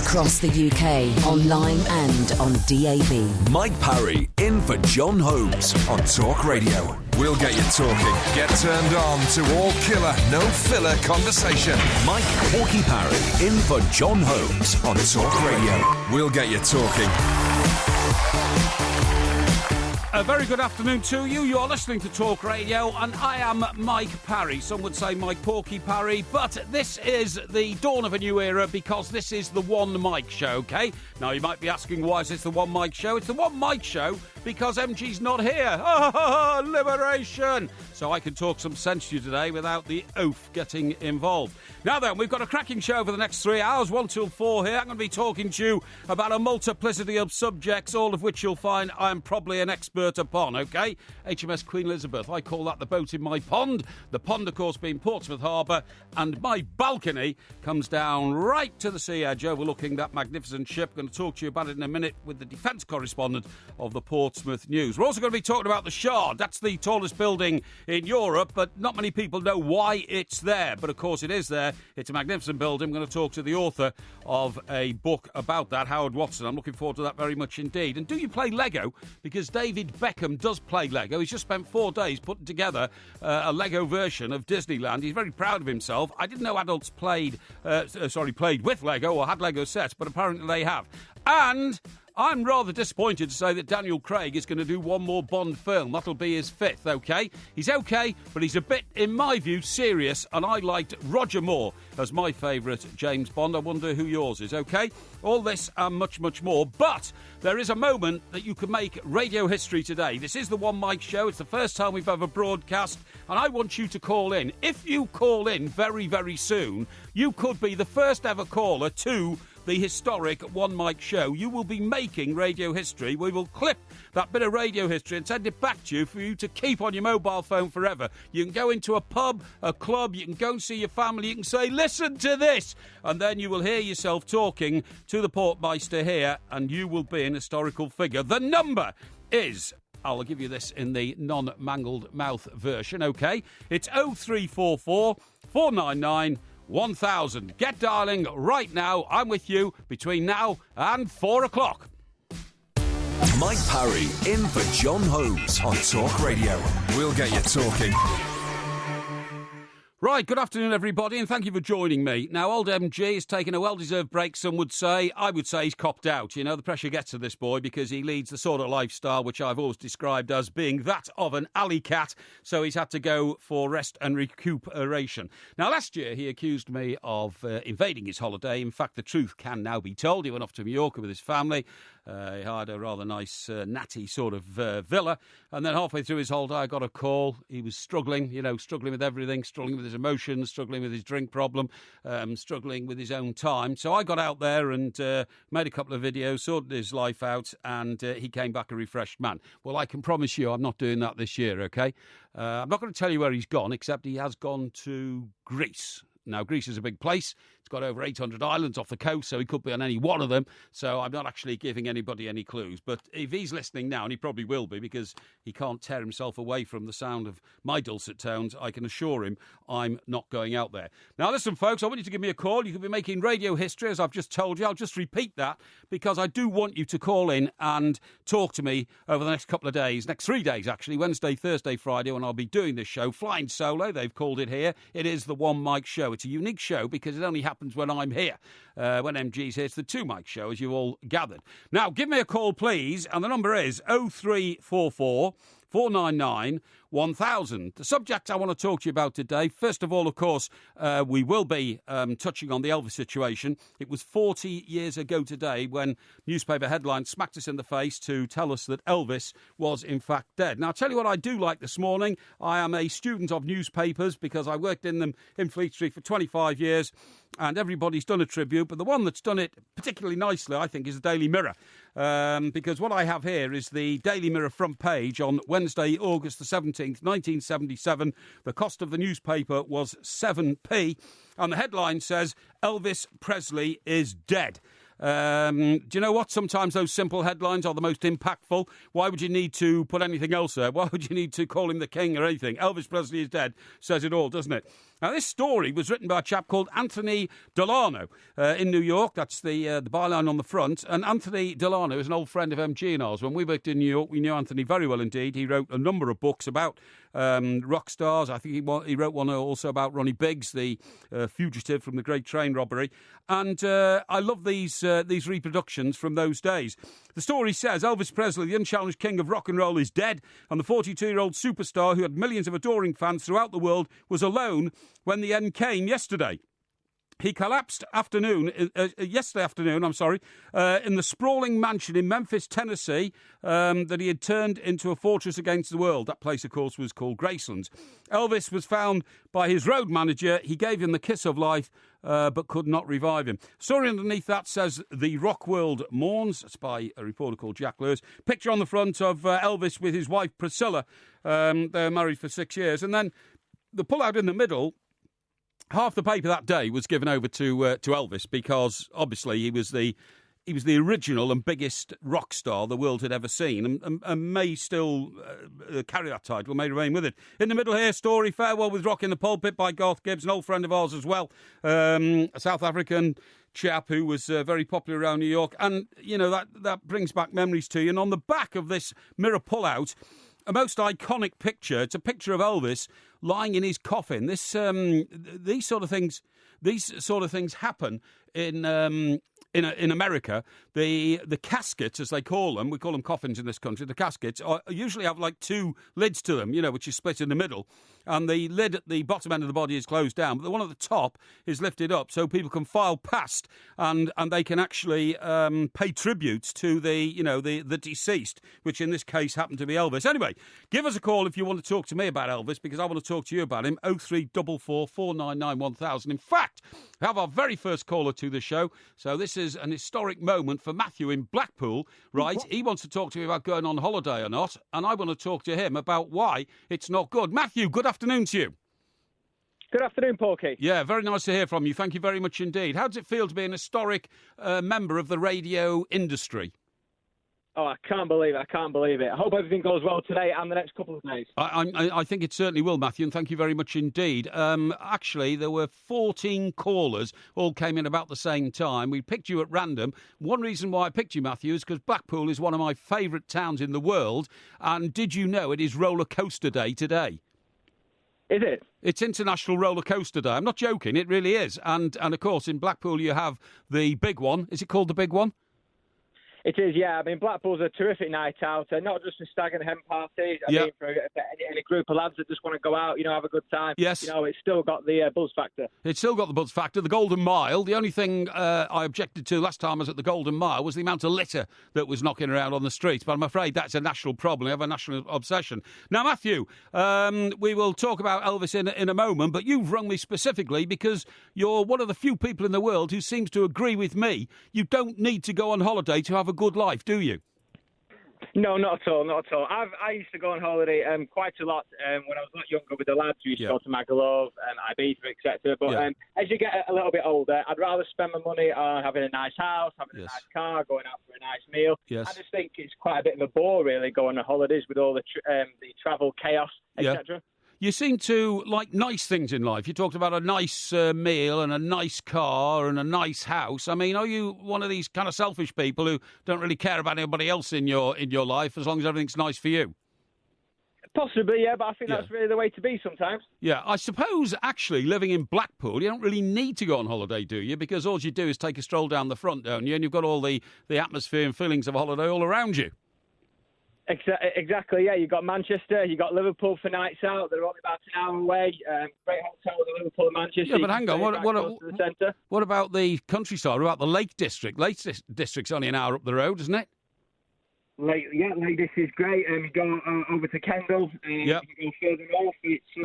Across the UK, online and on DAB. Mike Parry in for John Holmes on Talk Radio. We'll get you talking. Get turned on to all killer, no filler conversation. Mike Porky Parry in for John Holmes on Talk Radio. We'll get you talking. A very good afternoon to you. You're listening to Talk Radio, and I am Mike Parry. Some would say Mike Porky Parry, but this is the dawn of a new era because this is the One Mike Show, OK? Now, you might be asking, why is this the One Mike Show? It's the One Mike Show because MG's not here. Liberation! So I can talk some sense to you today without the oaf getting involved. Now then, we've got a cracking show for the next 3 hours, 1 till 4 here. I'm going to be talking to you about a multiplicity of subjects, all of which you'll find I'm probably an expert upon, OK? HMS Queen Elizabeth, I call that the boat in my pond. The pond, of course, being Portsmouth Harbour, and my balcony comes down right to the sea edge overlooking that magnificent ship. I'm going to talk to you about it in a minute with the defence correspondent of the Portsmouth News. We're also going to be talking about the Shard. That's the tallest building in Europe, but not many people know why it's there. But, of course, it is there. It's a magnificent building. I'm going to talk to the author of a book about that, Howard Watson. I'm looking forward to that very much indeed. And do you play Lego? Because David Beckham does play Lego. He's just spent 4 days putting together a Lego version of Disneyland. He's very proud of himself. I didn't know adults played with Lego or had Lego sets, but apparently they have. And I'm rather disappointed to say that Daniel Craig is going to do one more Bond film. That'll be his 5th, OK? He's OK, but he's a bit, in my view, serious, and I liked Roger Moore as my favourite James Bond. I wonder who yours is, OK? All this and much, much more. But there is a moment that you can make radio history today. This is the One Mike Show. It's the first time we've ever broadcast, and I want you to call in. If you call in very, very soon, you could be the first ever caller to the historic One Mike Show. You will be making radio history. We will clip that bit of radio history and send it back to you for you to keep on your mobile phone forever. You can go into a pub, a club, you can go and see your family, you can say, listen to this, and then you will hear yourself talking to the Portmeister here, and you will be an historical figure. The number is, I'll give you this in the non-mangled mouth version, OK? It's 0344 499 1000. Get dialing right now. I'm with you between now and 4 o'clock. Mike Parry in for John Holmes on Talk Radio. We'll get you talking. Right, good afternoon, everybody, and thank you for joining me. Now, old MG has taken a well-deserved break, some would say. I would say he's copped out. You know, the pressure gets to this boy because he leads the sort of lifestyle which I've always described as being that of an alley cat, so he's had to go for rest and recuperation. Now, last year, he accused me of invading his holiday. In fact, the truth can now be told. He went off to Mallorca with his family. He had a rather nice, natty sort of villa. And then halfway through his holiday, I got a call. He was struggling with everything, struggling with his emotions, struggling with his drink problem, struggling with his own time. So I got out there and made a couple of videos, sorted his life out, and he came back a refreshed man. Well, I can promise you I'm not doing that this year, OK? I'm not going to tell you where he's gone, except he has gone to Greece. Now, Greece is a big place. It's got over 800 islands off the coast, so he could be on any one of them. So I'm not actually giving anybody any clues. But if he's listening now, and he probably will be, because he can't tear himself away from the sound of my dulcet tones, I can assure him I'm not going out there. Now, listen, folks, I want you to give me a call. You could be making radio history, as I've just told you. I'll just repeat that, because I do want you to call in and talk to me over the next couple of days, next 3 days, actually, Wednesday, Thursday, Friday, when I'll be doing this show. Flying solo, they've called it here. It is the One Mike Show. It's a unique show because it only happens when I'm here. When MG's here, it's the Two Mike Show, as you've all gathered. Now, give me a call, please, and the number is 0344 499 1000. The subject I want to talk to you about today, first of all, of course, we will be touching on the Elvis situation. It was 40 years ago today when newspaper headlines smacked us in the face to tell us that Elvis was, in fact, dead. Now, I'll tell you what I do like this morning. I am a student of newspapers because I worked in them in Fleet Street for 25 years, and everybody's done a tribute, but the one that's done it particularly nicely, I think, is the Daily Mirror. Because what I have here is the Daily Mirror front page on Wednesday, August the 17th, 1977. The cost of the newspaper was 7p, and the headline says, Elvis Presley is dead. Do you know what? Sometimes those simple headlines are the most impactful. Why would you need to put anything else there? Why would you need to call him the king or anything? Elvis Presley is dead says it all, doesn't it? Now, this story was written by a chap called Anthony Delano in New York. That's the byline on the front. And Anthony Delano is an old friend of MG and ours. When we worked in New York, we knew Anthony very well indeed. He wrote a number of books about rock stars. I think he wrote one also about Ronnie Biggs, the fugitive from the Great Train Robbery. And I love these reproductions from those days. The story says Elvis Presley, the unchallenged king of rock and roll, is dead, and the 42-year-old superstar who had millions of adoring fans throughout the world was alone when the end came yesterday. He collapsed yesterday afternoon, in the sprawling mansion in Memphis, Tennessee, that he had turned into a fortress against the world. That place, of course, was called Graceland. Elvis was found by his road manager. He gave him the kiss of life, but could not revive him. Story underneath that says, "The rock world mourns." It's by a reporter called Jack Lewis. Picture on the front of Elvis with his wife, Priscilla. They were married for 6 years. And then the pull-out in the middle, half the paper that day was given over to Elvis because obviously he was the original and biggest rock star the world had ever seen, and may still carry that title, may remain with it. In the middle here, story, Farewell with Rock in the Pulpit by Garth Gibbs, an old friend of ours as well, a South African chap who was very popular around New York, and you know that brings back memories to you. And on the back of this mirror pullout, a most iconic picture. It's a picture of Elvis lying in his coffin. These sort of things happen in America. The caskets, as they call them, we call them coffins in this country. The caskets usually have like two lids to them, which is split in the middle, and the lid at the bottom end of the body is closed down, but the one at the top is lifted up so people can file past and they can actually pay tribute to the deceased, which in this case happened to be Elvis. Anyway, give us a call if you want to talk to me about Elvis, because I want to talk to you about him. 0344 499 1000. In fact, we have our very first caller to the show, so this is an historic moment for Matthew in Blackpool, right? He wants to talk to me about going on holiday or not, and I want to talk to him about why it's not good. Matthew, good afternoon to you. Good afternoon, Porky. Yeah, very nice to hear from you. Thank you very much indeed. How does it feel to be an historic member of the radio industry? Oh, I can't believe it. I hope everything goes well today and the next couple of days. I think it certainly will, Matthew, and thank you very much indeed. Actually, there were 14 callers, all came in about the same time. We picked you at random. One reason why I picked you, Matthew, is because Blackpool is one of my favourite towns in the world. And did you know it is roller coaster day today? Is it? It's International Roller Coaster Day. I'm not joking, it really is. And of course, in Blackpool you have the big one. Is it called the big one? It is, yeah. I mean, Blackpool's a terrific night out, not just a stag and hen party. I mean, for any group of lads that just want to go out, have a good time. Yes. It's still got the buzz factor. It's still got the buzz factor. The Golden Mile. The only thing I objected to last time I was at the Golden Mile was the amount of litter that was knocking around on the streets. But I'm afraid that's a national problem. We have a national obsession. Now, Matthew, we will talk about Elvis in a moment, but you've rung me specifically because you're one of the few people in the world who seems to agree with me. You don't need to go on holiday to have a good life, do you? No, not at all. I used to go on holiday quite a lot when I was a lot younger with the lads. We used to go to Magaluf, Ibiza, etc. But as you get a little bit older, I'd rather spend my money on having a nice house, having a nice car, going out for a nice meal. Yes. I just think it's quite a bit of a bore, really, going on holidays with all the travel chaos, etc. You seem to like nice things in life. You talked about a nice meal and a nice car and a nice house. I mean, are you one of these kind of selfish people who don't really care about anybody else in your life as long as everything's nice for you? Possibly, yeah, but I think that's really the way to be sometimes. Yeah, I suppose, actually, living in Blackpool, you don't really need to go on holiday, do you? Because all you do is take a stroll down the front, don't you? And you've got all the atmosphere and feelings of a holiday all around you. Exactly, yeah. You've got Manchester, you've got Liverpool for nights out. They're only about an hour away. Great hotels in Liverpool and Manchester. Yeah, but hang on. What about the countryside? What about the Lake District? Lake District's only an hour up the road, isn't it? Lake District is great. You go over to Kendal. You can go further north.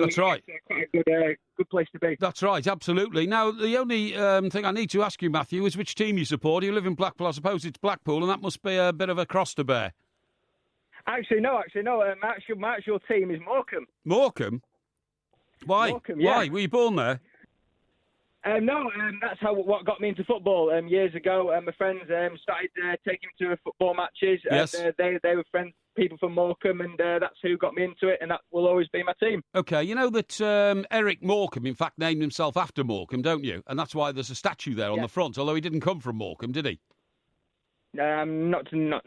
That's right. It's quite a good place to be. That's right, absolutely. Now, the only thing I need to ask you, Matthew, is which team you support. You live in Blackpool. I suppose it's Blackpool, and that must be a bit of a cross to bear. Actually, no. My actual team is Morecambe. Morecambe? Why? Morecambe, yeah. Why? Were you born there? No, that's what got me into football years ago. My friends started taking me to football matches. Yes. And, they were friends, people from Morecambe, and that's who got me into it, and that will always be my team. OK, you know that Eric Morecambe, in fact, named himself after Morecambe, don't you? And that's why there's a statue there on the front, although he didn't come from Morecambe, did he? Not too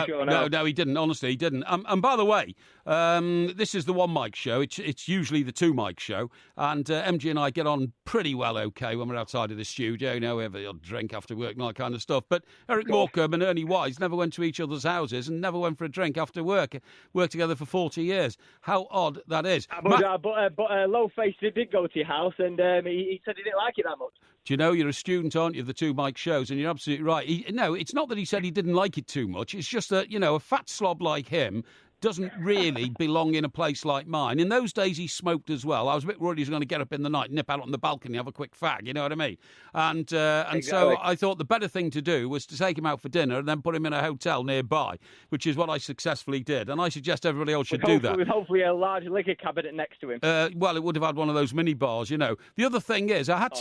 sure. No, he didn't. Honestly, he didn't. And by the way, this is the One Mike Show. It's usually the Two Mike Show, and MG and I get on pretty well, okay, when we're outside of the studio. You know, we have a drink after work and all that kind of stuff. But Eric Morecambe and Ernie Wise never went to each other's houses and never went for a drink after work. Worked together for 40 years. How odd that is. But Low-Face did go to your house, and he said he didn't like it that much. Do you know, you're a student, aren't you, of the Two Mike Shows, and you're absolutely right. No, it's not that he said he didn't like it too much. It's just that, you know, a fat slob like him doesn't really belong in a place like mine. In those days, he smoked as well. I was a bit worried he was going to get up in the night, nip out on the balcony, have a quick fag, you know what I mean? And exactly. So I thought the better thing to do was to take him out for dinner and then put him in a hotel nearby, which is what I successfally did. And I suggest everybody else should do that. With hopefully a large liquor cabinet next to him. Well, it would have had one of those mini bars, you know. The other thing is, I had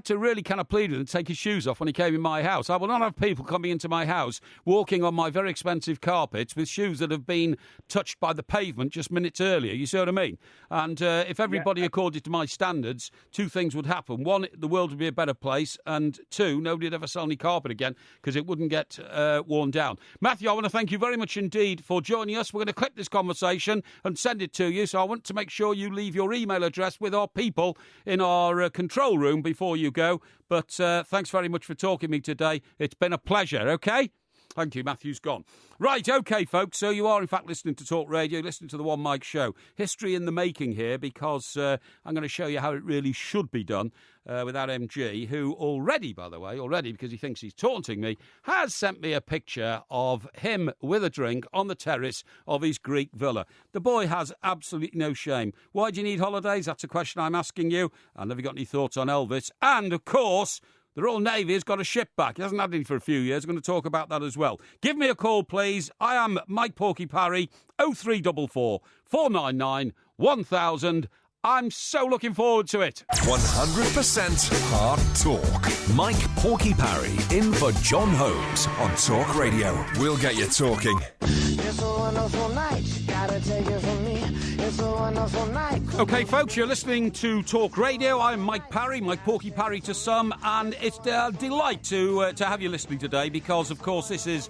to really kind of plead with him to take his shoes off when he came in my house. I will not have people coming into my house walking on my very expensive carpets with shoes that have been touched by the pavement just minutes earlier. You see what I mean? And if everybody accorded to my standards, two things would happen. One, the world would be a better place. And two, nobody would ever sell any carpet again because it wouldn't get worn down. Matthew, I want to thank you very much indeed for joining us. We're going to clip this conversation and send it to you. So I want to make sure you leave your email address with our people in our control room before you go. But thanks very much for talking to me today. It's been a pleasure, OK? Thank you. Matthew's gone. Right, OK, folks. So you are, in fact, listening to Talk Radio, listening to the One Mike Show. History in the making here, because I'm going to show you how it really should be done with that MG, who already, by the way, because he thinks he's taunting me, has sent me a picture of him with a drink on the terrace of his Greek villa. The boy has absolutely no shame. Why do you need holidays? That's a question I'm asking you. And have you got any thoughts on Elvis? And, of course, the Royal Navy has got a ship back. He hasn't had any for a few years. We're going to talk about that as well. Give me a call, please. I am Mike Porky Parry, 0344 499 1000. I'm so looking forward to it. 100% hard talk. Mike Porky Parry in for John Holmes on Talk Radio. We'll get you talking. It's a wonderful night. Gotta take it from me. It's a wonderful night. OK, folks, you're listening to Talk Radio. I'm Mike Parry, Mike Porky Parry to some, and it's a delight to have you listening today because, of course, this is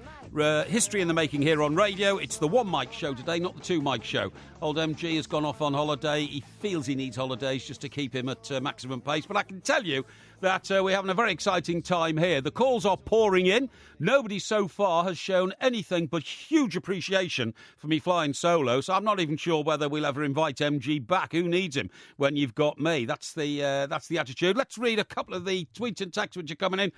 history in the making here on radio. It's the One Mike Show today, not the Two Mike Show. Old MG has gone off on holiday. He feels he needs holidays just to keep him at maximum pace. But I can tell you that we're having a very exciting time here. The calls are pouring in. Nobody so far has shown anything but huge appreciation for me flying solo. So I'm not even sure whether we'll ever invite MG back. Who needs him when you've got me? That's the attitude. Let's read a couple of the tweets and texts which are coming in.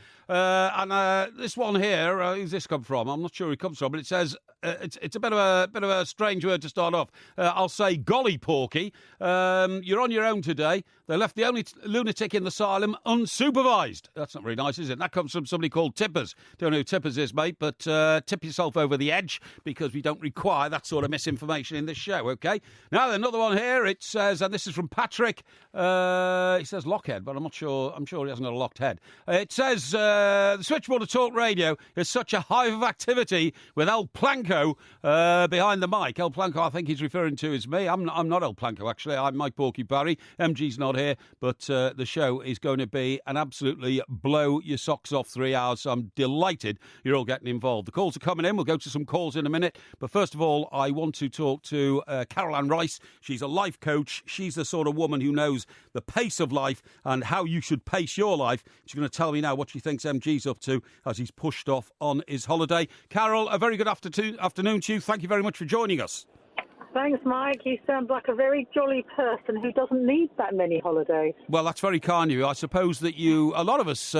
This one here, who's this come from? I'm not sure who it comes from, but it says it's a bit of a strange word to start off. I'll say, golly, Porky, you're on your own today. They left the only lunatic in the asylum unsupervised. That's not very nice, is it? That comes from somebody called Tippers. Don't know who Tippers is, mate, but tip yourself over the edge because we don't require that sort of misinformation in this show, OK? Now, another one here. It says, and this is from Patrick. He says lockhead, but I'm sure he hasn't got a locked head. It says, the switchboard of Talk Radio is such a hive of activity with El Planco behind the mic. El Planco, I think he's referring to is me. I'm not El Planco, actually. I'm Mike Porky Parry. MG's not here, but the show is going to be an absolutely blow your socks off 3 hours. So I'm delighted you're all getting involved. The calls are coming in. We'll go to some calls in a minute. But first of all, I want to talk to Carol Ann Rice. She's a life coach. She's the sort of woman who knows the pace of life and how you should pace your life. She's going to tell me now what she thinks MG's up to as he's pushed off on his holiday. Carol, a very good afternoon to you. Thank you very much for joining us. Thanks, Mike. You sound like a very jolly person who doesn't need that many holidays. Well, that's very kind of you. I suppose that a lot of us,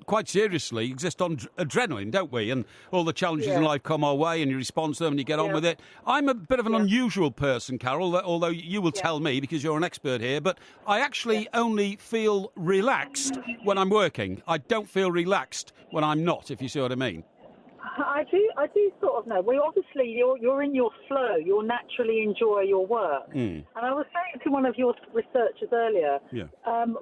quite seriously, exist on adrenaline, don't we? And all the challenges in life come our way and you respond to them and you get on with it. I'm a bit of an unusual person, Carol, although you will tell me because you're an expert here, but I actually only feel relaxed when I'm working. I don't feel relaxed when I'm not, if you see what I mean. I do sort of know. Well, obviously, you're in your flow. You'll naturally enjoy your work. And I was to one of your researchers earlier. Yeah.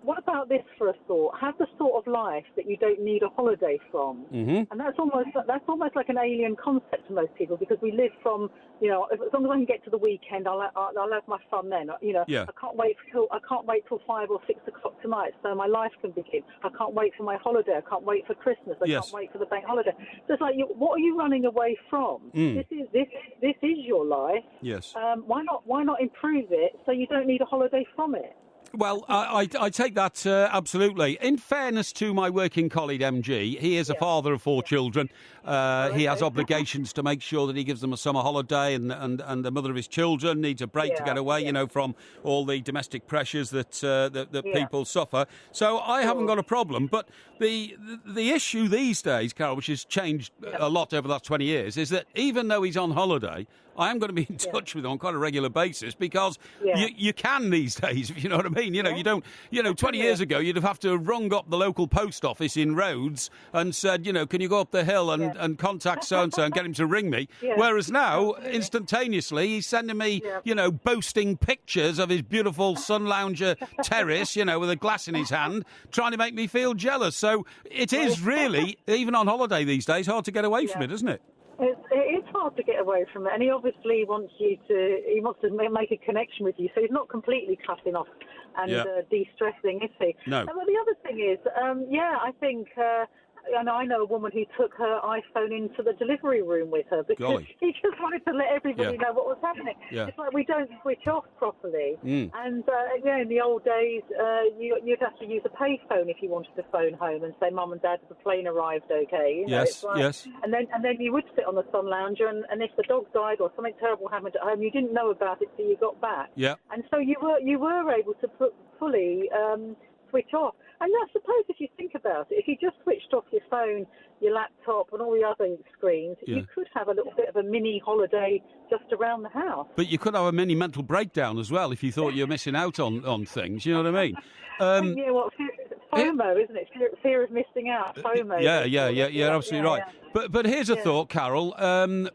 What about this for a thought? Have the sort of life that you don't need a holiday from. Mm-hmm. And that's almost like an alien concept to most people, because we live from, as long as I can get to the weekend, I'll have my fun then. Yeah. I can't wait till 5 or 6 o'clock tonight so my life can begin. I can't wait for my holiday. I can't wait for Christmas. I can't wait for the bank holiday. So it's like, what are you running away from? This is your life. Yes. Why not improve it so you don't need a holiday from it? Well, I take that absolutely. In fairness to my working colleague, MG, he is a father of 4 children. He has obligations to make sure that he gives them a summer holiday, and the mother of his children needs a break to get away, from all the domestic pressures that people suffer. So I haven't got a problem. But the issue these days, Carol, which has changed a lot over the last 20 years, is that even though he's on holiday, I am going to be in touch with him on quite a regular basis, because you can these days, if you know what I mean. You don't, 20 years ago, you'd have to rung up the local post office in Rhodes and said, can you go up the hill and contact so-and-so and get him to ring me? Whereas now, instantaneously, he's sending me, boasting pictures of his beautiful sun lounger terrace, with a glass in his hand, trying to make me feel jealous. So it is really, even on holiday these days, hard to get away from it, isn't it? It's hard to get away from it, and he obviously wants to make a connection with you, so he's not completely cutting off and de-stressing, is he? No. And well, the other thing is, I think... I know a woman who took her iPhone into the delivery room with her because he just wanted to let everybody know what was happening. Yeah. It's like we don't switch off properly. And, in the old days, you'd have to use a payphone if you wanted to phone home and say, Mum and Dad, the plane arrived okay. Yes. And then you would sit on the sun lounger, and if the dog died or something terrible happened at home, you didn't know about it till you got back. Yeah. And so you were able to fully switch off. And I suppose if you think about it, if you just switched off your phone, your laptop and all the other screens, you could have a little bit of a mini holiday just around the house. But you could have a mini mental breakdown as well if you thought you were missing out on things, you know what I mean? FOMO, isn't it? Fear of missing out, FOMO. You're absolutely right. Yeah. But here's a thought, Carol.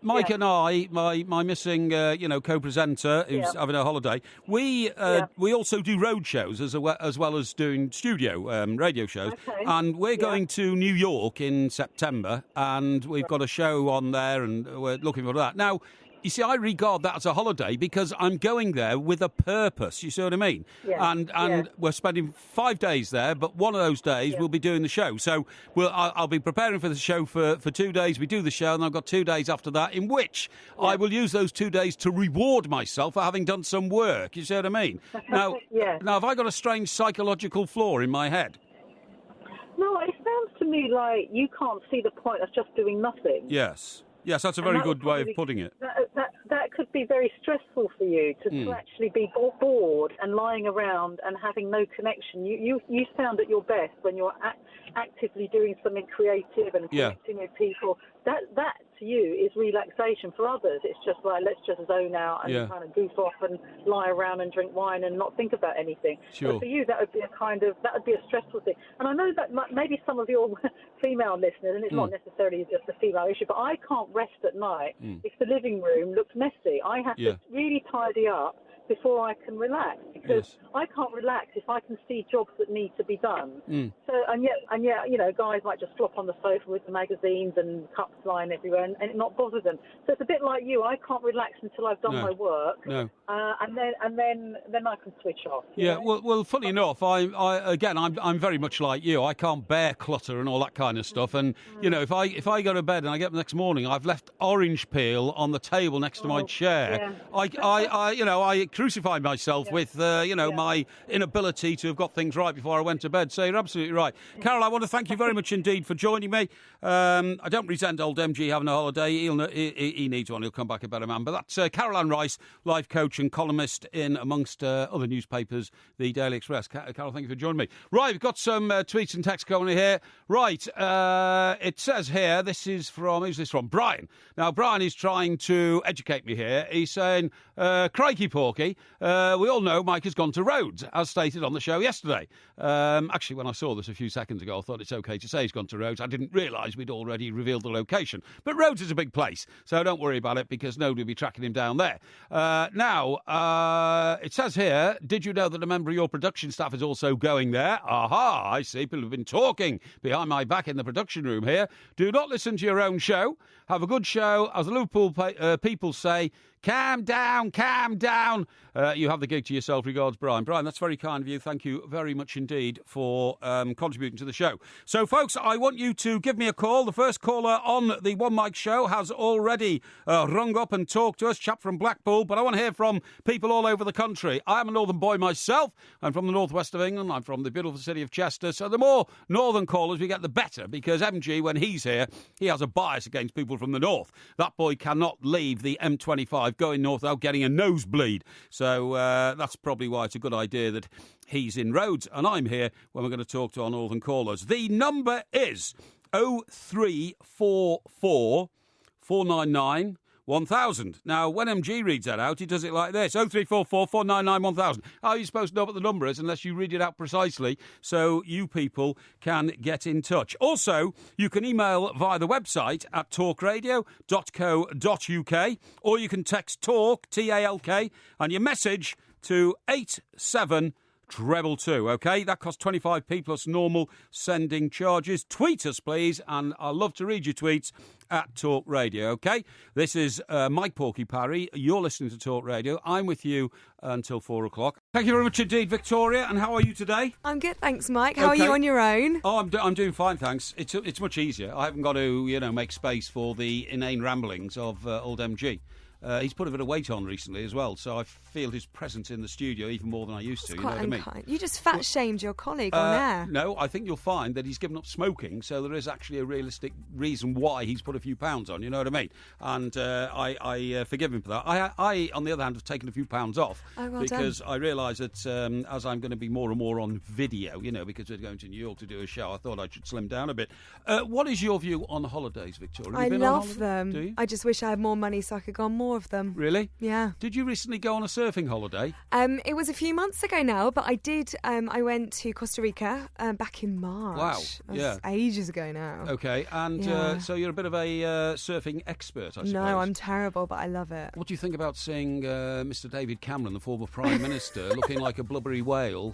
Mike and I, my missing, co-presenter who's having a holiday, we also do road shows as well as doing studio radio shows. Okay. And we're going to New York in September, and we've got a show on there, and we're looking for that. Now, you see, I regard that as a holiday because I'm going there with a purpose. You see what I mean? Yeah. And we're spending 5 days there, but one of those days we'll be doing the show. So I'll be preparing for the show for 2 days. We do the show, and I've got 2 days after that in which I will use those 2 days to reward myself for having done some work. You see what I mean? Now, now, have I got a strange psychological flaw in my head? No, it sounds to me like you can't see the point of just doing nothing. Yes. Yes, that's a very good way of putting it. That could be very stressful for you to actually be bored and lying around and having no connection. You sound at your best when you're actively doing something creative and connecting with people. That to you is relaxation. For others, it's just like, let's just zone out and kind of goof off and lie around and drink wine and not think about anything. Sure. But for you, that would be a stressful thing. And I know that maybe some of your female listeners, and it's not necessarily just a female issue, but I can't rest at night if the living room looks messy. I have to really tidy up before I can relax, because I can't relax if I can see jobs that need to be done. So and yet, guys might just flop on the sofa with the magazines and cups lying everywhere and it not bother them. So it's a bit like you. I can't relax until I've done my work. No. And then I can switch off. Yeah. Well, funny enough, I'm very much like you. I can't bear clutter and all that kind of stuff. And if I go to bed and I get up the next morning, I've left orange peel on the table next to my chair. I crucify myself with, my inability to have got things right before I went to bed. So you're absolutely right. Carol, I want to thank you very much indeed for joining me. I don't resent old MG having a holiday. He needs one. He'll come back a better man. But that's Caroline Rice, life coach and columnist in, amongst other newspapers, the Daily Express. Carol, thank you for joining me. Right, we've got some tweets and texts going here. Right, it says here, who's this from? Brian. Now, Brian is trying to educate me here. He's saying, crikey, Porky, MG, we all know Mike has gone to Rhodes, as stated on the show yesterday. Actually, when I saw this a few seconds ago, I thought it's OK to say he's gone to Rhodes. I didn't realise we'd already revealed the location. But Rhodes is a big place, so don't worry about it, because nobody will be tracking him down there. Now, it says here, did you know that a member of your production staff is also going there? Aha, I see. People have been talking behind my back in the production room here. Do not listen to your own show. Have a good show. As the Liverpool people say, calm down, calm down. You have the gig to yourself. Regards, Brian. Brian, that's very kind of you. Thank you very much indeed for contributing to the show. So, folks, I want you to give me a call. The first caller on the One Mike Show has already rung up and talked to us, chap from Blackpool, but I want to hear from people all over the country. I am a northern boy myself. I'm from the northwest of England. I'm from the beautiful city of Chester. So the more northern callers we get, the better, because MG, when he's here, he has a bias against people from the north. That boy cannot leave the M25 going north without getting a nosebleed. So that's probably why it's a good idea that he's in Rhodes and I'm here when we're going to talk to our northern callers. The number is 0344 499 1000. Now, when MG reads that out, he does it like this: 0344 499 1000. How are you supposed to know what the number is unless you read it out precisely so you people can get in touch? Also, you can email via the website at talkradio.co.uk, or you can text TALK, T-A-L-K, and your message to 87222, OK? That costs 25p plus normal sending charges. Tweet us, please, and I'd love to read your tweets at Talk Radio, OK? This is Mike Porky Parry. You're listening to Talk Radio. I'm with you until 4 o'clock. Thank you very much indeed, Victoria. And how are you today? I'm good, thanks, Mike. How are you on your own? Oh, I'm doing fine, thanks. It's much easier. I haven't got to, make space for the inane ramblings of old MG. He's put a bit of weight on recently as well, so I feel his presence in the studio even more than I used to. That's you know quite what unkind. I mean? You just fat-shamed your colleague on air. No, I think you'll find that he's given up smoking, so there is actually a realistic reason why he's put a few pounds on, you know what I mean? And I forgive him for that. I, on the other hand, have taken a few pounds off because I realise that as I'm going to be more and more on video, because we're going to New York to do a show, I thought I should slim down a bit. What is your view on holidays, Victoria? I love them. Do you? I just wish I had more money so I could go on more of them. Really? Yeah. Did you recently go on a surfing holiday? It was a few months ago now, but I did. I went to Costa Rica back in March. Wow. That's ages ago now. Okay, and so you're a bit of a surfing expert, I suppose. No, I'm terrible, but I love it. What do you think about seeing Mr. David Cameron, the former Prime Minister, looking like a blubbery whale,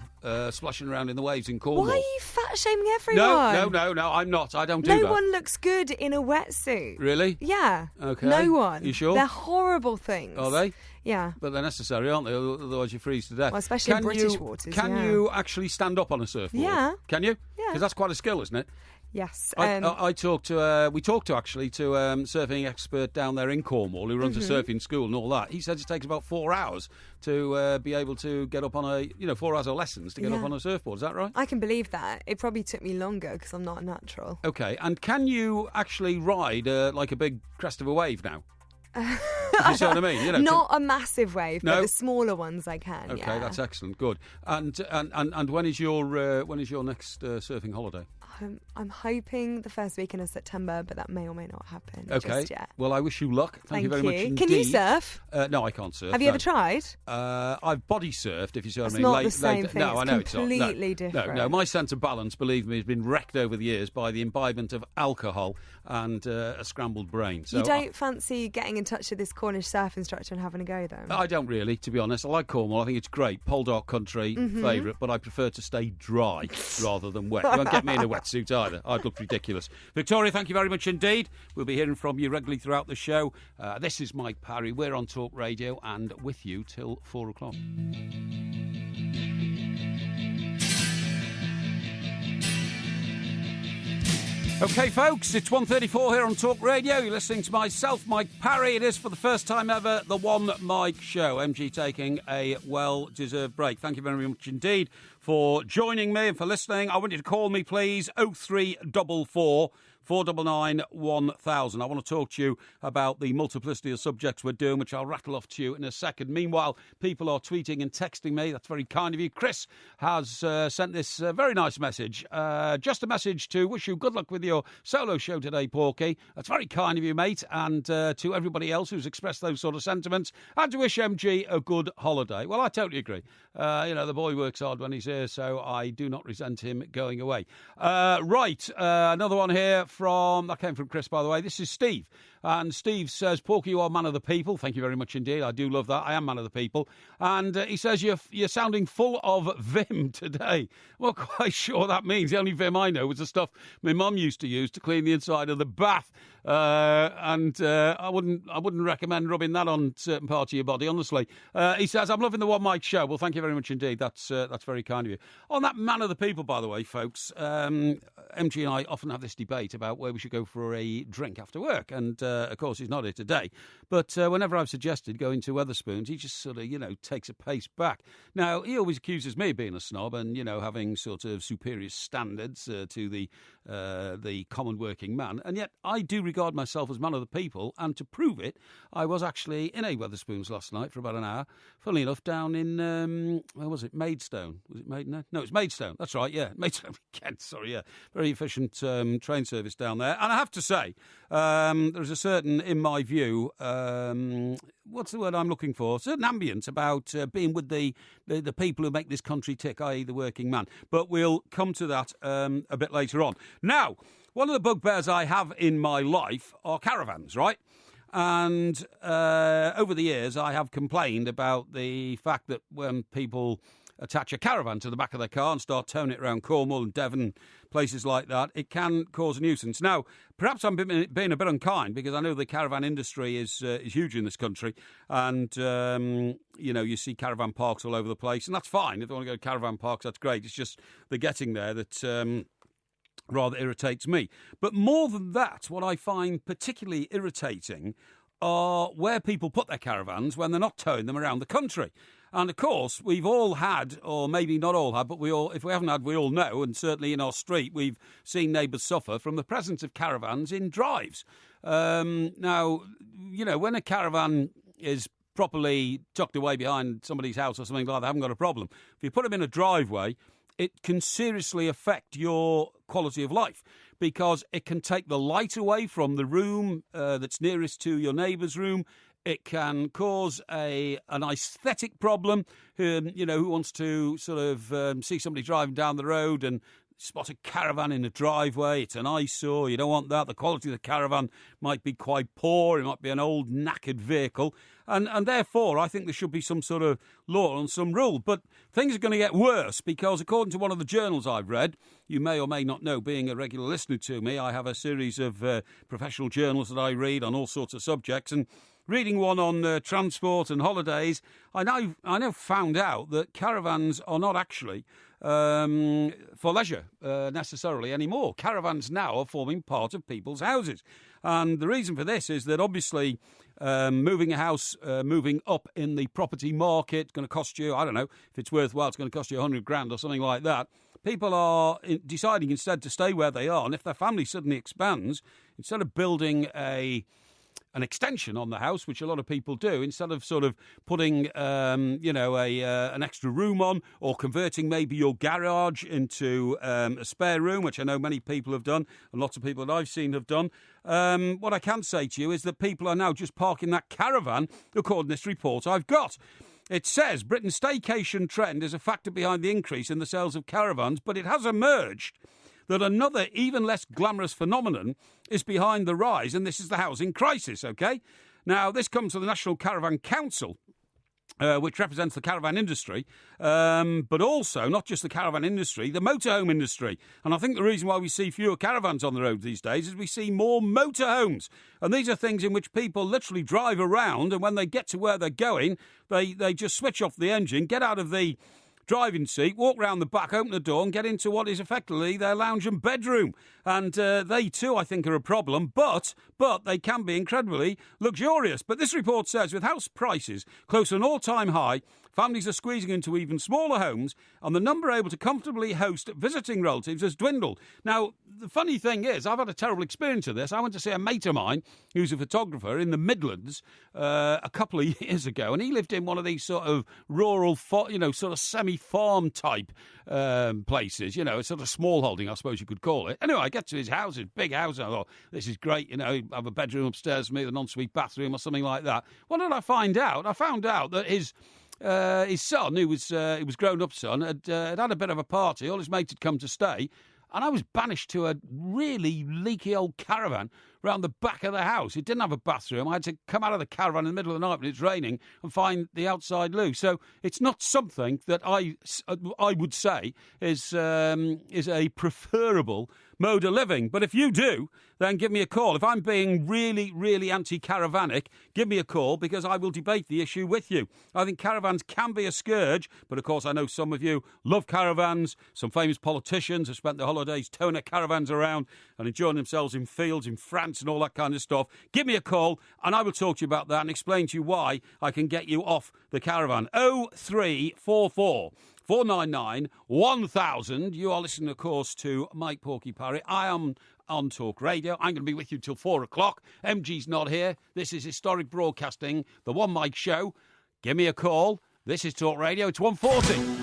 splashing around in the waves in Cornwall? Why are you fat-shaming everyone? No, I'm not. I don't do that. No one looks good in a wetsuit. Really? Yeah. Okay. No one. You sure? They're horrible things. Are they? Yeah. But they're necessary, aren't they? Otherwise you freeze to death. Well, especially in British waters, Can you actually stand up on a surfboard? Yeah. Can you? Yeah. Because that's quite a skill, isn't it? Yes. We talked to surfing expert down there in Cornwall who runs a surfing school and all that. He says it takes about 4 hours to be able to get up on 4 hours of lessons to get up on a surfboard. Is that right? I can believe that. It probably took me longer because I'm not a natural. Okay, and can you actually ride like a big crest of a wave now? You see what I mean? Not a massive wave, but the smaller ones I can. Okay, yeah. That's excellent. Good. And when is your next surfing holiday? I'm hoping the first weekend of September, but that may or may not happen just yet. Well, I wish you luck. Thank you very much indeed. Can you surf? No, I can't surf. Have you ever tried? I've body surfed, if you see what I mean. It's not the same thing. No, I know it's completely different. No, my sense of balance, believe me, has been wrecked over the years by the imbibement of alcohol and a scrambled brain. So you don't fancy getting in touch with this Cornish surf instructor and having a go, though? I don't really, to be honest. I like Cornwall. I think it's great. Poldark country, favourite, but I prefer to stay dry rather than wet. You won't get me in a wetsuit either. I'd look ridiculous. Victoria, thank you very much indeed. We'll be hearing from you regularly throughout the show. This is Mike Parry. We're on Talk Radio and with you till 4 o'clock. OK, folks, it's 1:34 here on Talk Radio. You're listening to myself, Mike Parry. It is, for the first time ever, the One Mike Show. MG taking a well-deserved break. Thank you very much indeed for joining me and for listening. I want you to call me, please, 0344 499 1000. I want to talk to you about the multiplicity of subjects we're doing, which I'll rattle off to you in a second. Meanwhile, people are tweeting and texting me. That's very kind of you. Chris has sent this very nice message. Just a message to wish you good luck with your solo show today, Porky. That's very kind of you, mate. And to everybody else who's expressed those sort of sentiments, and to wish MG a good holiday. Well, I totally agree. The boy works hard when he's here, so I do not resent him going away. Another one here that came from Chris, by the way. This is Steve. And Steve says, Porky, you are man of the people. Thank you very much indeed. I do love that. I am man of the people. And he says, you're sounding full of vim today. I'm not quite sure what that means. The only vim I know was the stuff my mum used to use to clean the inside of the bath. I wouldn't recommend rubbing that on certain parts of your body, honestly. He says, I'm loving the One Mike show. Well, thank you very much indeed. That's very kind of you. On that man of the people, by the way, folks, MG and I often have this debate about where we should go for a drink after work. And, of course, he's not here today. But whenever I've suggested going to Wetherspoons, he just sort of, takes a pace back. Now, he always accuses me of being a snob and, having sort of superior standards to the common working man. And yet I do regard myself as man of the people. And to prove it, I was actually in a Wetherspoons last night for about an hour. Funnily enough, down in, where was it? Maidstone. Was it Maidstone? No, it's Maidstone. That's right, yeah. Maidstone, Kent, sorry, yeah. Very efficient train service down there. And I have to say, there's a certain, in my view, what's the word I'm looking for? A certain ambience about being with the people who make this country tick, i.e. the working man. But we'll come to that a bit later on. Now, one of the bugbears I have in my life are caravans, right? And over the years, I have complained about the fact that when people attach a caravan to the back of their car and start towing it around Cornwall and Devon, places like that, it can cause a nuisance. Now, perhaps I'm being a bit unkind because I know the caravan industry is huge in this country, and you see caravan parks all over the place, and that's fine. If they want to go to caravan parks, that's great. It's just the getting there that rather irritates me. But more than that, what I find particularly irritating are where people put their caravans when they're not towing them around the country. And, of course, we've all had, or maybe not all had, but if we haven't had, we all know, and certainly in our street, we've seen neighbours suffer from the presence of caravans in drives. Now, when a caravan is properly tucked away behind somebody's house or something like that, I haven't got a problem. If you put them in a driveway, it can seriously affect your quality of life because it can take the light away from the room that's nearest to your neighbour's room. It can cause an aesthetic problem. Who wants to sort of see somebody driving down the road and spot a caravan in a driveway? It's an eyesore. You don't want that. The quality of the caravan might be quite poor. It might be an old, knackered vehicle. And therefore, I think there should be some sort of law and some rule. But things are going to get worse because, according to one of the journals I've read, you may or may not know, being a regular listener to me, I have a series of professional journals that I read on all sorts of subjects. And reading one on transport and holidays, I now found out that caravans are not actually for leisure necessarily anymore. Caravans now are forming part of people's houses. And the reason for this is that obviously moving a house, moving up in the property market, going to cost you, I don't know, if it's worthwhile, it's going to cost you $100,000 or something like that. People are deciding instead to stay where they are. And if their family suddenly expands, instead of building an extension on the house, which a lot of people do, instead of sort of putting, an extra room on or converting maybe your garage into a spare room, which I know many people have done and lots of people that I've seen have done. What I can say to you is that people are now just parking that caravan, according to this report I've got. It says Britain's staycation trend is a factor behind the increase in the sales of caravans, but it has emerged that another, even less glamorous phenomenon is behind the rise, and this is the housing crisis, OK? Now, this comes from the National Caravan Council, which represents the caravan industry, but also, not just the caravan industry, the motorhome industry. And I think the reason why we see fewer caravans on the road these days is we see more motorhomes. And these are things in which people literally drive around, and when they get to where they're going, they just switch off the engine, get out of the driving seat, walk round the back, open the door and get into what is effectively their lounge and bedroom. And they too, I think, are a problem, but they can be incredibly luxurious. But this report says with house prices close to an all-time high, Families are squeezing into even smaller homes, and the number able to comfortably host visiting relatives has dwindled. Now, the funny thing is, I've had a terrible experience of this. I went to see a mate of mine who's a photographer in the Midlands a couple of years ago, and he lived in one of these sort of rural, sort of semi-farm type places, a sort of small holding, I suppose you could call it. Anyway, I get to his house, his big house, and I thought, this is great, have a bedroom upstairs for me, an ensuite bathroom or something like that. What did I find out? I found out that his son, who was grown-up son, had had a bit of a party. All his mates had come to stay, and I was banished to a really leaky old caravan round the back of the house. It didn't have a bathroom. I had to come out of the caravan in the middle of the night when it's raining and find the outside loo. So it's not something that I would say is a preferable mode of living. But if you do, then give me a call. If I'm being really, really anti-caravanic, give me a call, because I will debate the issue with you. I think caravans can be a scourge, but of course I know some of you love caravans. Some famous politicians have spent their holidays towing their caravans around and enjoying themselves in fields in France and all that kind of stuff. Give me a call and I will talk to you about that and explain to you why I can get you off the caravan. 0344 499 1000. You are listening, of course, to Mike Porky Parry. I am on Talk Radio. I'm going to be with you till 4 o'clock. MG's not here. This is Historic Broadcasting, the One Mike Show. Give me a call. This is Talk Radio. It's 140.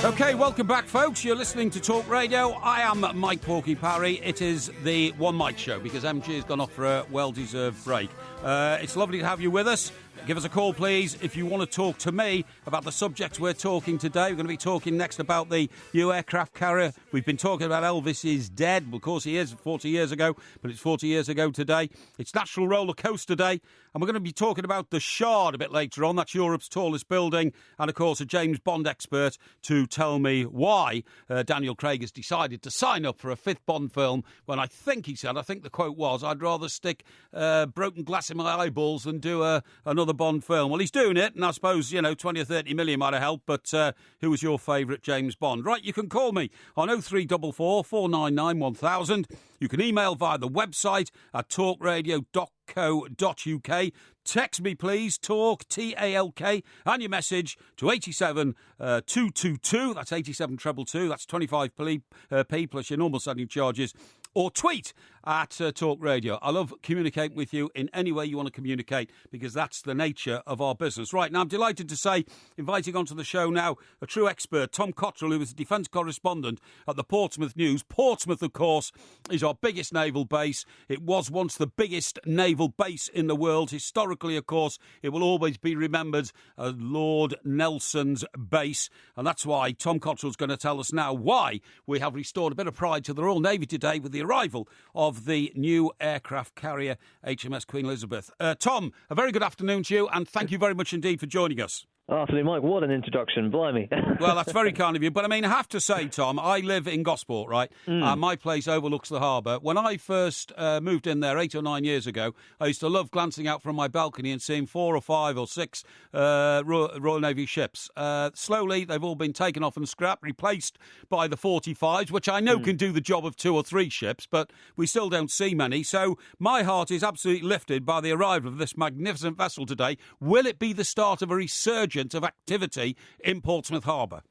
OK, welcome back, folks. You're listening to Talk Radio. I am Mike Porky Parry. It is the One Mike Show, because MG has gone off for a well-deserved break. It's lovely to have you with us. Give us a call, please, if you want to talk to me about the subjects we're talking today. We're going to be talking next about the new aircraft carrier. We've been talking about Elvis is dead. Of course, he is 40 years ago, but it's 40 years ago today. It's National Roller Coaster Day, and we're going to be talking about the Shard a bit later on. That's Europe's tallest building, and, of course, a James Bond expert to tell me why Daniel Craig has decided to sign up for a fifth Bond film when I think the quote was, I'd rather stick broken glass in my eyeballs than do another Bond film. Well, he's doing it, and I suppose, 20 or 30 million might have helped, but who was your favourite James Bond? Right, you can call me on 0344 499 1000. You can email via the website at talkradio.co.uk. Text me, please, talk, T-A-L-K, and your message to 87222. That's 87222. That's 25p plus your normal sending charges. Or tweet at Talk Radio. I love communicating with you in any way you want to communicate, because that's the nature of our business. Right, now I'm delighted to say, inviting onto the show now, a true expert, Tom Cottrell, who is a defence correspondent at the Portsmouth News. Portsmouth, of course, is our biggest naval base. It was once the biggest naval base in the world. Historically, of course, it will always be remembered as Lord Nelson's base. And that's why Tom Cottrell's going to tell us now why we have restored a bit of pride to the Royal Navy today with the arrival of the new aircraft carrier HMS Queen Elizabeth. Tom, a very good afternoon to you, and thank you very much indeed for joining us. Absolutely, Mike. What an introduction. Blimey. Well, that's very kind of you. But, I have to say, Tom, I live in Gosport, right? My place overlooks the harbour. When I first moved in there 8 or 9 years ago, I used to love glancing out from my balcony and seeing 4 or 5 or 6 Royal Navy ships. Slowly, they've all been taken off and scrapped, replaced by the 45s, which I know can do the job of 2 or 3 ships, but we still don't see many. So my heart is absolutely lifted by the arrival of this magnificent vessel today. Will it be the start of a resurgence of activity in Portsmouth Harbour?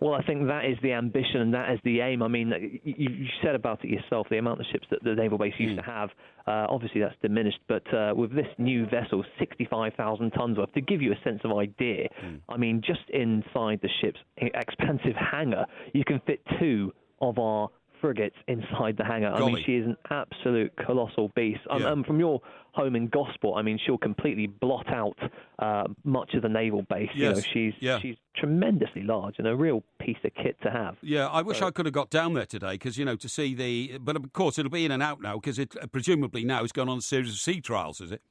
Well, I think that is the ambition and that is the aim. You said about it yourself, the amount of ships that the naval base used to have. Obviously, that's diminished. But with this new vessel, 65,000 tons worth, to give you a sense of idea, just inside the ship's expansive hangar, you can fit 2 of our frigates inside the hangar. Golly. She is an absolute colossal beast. From your home in Gosport, she'll completely blot out much of the naval base. Yes. She's tremendously large and a real piece of kit to have. Yeah, I wish I could have got down there today because, to see but of course it'll be in and out now because it presumably now is going on a series of sea trials, is it?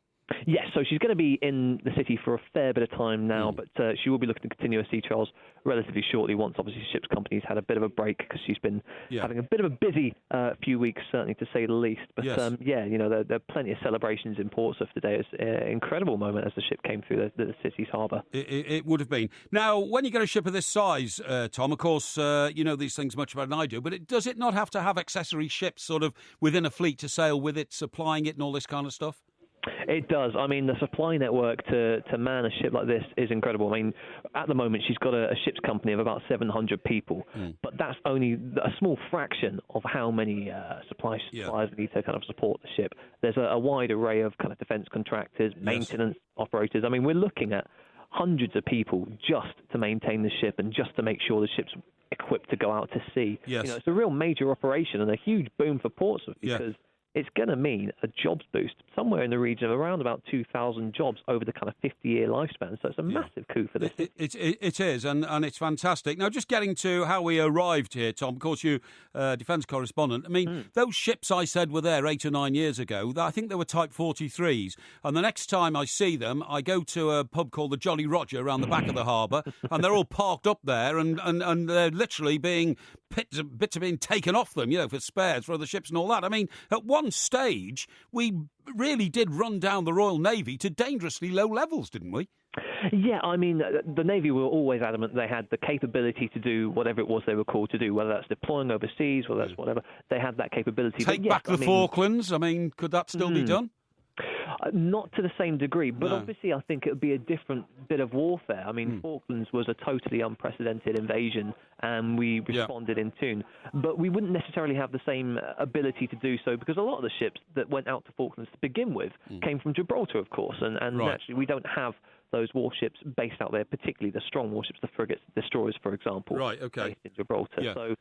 Yes, so she's going to be in the city for a fair bit of time now, but she will be looking to continue her sea trials relatively shortly once, obviously, ships companies had a bit of a break because she's been having a bit of a busy few weeks, certainly, to say the least. But, there are plenty of celebrations in Portsmouth today. It's an incredible moment as the ship came through the city's harbour. It would have been. Now, when you get a ship of this size, Tom, of course, you know these things much better than I do, but does it not have to have accessory ships sort of within a fleet to sail with it, supplying it and all this kind of stuff? It does. I mean, the supply network to man a ship like this is incredible. I mean, at the moment, she's got a ship's company of about 700 people, but that's only a small fraction of how many suppliers need to kind of support the ship. There's a wide array of kind of defence contractors, maintenance operators. I mean, we're looking at hundreds of people just to maintain the ship and just to make sure the ship's equipped to go out to sea. Yes. It's a real major operation and a huge boom for Portsmouth because it's going to mean a jobs boost somewhere in the region of around about 2,000 jobs over the kind of 50-year lifespan. So it's a massive coup for this. It is, and it's fantastic. Now, just getting to how we arrived here, Tom, of course, you defence correspondent. I mean, those ships I said were there 8 or 9 years ago, I think they were Type 43s. And the next time I see them, I go to a pub called the Jolly Roger around the back of the harbour, and they're all parked up there, and they're literally being bits are being taken off them, for spares for other ships and all that. I mean, at one stage, we really did run down the Royal Navy to dangerously low levels, didn't we? Yeah, I mean, the Navy were always adamant they had the capability to do whatever it was they were called to do, whether that's deploying overseas, whether that's whatever. They had that capability. Take back the Falklands. I mean, could that still be done? Not to the same degree, but obviously I think it would be a different bit of warfare. I mean, Falklands was a totally unprecedented invasion, and we responded in tune. But we wouldn't necessarily have the same ability to do so because a lot of the ships that went out to Falklands to begin with came from Gibraltar, of course, and actually we don't have those warships based out there, particularly the strong warships, the frigates, destroyers, for example, based in Gibraltar. Yeah. So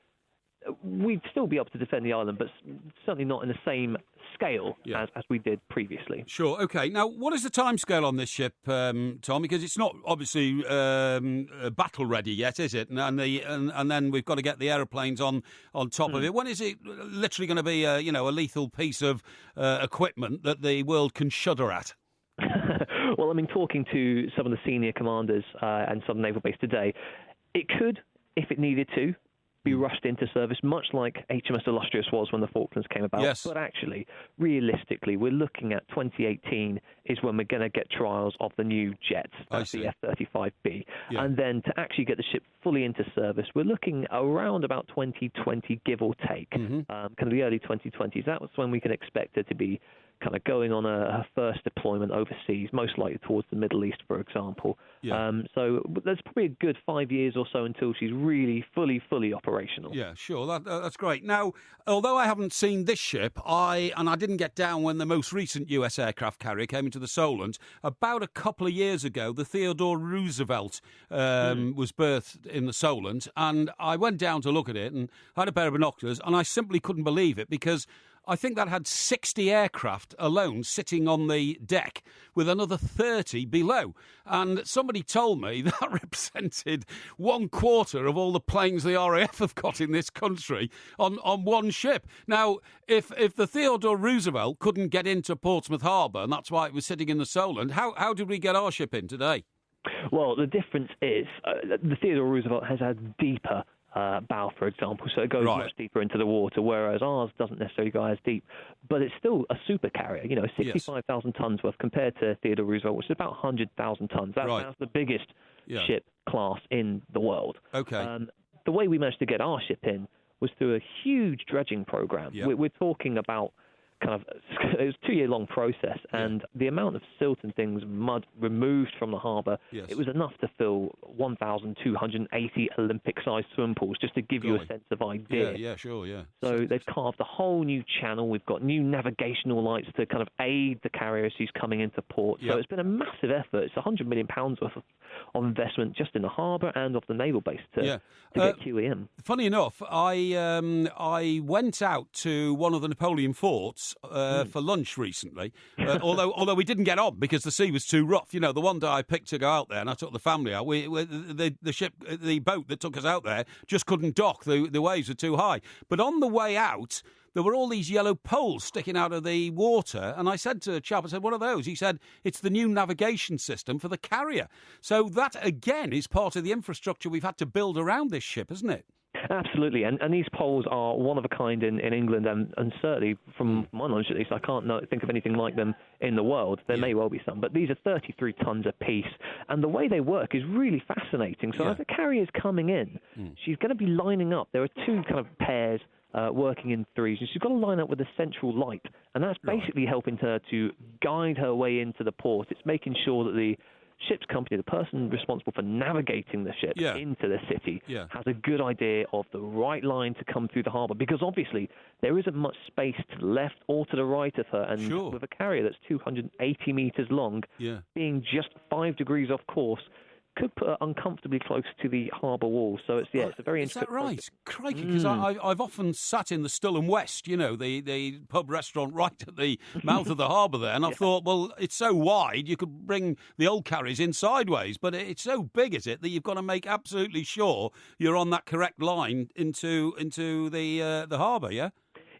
we'd still be able to defend the island, but certainly not in the same scale as we did previously. Sure, OK. Now, what is the timescale on this ship, Tom? Because it's not obviously battle-ready yet, is it? And then we've got to get the aeroplanes on top of it. When is it literally going to be a lethal piece of equipment that the world can shudder at? Well, I mean, talking to some of the senior commanders and some naval base today, it could, if it needed to, be rushed into service, much like HMS Illustrious was when the Falklands came about. Yes. But actually, realistically, we're looking at 2018 is when we're going to get trials of the new jets. That's the F-35B. Yeah. And then to actually get the ship fully into service, we're looking around about 2020, give or take, kind of the early 2020s. That was when we can expect it to be kind of going on her first deployment overseas, most likely towards the Middle East, for example. Yeah. So there's probably a good 5 years or so until she's really fully operational. Yeah, sure. That's great. Now, although I haven't seen this ship, I didn't get down when the most recent US aircraft carrier came into the Solent. About a couple of years ago, the Theodore Roosevelt was berthed in the Solent, and I went down to look at it and I had a pair of binoculars, and I simply couldn't believe it because I think that had 60 aircraft alone sitting on the deck with another 30 below. And somebody told me that represented 1/4 of all the planes the RAF have got in this country on one ship. Now, if the Theodore Roosevelt couldn't get into Portsmouth Harbour, and that's why it was sitting in the Solent, how did we get our ship in today? Well, the difference is the Theodore Roosevelt has had deeper bow, for example, so it goes much deeper into the water, whereas ours doesn't necessarily go as deep. But it's still a super carrier, 65,000 tons worth compared to Theodore Roosevelt, which is about 100,000 tons. That's the biggest ship class in the world. Okay. The way we managed to get our ship in was through a huge dredging program. Yep. We're talking about it was a 2-year-long process, and the amount of silt and things, mud removed from the harbour, it was enough to fill 1,280 Olympic-sized swimming pools, just to give you a sense of idea. Yeah, sure, yeah. So they've carved a whole new channel. We've got new navigational lights to kind of aid the carrier as she's coming into port. So it's been a massive effort. It's £100 million worth of investment just in the harbour and off the naval base to get QE in. Funny enough, I went out to one of the Napoleon forts for lunch recently, although we didn't get on because the sea was too rough. The one day I picked to go out there and I took the family out, the boat that took us out there just couldn't dock. The waves were too high. But on the way out, there were all these yellow poles sticking out of the water. And I said to the chap, I said, what are those? He said, it's the new navigation system for the carrier. So that, again, is part of the infrastructure we've had to build around this ship, isn't it? Absolutely, and these poles are one of a kind in England, and certainly, from my knowledge at least, I can't think of anything like them in the world. There may well be some, but these are 33 tons a piece, and the way they work is really fascinating. So as the carrier's coming in, she's going to be lining up. There are two kind of pairs working in threes, and she's got to line up with a central light, and that's basically helping her to guide her way into the port. It's making sure that the ship's company, the person responsible for navigating the ship into the city, has a good idea of the right line to come through the harbour, because obviously there isn't much space to the left or to the right of her, and with a carrier that's 280 metres long, being just 5 degrees off course, could put her uncomfortably close to the harbour wall. So it's a very interesting. Is that right? Crikey, because I've often sat in the Still and West, the pub restaurant right at the mouth of the harbour there, and I thought, well, it's so wide you could bring the old carriers in sideways, but it's so big, is it, that you've got to make absolutely sure you're on that correct line into the harbour, yeah?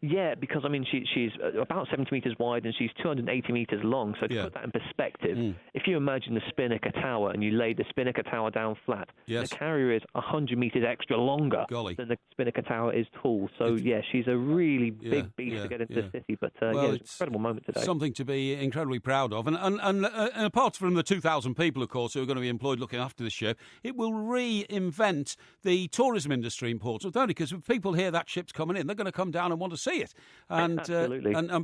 Yeah, because, I mean, she's about 70 metres wide and she's 280 metres long. So to put that in perspective, if you imagine the Spinnaker Tower and you lay the Spinnaker Tower down flat, the carrier is 100 metres extra longer than the Spinnaker Tower is tall. So, she's a really big beast to get into the city. But, it's an incredible moment today. Something to be incredibly proud of. And apart from the 2,000 people, of course, who are going to be employed looking after the ship, it will reinvent the tourism industry in Portsmouth, only because if people hear that ship's coming in, they're going to come down and want to see it, and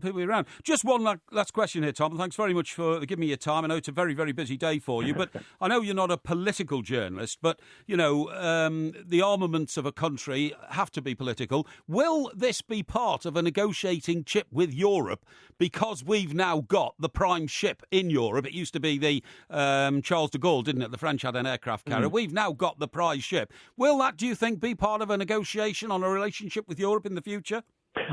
people around. Just one last question here, Tom. Thanks very much for giving me your time. I know it's a very, very busy day for you, but I know you're not a political journalist, but, the armaments of a country have to be political. Will this be part of a negotiating chip with Europe, because we've now got the prime ship in Europe? It used to be the Charles de Gaulle, didn't it? The French had an aircraft carrier. We've now got the prize ship. Will that, do you think, be part of a negotiation on a relationship with Europe in the future?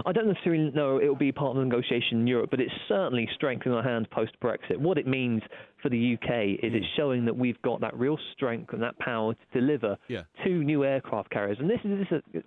I don't necessarily know it will be part of the negotiation in Europe, but it's certainly strengthening our hand post-Brexit. What it means for the UK is it's showing that we've got that real strength and that power to deliver 2 new aircraft carriers. And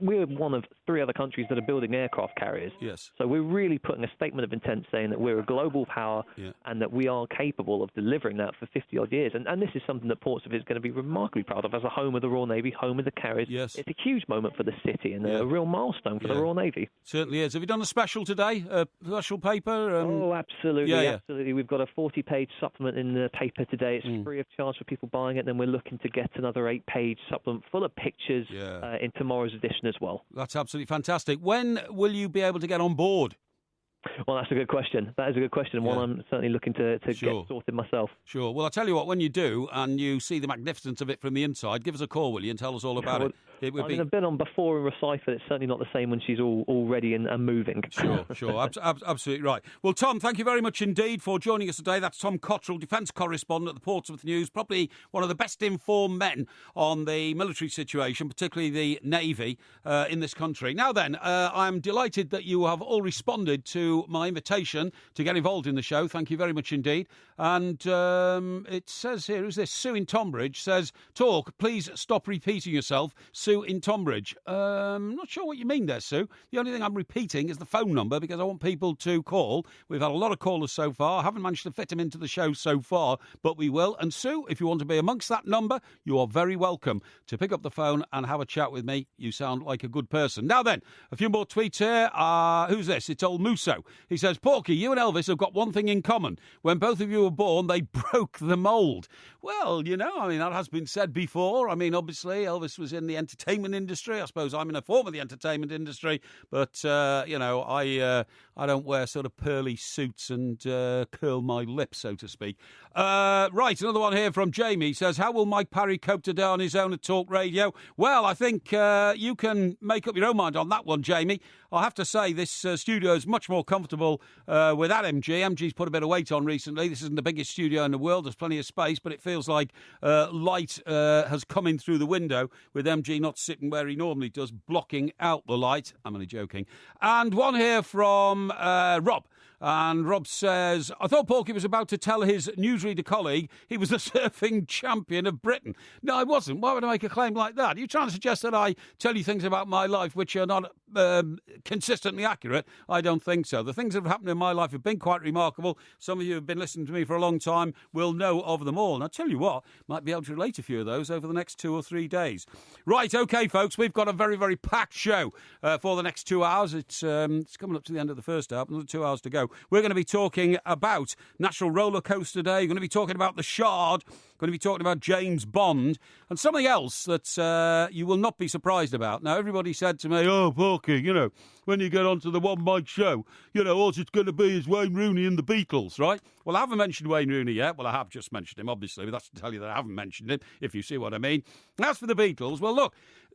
we're one of 3 other countries that are building aircraft carriers. Yes. So we're really putting a statement of intent saying that we're a global power and that we are capable of delivering that for 50-odd years. And this is something that Portsmouth is going to be remarkably proud of as a home of the Royal Navy, home of the carriers. Yes. It's a huge moment for the city and a real milestone for the Royal Navy. Certainly is. Have you done a special today, a special paper? Absolutely. Absolutely. We've got a 40-page supplement in the paper today. It's free of charge for people buying it. Then we're looking to get another 8-page supplement full of pictures in tomorrow's edition as well. That's absolutely fantastic. When will you be able to get on board? Well, that's a good question. That is a good question. One I'm certainly looking to get sorted myself. Sure. Well, I'll tell you what, when you do and you see the magnificence of it from the inside, give us a call, will you, and tell us all about it. It would I've been on before in Rosyth. It's certainly not the same when she's all ready and moving. Sure. Absolutely right. Well, Tom, thank you very much indeed for joining us today. That's Tom Cottrell, defence correspondent at the Portsmouth News, probably one of the best informed men on the military situation, particularly the Navy in this country. Now then, I'm delighted that you have all responded to my invitation to get involved in the show. Thank you very much indeed. And it says here, who's this? Sue in Tonbridge says, talk, please stop repeating yourself. Sue in Tonbridge. I'm not sure what you mean there, Sue. The only thing I'm repeating is the phone number because I want people to call. We've had a lot of callers so far. I haven't managed to fit them into the show so far, but we will. And Sue, if you want to be amongst that number, you are very welcome to pick up the phone and have a chat with me. You sound like a good person. Now then, a few more tweets here. Who's this? It's old Musso. He says, Porky, you and Elvis have got one thing in common. When both of you were born, they broke the mould. Well, that has been said before. I mean, obviously, Elvis was in the entertainment industry. I suppose I'm in a form of the entertainment industry. But, I don't wear sort of pearly suits and curl my lips, so to speak. Right, another one here from Jamie. He says, how will Mike Parry cope today on his own at Talk Radio? Well, I think you can make up your own mind on that one, Jamie. I have to say, this studio is much more comfortable without MG. MG's put a bit of weight on recently. This isn't the biggest studio in the world. There's plenty of space, but it feels like light has come in through the window with MG not sitting where he normally does, blocking out the light. I'm only joking. And one here from Rob. And Rob says, I thought Porky was about to tell his newsreader colleague he was the surfing champion of Britain. No, I wasn't. Why would I make a claim like that? Are you trying to suggest that I tell you things about my life which are not consistently accurate? I don't think so. The things that have happened in my life have been quite remarkable. Some of you who have been listening to me for a long time will know of them all. And I'll tell you what, might be able to relate a few of those over the next 2 or 3 days. Right, OK, folks, we've got a very, very packed show for the next 2 hours. It's coming up to the end of the first hour, another 2 hours to go. We're going to be talking about National Roller Coaster Day. We're going to be talking about the Shard. Going to be talking about James Bond and something else that you will not be surprised about. Now, everybody said to me, oh, Porky, you know, when you get onto the One Mike show, you know, all it's going to be is Wayne Rooney and the Beatles, right? Well, I haven't mentioned Wayne Rooney yet. Well, I have just mentioned him, obviously, but that's to tell you that I haven't mentioned him, if you see what I mean. As for the Beatles, well, look,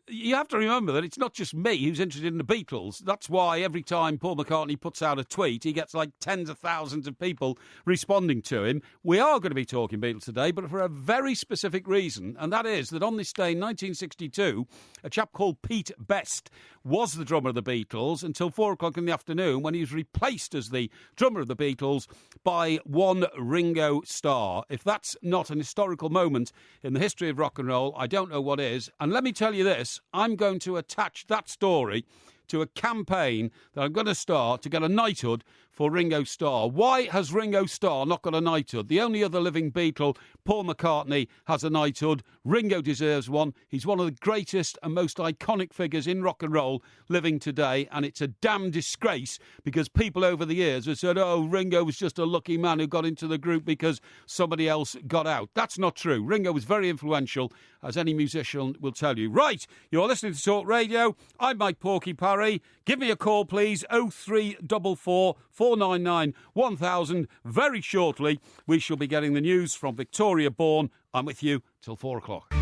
you have to remember that it's not just me who's interested in the Beatles. That's why every time Paul McCartney puts out a tweet, he gets like tens of thousands of people responding to him. We are going to be talking Beatles today, but for a very specific reason, and that is that on this day in 1962, a chap called Pete Best was the drummer of the Beatles until 4 o'clock in the afternoon when he was replaced as the drummer of the Beatles by one Ringo Starr. If that's not an historical moment in the history of rock and roll, I don't know what is. And let me tell you this, I'm going to attach that story to a campaign that I'm going to start to get a knighthood for Ringo Starr. Why has Ringo Starr not got a knighthood? The only other living Beatle, Paul McCartney, has a knighthood. Ringo deserves one. He's one of the greatest and most iconic figures in rock and roll living today, and it's a damn disgrace because people over the years have said, oh, Ringo was just a lucky man who got into the group because somebody else got out. That's not true. Ringo was very influential, as any musician will tell you. Right, you're listening to Talk Radio. I'm Mike Porky Parry. Give me a call, please, 0344 499 1000. Very shortly, we shall be getting the news from Victoria Bourne. I'm with you till 4 o'clock.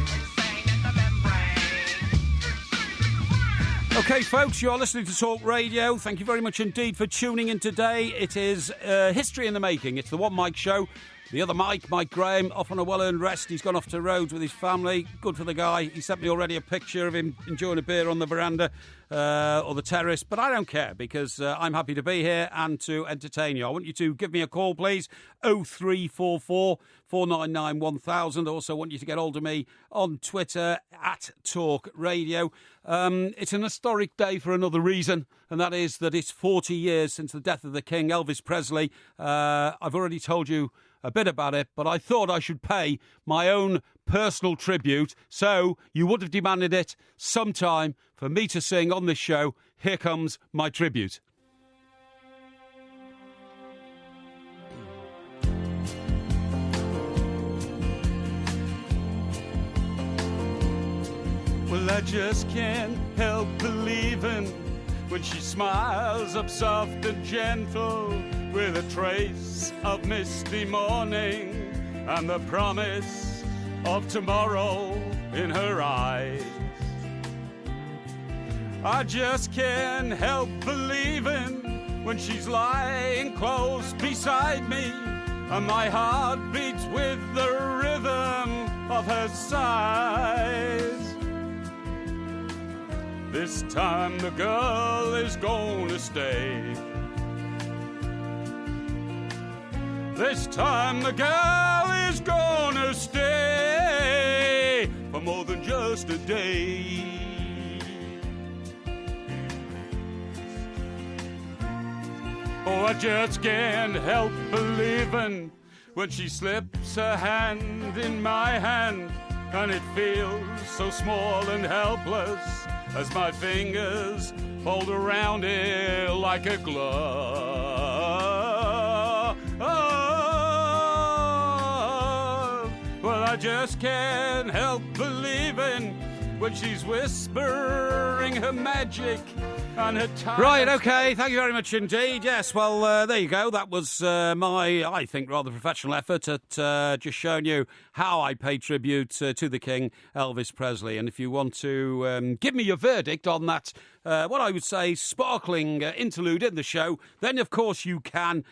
OK, folks, you're listening to Talk Radio. Thank you very much indeed for tuning in today. It is history in the making. It's the One Mike Show. The other Mike Graham, off on a well-earned rest. He's gone off to Rhodes with his family. Good for the guy. He sent me already a picture of him enjoying a beer on the veranda or the terrace. But I don't care because I'm happy to be here and to entertain you. I want you to give me a call, please. 0344 499 1000. I also want you to get hold of me on Twitter at Talk Radio. It's an historic day for another reason, and that is that it's 40 years since the death of the King, Elvis Presley. I've already told you a bit about it, but I thought I should pay my own personal tribute, so you would have demanded it sometime for me to sing on this show. Here comes my tribute. Well, I just can't help believing when she smiles up soft and gentle with a trace of misty morning and the promise of tomorrow in her eyes. I just can't help believing when she's lying close beside me and my heart beats with the rhythm of her sighs. This time the girl is gonna stay. This time the girl is gonna stay for more than just a day. Oh, I just can't help believing when she slips her hand in my hand and it feels so small and helpless as my fingers fold around it like a glove. Oh, well, I just can't help believing when she's whispering her magic on her tongue. Right, OK, thank you very much indeed. Yes, well, there you go. That was my, I think, rather professional effort at just showing you how I pay tribute to the King, Elvis Presley. And if you want to give me your verdict on that what I would say, sparkling interlude in the show, then, of course, you can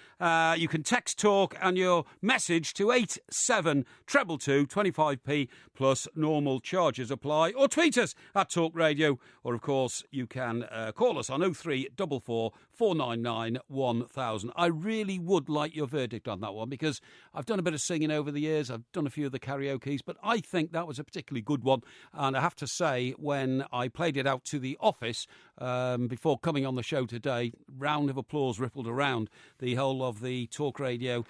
text talk and your message to 87222, 25p plus normal charges apply, or tweet us at Talk Radio, or, of course, you can call us on 0344 499 1000. I really would like your verdict on that one, because I've done a bit of singing over the years. I've done a few of the karaokes, but I think that was a particularly good one. And I have to say, when I played it out to the office before coming on the show today, round of applause rippled around the whole of the Talk Radio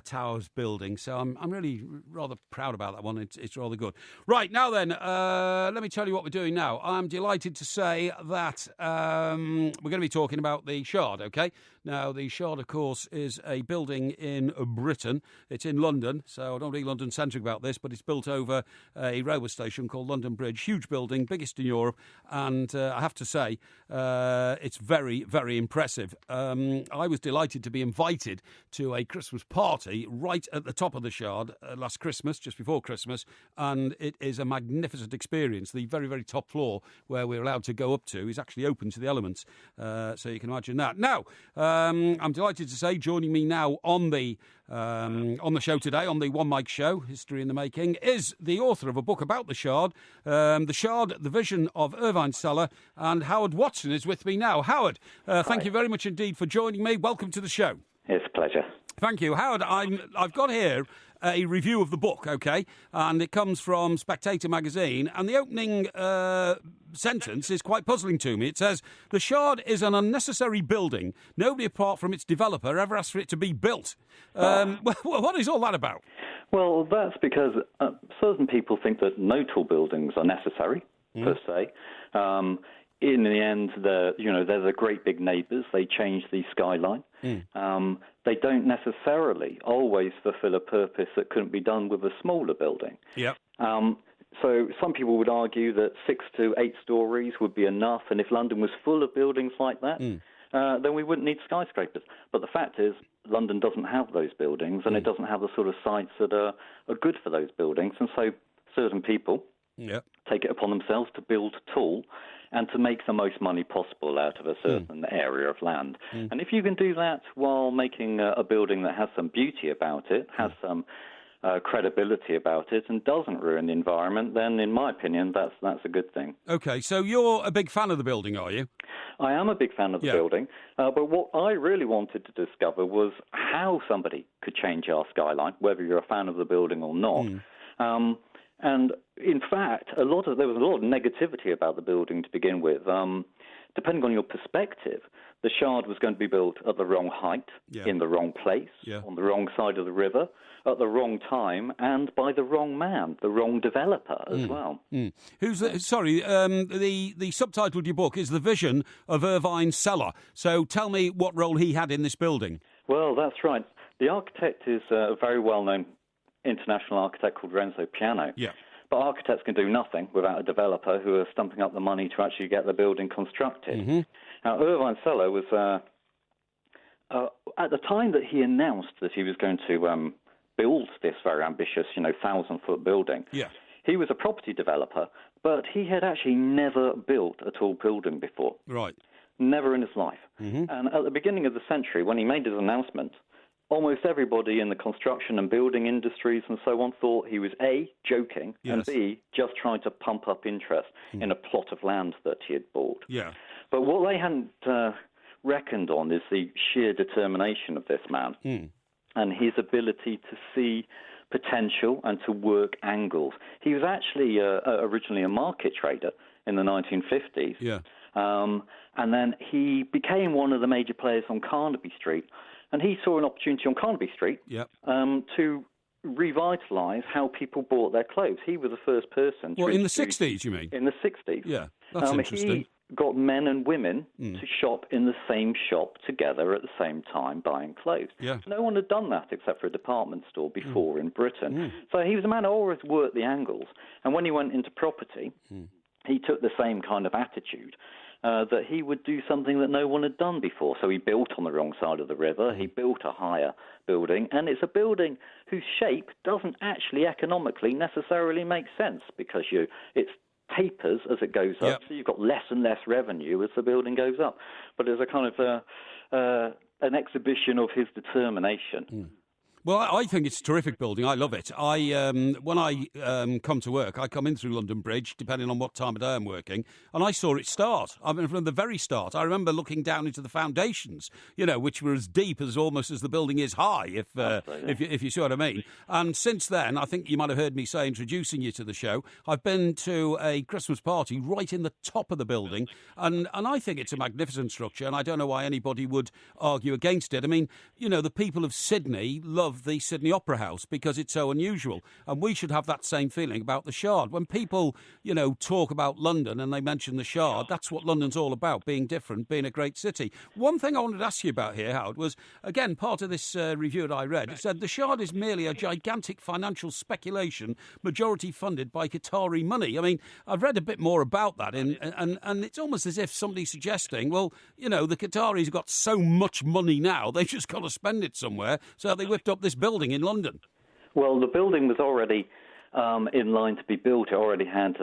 Towers building. So I'm really rather proud about that one. It's rather good. Right, now then, let me tell you what we're doing now. I'm delighted to say that we're going to be talking about the Shard, OK? Now, the Shard, of course, is a building in Britain. It's in London, so I don't be London-centric about this, but it's built over a railway station called London Bridge. Huge building, biggest in Europe, and I have to say, it's very, very impressive. I was delighted to be invited to a Christmas party right at the top of the Shard last Christmas, just before Christmas, and it is a magnificent experience. The very, very top floor where we're allowed to go up to is actually open to the elements, so you can imagine that. Now, I'm delighted to say, joining me now on the show today, on the One Mike Show, History in the Making, is the author of a book about the Shard, The Vision of Irvine Cellar, and Howard Watson is with me now. Howard, thank you very much indeed for joining me. Welcome to the show. It's a pleasure. Thank you. Howard, I've got here a review of the book, OK, and it comes from Spectator magazine, and the opening sentence is quite puzzling to me. It says, "The Shard is an unnecessary building. Nobody apart from its developer ever asked for it to be built." What is all that about? Well, that's because certain people think that no tall buildings are necessary, per se. In the end, they're the great big neighbours. They change the skyline. They don't necessarily always fulfil a purpose that couldn't be done with a smaller building. Yep. So some people would argue that 6 to 8 stories would be enough, and if London was full of buildings like that, then we wouldn't need skyscrapers. But the fact is, London doesn't have those buildings, and it doesn't have the sort of sites that are good for those buildings, and so certain people take it upon themselves to build tall and to make the most money possible out of a certain area of land. And if you can do that while making a building that has some beauty about it, has some credibility about it, and doesn't ruin the environment, then in my opinion, that's a good thing. OK, so you're a big fan of the building, are you? I am a big fan of the building, but what I really wanted to discover was how somebody could change our skyline, whether you're a fan of the building or not. And in fact, there was a lot of negativity about the building to begin with. Depending on your perspective, the Shard was going to be built at the wrong height, in the wrong place, on the wrong side of the river, at the wrong time, and by the wrong man, the wrong developer as well. Who's the subtitle of your book is The Vision of Irvine Cellar. So tell me what role he had in this building. Well, that's right. The architect is a very well-known international architect called Renzo Piano. Yeah. But architects can do nothing without a developer who are stumping up the money to actually get the building constructed. Now, Irvine Cellar was, at the time that he announced that he was going to build this very ambitious, 1,000-foot building, he was a property developer, but he had actually never built a tall building before. Right. Never in his life. And at the beginning of the century, when he made his announcement, almost everybody in the construction and building industries and so on thought he was A, joking, and B, just trying to pump up interest in a plot of land that he had bought. Yeah. But what they hadn't reckoned on is the sheer determination of this man and his ability to see potential and to work angles. He was actually originally a market trader in the 1950s. Yeah. And then he became one of the major players on Carnaby Street. And he saw an opportunity on Carnaby Street to revitalise how people bought their clothes. He was the first person. Well, in the 60s, you mean? In the 60s. Yeah, that's interesting. He got men and women to shop in the same shop together at the same time buying clothes. Yeah. No one had done that except for a department store before in Britain. So he was a man who always worked the angles. And when he went into property, he took the same kind of attitude. That he would do something that no one had done before. So he built on the wrong side of the river, he built a higher building, and it's a building whose shape doesn't actually economically necessarily make sense because it's tapers as it goes up, so you've got less and less revenue as the building goes up. But it's a kind of an exhibition of his determination. Well, I think it's a terrific building. I love it. When I come to work, I come in through London Bridge, depending on what time of day I'm working, and I saw it start. I mean, from the very start. I remember looking down into the foundations, which were as deep as almost as the building is high, if you see what I mean. And since then, I think you might have heard me say, introducing you to the show, I've been to a Christmas party right in the top of the building, and I think it's a magnificent structure, and I don't know why anybody would argue against it. I mean, the people of Sydney love the Sydney Opera House because it's so unusual, and we should have that same feeling about the Shard. When people, talk about London and they mention the Shard, that's what London's all about, being different, being a great city. One thing I wanted to ask you about here, Howard, was, again, part of this review that I read, it said the Shard is merely a gigantic financial speculation, majority funded by Qatari money. I mean, I've read a bit more about that, and it's almost as if somebody's suggesting, well, the Qataris have got so much money now, they've just got to spend it somewhere, so they whipped up this building in London. Well, the building was already in line to be built. It already had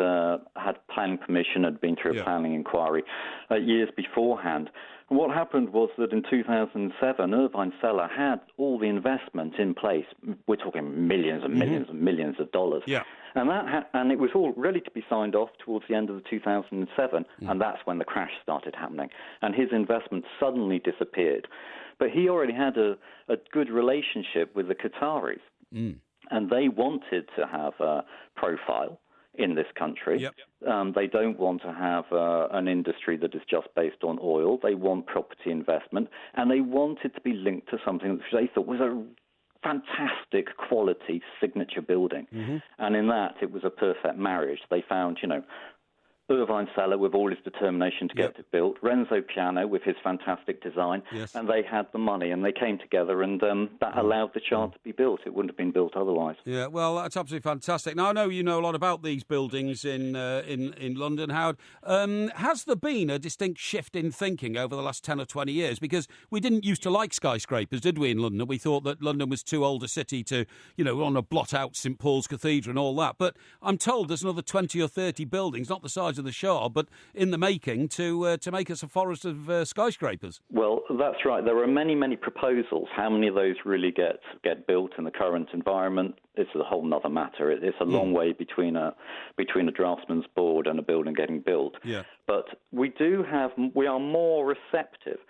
planning permission, had been through a planning inquiry years beforehand. And what happened was that in 2007, Irvine Seller had all the investment in place. We're talking millions and millions and millions of dollars. Yeah. And it was all ready to be signed off towards the end of 2007, and that's when the crash started happening. And his investment suddenly disappeared. But he already had a good relationship with the Qataris, and they wanted to have a profile in this country. They don't want to have an industry that is just based on oil. They want property investment, and they wanted to be linked to something that they thought was a fantastic quality signature building. And in that, it was a perfect marriage. They found, Irvine Seller with all his determination to get it built, Renzo Piano with his fantastic design, and they had the money, and they came together, and that allowed the Shard to be built. It wouldn't have been built otherwise. Yeah, well, that's absolutely fantastic. Now, I know you know a lot about these buildings in London, Howard. Has there been a distinct shift in thinking over the last 10 or 20 years? Because we didn't used to like skyscrapers, did we, in London? We thought that London was too old a city to, want to blot out St Paul's Cathedral and all that. But I'm told there's another 20 or 30 buildings, not the size of the Shard, but in the making to make us a forest of skyscrapers. Well, that's right. There are many, many proposals. How many of those really get built in the current environment? It's a whole other matter. It's a long way between a draftsman's board and a building getting built. Yeah. But we are more receptive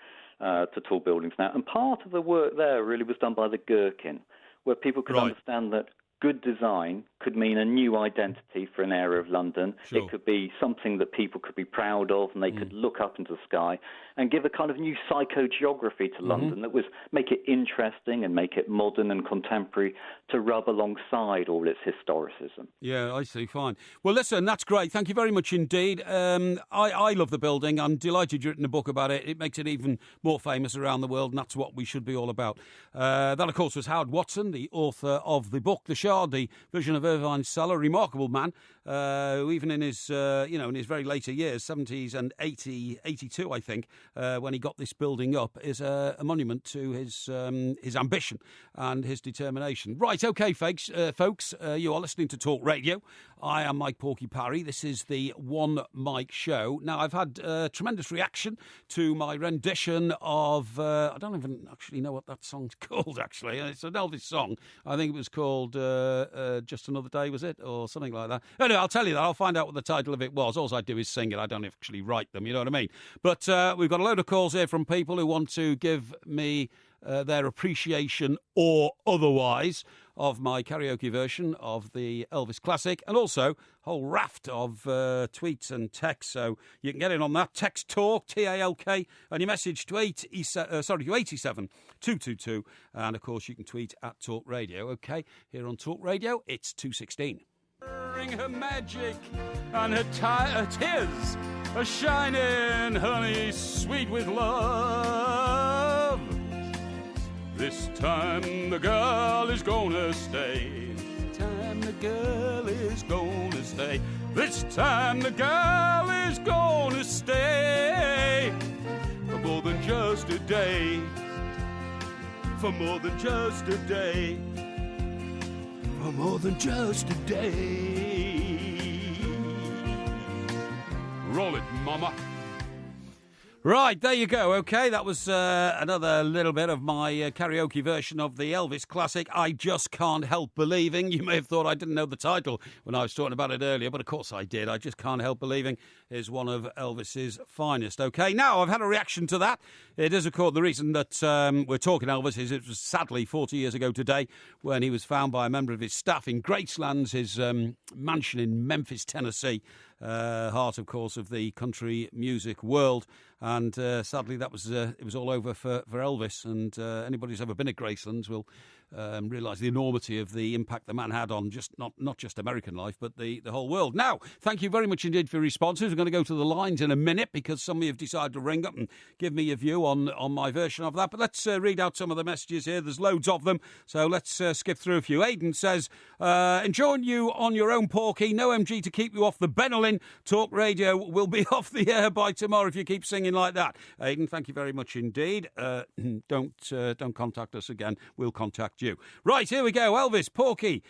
to tall buildings now. And part of the work there really was done by the Gherkin, where people could understand that good design could mean a new identity for an area of London. Sure. It could be something that people could be proud of, and they could look up into the sky and give a kind of new psychogeography to London that was make it interesting and make it modern and contemporary to rub alongside all its historicism. Yeah, I see. Fine. Well, listen, that's great. Thank you very much indeed. I love the building. I'm delighted you've written a book about it. It makes it even more famous around the world, and that's what we should be all about. That, of course, was Howard Watson, the author of the book, The Shard, the vision of Irvine Seller, a remarkable man, who even in his, in his very later years, 70s and 82, I think, when he got this building up, is a monument to his ambition and his determination. Right, okay, folks, you are listening to Talk Radio. I am Mike Porky Parry. This is the One Mike Show. Now, I've had tremendous reaction to my rendition of, I don't even actually know what that song's called, actually. It's an Elvis song. I think it was called Just Another Day, was it? Or something like that. Anyway, I'll tell you that. I'll find out what the title of it was. All I do is sing it. I don't actually write them, you know what I mean? But we've got a load of calls here from people who want to give me their appreciation or otherwise of my karaoke version of the Elvis classic, and also a whole raft of tweets and texts, so you can get in on that. Text TALK, T-A-L-K, and your message to 87222, and of course you can tweet at Talk Radio. Okay, here on Talk Radio, it's 2:16. Her magic and her tears are shining, honey, sweet with love. This time the girl is gonna stay. This time the girl is gonna stay. This time the girl is gonna stay. For more than just a day. For more than just a day. For more than just a day. Roll it, mama. Right, there you go. OK, that was another little bit of my karaoke version of the Elvis classic, I Just Can't Help Believing. You may have thought I didn't know the title when I was talking about it earlier, but of course I did. I Just Can't Help Believing is one of Elvis's finest. OK, now I've had a reaction to that. It is, of course, the reason that we're talking Elvis is it was sadly 40 years ago today when he was found by a member of his staff in Gracelands, his mansion in Memphis, Tennessee. Heart, of course, of the country music world, and sadly that was it was all over for Elvis. And anybody who's ever been at Gracelands will realise the enormity of the impact the man had on just not just American life, but the whole world. Now, thank you very much indeed for your responses. We're going to go to the lines in a minute because some of you have decided to ring up and give me a view on my version of that. But let's read out some of the messages here. There's loads of them, so let's skip through a few. Aidan says, enjoying you on your own, Porky. No MG to keep you off the Benelin. Talk Radio will be off the air by tomorrow if you keep singing like that. Aidan, thank you very much indeed. Don't contact us again. We'll contact you. Right, here we go. Elvis, Porky,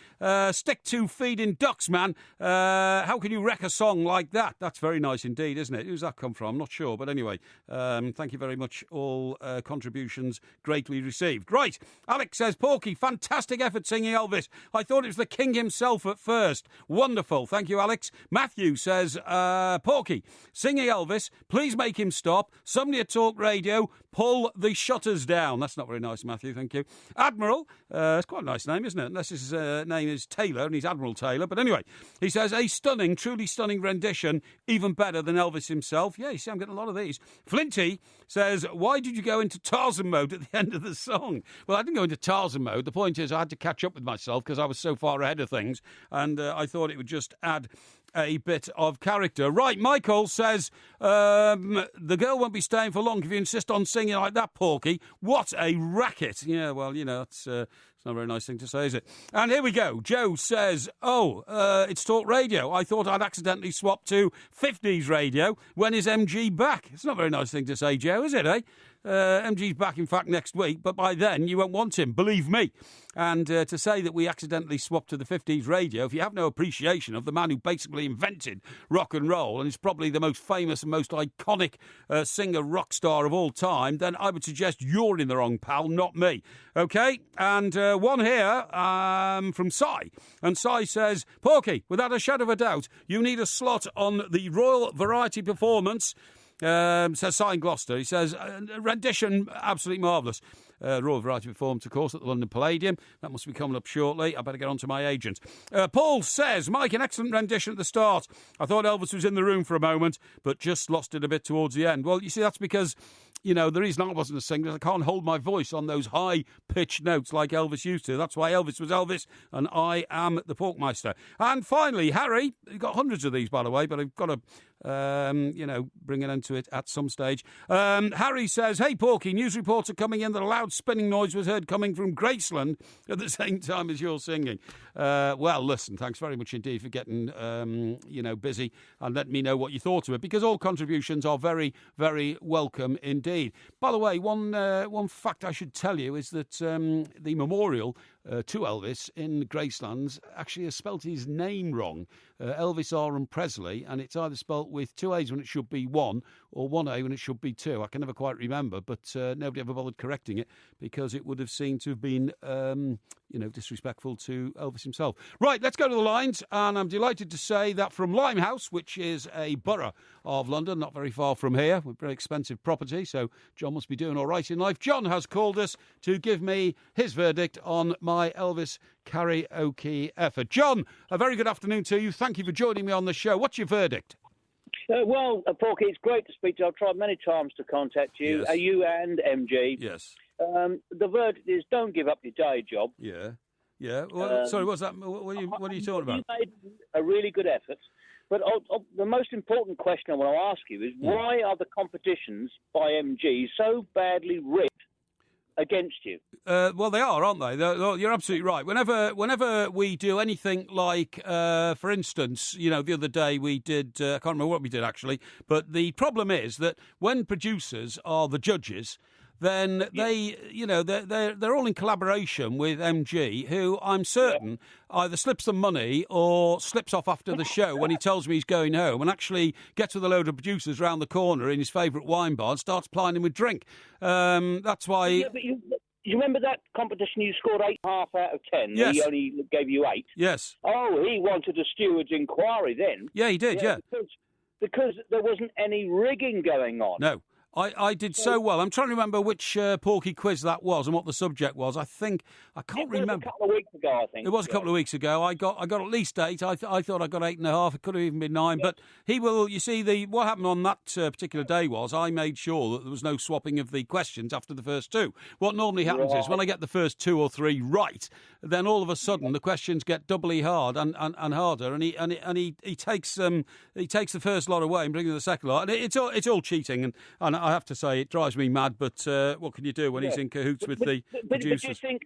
stick to feeding ducks, man. How can you wreck a song like that? That's very nice indeed, isn't it? Who's that come from? I'm not sure, but anyway, thank you very much. All contributions greatly received. Right, Alex says, Porky, fantastic effort singing Elvis. I thought it was the king himself at first. Wonderful. Thank you, Alex. Matthew says, Porky, singing Elvis, please make him stop. Somebody at Talk Radio, pull the shutters down. That's not very nice, Matthew, thank you. Admiral, it's quite a nice name, isn't it? Unless his name is Taylor, and he's Admiral Taylor. But anyway, he says, a stunning, truly stunning rendition, even better than Elvis himself. Yeah, you see, I'm getting a lot of these. Flinty says, why did you go into Tarzan mode at the end of the song? Well, I didn't go into Tarzan mode. The point is I had to catch up with myself because I was so far ahead of things, and I thought it would just add a bit of character. Right, Michael says, the girl won't be staying for long if you insist on singing like that, Porky. What a racket. Yeah, well, you know, it's not a very nice thing to say, is it? And here we go. Joe says, it's Talk Radio. I thought I'd accidentally swapped to 50s radio. When is MG back? It's not a very nice thing to say, Joe, is it, eh? MG's back, in fact, next week, but by then you won't want him, believe me. And to say that we accidentally swapped to the 50s radio, if you have no appreciation of the man who basically invented rock and roll and is probably the most famous and most iconic singer rock star of all time, then I would suggest you're in the wrong, pal, not me. OK? And one here from Cy. And Cy says, Porky, without a shadow of a doubt, you need a slot on the Royal Variety Performance. Says Cy in Gloucester. He says, rendition, absolutely marvellous. Royal Variety Performance, of course, at the London Palladium. That must be coming up shortly. I better get on to my agent. Paul says, Mike, an excellent rendition at the start. I thought Elvis was in the room for a moment, but just lost it a bit towards the end. Well, you see, that's because, you know, the reason I wasn't a singer is I can't hold my voice on those high-pitched notes like Elvis used to. That's why Elvis was Elvis, and I am the Porkmeister. And finally, Harry, you've got hundreds of these, by the way, but I've got to bring an end to it at some stage. Harry says, hey, Porky, news reports are coming in that a loud spinning noise was heard coming from Graceland at the same time as you're singing. Well, listen, thanks very much indeed for getting, busy and letting me know what you thought of it, because all contributions are very, very welcome indeed. By the way, one fact I should tell you is that the memorial to Elvis in Gracelands actually has spelt his name wrong. Elvis Aaron Presley, and it's either spelt with two A's when it should be one, or one A when it should be two. I can never quite remember, but nobody ever bothered correcting it because it would have seemed to have been, disrespectful to Elvis himself. Right, let's go to the lines, and I'm delighted to say that from Limehouse, which is a borough of London, not very far from here, with very expensive property, so John must be doing all right in life. John has called us to give me his verdict on my Elvis karaoke effort. John, a very good afternoon to you. Thank you for joining me on the show. What's your verdict? Porky, it's great to speak to you. I've tried many times to contact you, yes. You and MG. Yes. The verdict is don't give up your day job. Yeah. Yeah. Well, sorry, what's that? What are you talking about? You made a really good effort. But the most important question I want to ask you is why are the competitions by MG so badly rigged against you? Well, they are, aren't they? You're absolutely right. Whenever we do anything like, for instance, the other day we did, I can't remember what we did actually, but the problem is that when producers are the judges, then they're all in collaboration with MG, who I'm certain either slips them money or slips off after the show when he tells me he's going home and actually gets with a load of producers round the corner in his favourite wine bar and starts plying him with drink. That's why... Yeah, but you remember that competition you scored 8.5 out of 10? Yes. He only gave you 8? Yes. Oh, he wanted a steward's inquiry then. Yeah, he did, yeah. Because there wasn't any rigging going on. No. I did so well. I'm trying to remember which Porky quiz that was and what the subject was. I can't remember. It was a couple of weeks ago, I think. It was a couple of weeks ago. I got at least 8. I thought I got 8.5. It could have even been 9. But he will. You see, what happened on that particular day was I made sure that there was no swapping of the questions after the first 2. What normally happens is when I get the first 2 or 3 right, then all of a sudden the questions get doubly hard and harder, and he takes the first lot away and brings in the second lot. And it's all cheating, and I have to say it drives me mad. But what can you do when he's in cahoots with the producers? But do you think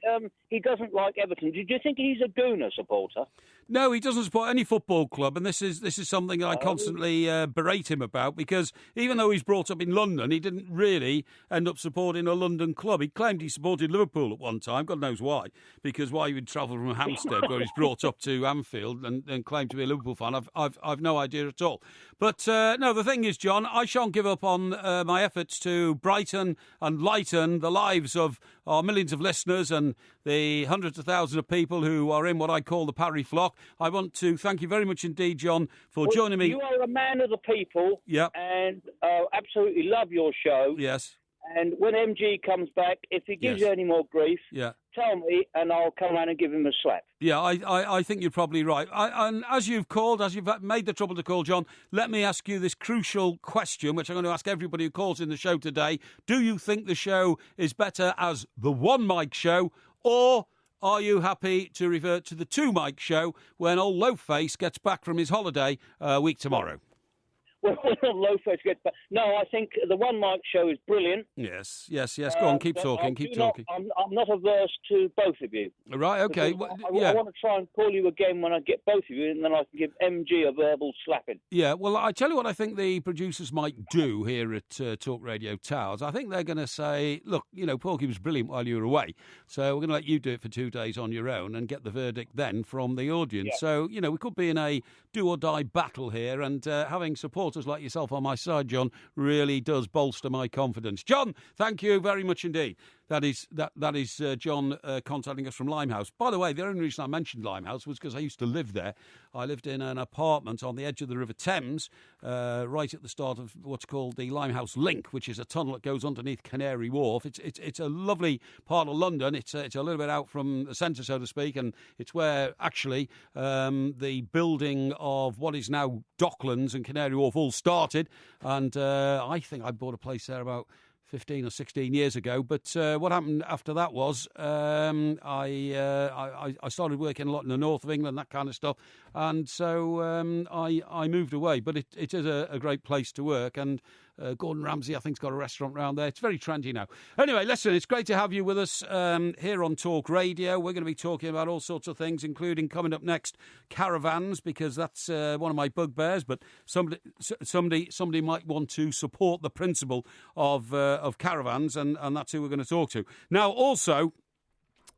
he doesn't like Everton? Do you think he's a Gooner supporter? No, he doesn't support any football club, and this is something that I constantly berate him about, because even though he's brought up in London, he didn't really end up supporting a London club. He claimed he supported Liverpool at one time. God knows why, because why he would travel from Hampstead, where he's brought up, to Anfield and claim to be a Liverpool fan, I've no idea at all. But no, the thing is, John, I shan't give up on my efforts to brighten and lighten the lives of our millions of listeners and the hundreds of thousands of people who are in what I call the Parry flock. I want to thank you very much indeed, John, for joining me. You are a man of the people, and absolutely love your show. Yes. And when MG comes back, if he gives you any more grief, tell me, and I'll come around and give him a slap. Yeah, I think you're probably right. And as you've made the trouble to call, John, let me ask you this crucial question, which I'm going to ask everybody who calls in the show today. Do you think the show is better as the one mic show, or are you happy to revert to the two mic show when old Loafface gets back from his holiday a week tomorrow? Well, Loafface gets back. No, I think the one mic show is brilliant. Yes. Go on, keep talking. I'm not averse to both of you. Right, okay. I want to try and call you again when I get both of you, and then I can give MG a verbal slapping. Yeah, well, I tell you what I think the producers might do here at Talk Radio Towers. I think they're going to say, look, Porky was brilliant while you were away, so we're going to let you do it for 2 days on your own and get the verdict then from the audience. Yeah. So, we could be in a do-or-die battle here, and having supporters like yourself on my side, John, really does bolster my confidence. John, thank you very much indeed. That is John contacting us from Limehouse. By the way, the only reason I mentioned Limehouse was because I used to live there. I lived in an apartment on the edge of the River Thames, right at the start of what's called the Limehouse Link, which is a tunnel that goes underneath Canary Wharf. It's a lovely part of London. It's a little bit out from the centre, so to speak, and it's where actually the building of what is now Docklands and Canary Wharf all started. And I think I bought a place there about 15 or 16 years ago. But what happened after that was I started working a lot in the north of England, that kind of stuff. And so I moved away. But it is a great place to work. And Gordon Ramsay, I think, has got a restaurant around there. It's very trendy now. Anyway, listen, it's great to have you with us here on Talk Radio. We're going to be talking about all sorts of things, including coming up next, caravans, because that's one of my bugbears. But somebody might want to support the principle of caravans, and that's who we're going to talk to. Now, also,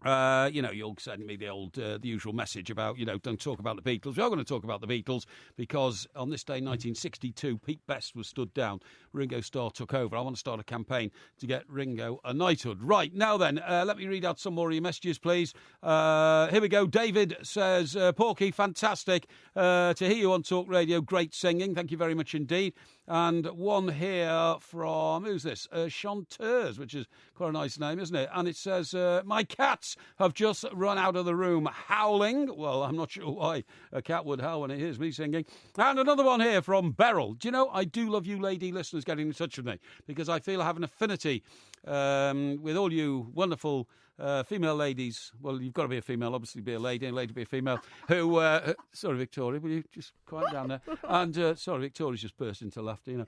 you'll send me the usual message about, don't talk about the Beatles. We are going to talk about the Beatles because on this day, 1962, Pete Best was stood down. Ringo Starr took over. I want to start a campaign to get Ringo a knighthood. Right, now then, let me read out some more of your messages, please. Here we go. David says, Porky, fantastic to hear you on Talk Radio. Great singing. Thank you very much indeed. And one here from, who's this? Chanteuse, which is quite a nice name, isn't it? And it says, my cats have just run out of the room howling. Well, I'm not sure why a cat would howl when it hears me singing. And another one here from Beryl. Do you know, I do love you lady listeners getting in touch with me because I feel I have an affinity with all you wonderful female ladies. Well, you've got to be a female, obviously be a lady, and a lady be a female, who, sorry, Victoria, will you just quiet down there? And, sorry, Victoria's just burst into laughter, I'm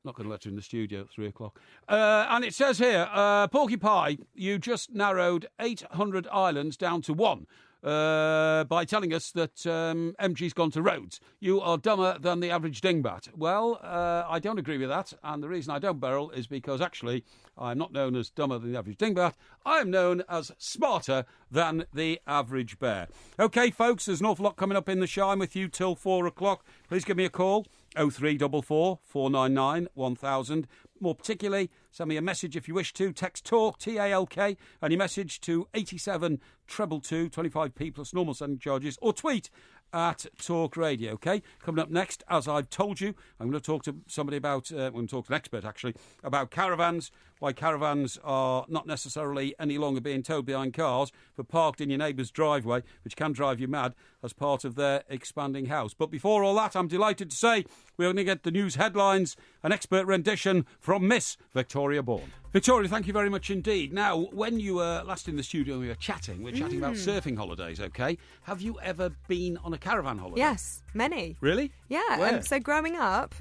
not going to let her in the studio at 3 o'clock. And it says here, Porky Pie, you just narrowed 800 islands down to one. by telling us that MG's gone to roads. You are dumber than the average dingbat. Well, I don't agree with that, and the reason I don't, Beryl, is because actually I'm not known as dumber than the average dingbat. I'm known as smarter than the average bear. OK, folks, there's an awful lot coming up in the show. I'm with you till 4 o'clock. Please give me a call, 0344 499 1000. More particularly, send me a message if you wish to. Text TALK, T-A-L-K, and your message to 8722, 25p plus normal sending charges, or tweet at Talk Radio, OK? Coming up next, as I've told you, I'm going to talk to somebody about, I'm going to talk to an expert, actually, about caravans, why caravans are not necessarily any longer being towed behind cars, but parked in your neighbour's driveway, which can drive you mad as part of their expanding house. But before all that, I'm delighted to say we're going to get the news headlines, an expert rendition from Miss Victoria Bourne. Victoria, thank you very much indeed. Now, when you were last in the studio and we were chatting about surfing holidays, OK? Have you ever been on a caravan holiday? Yes, many. Really? Yeah. So growing up,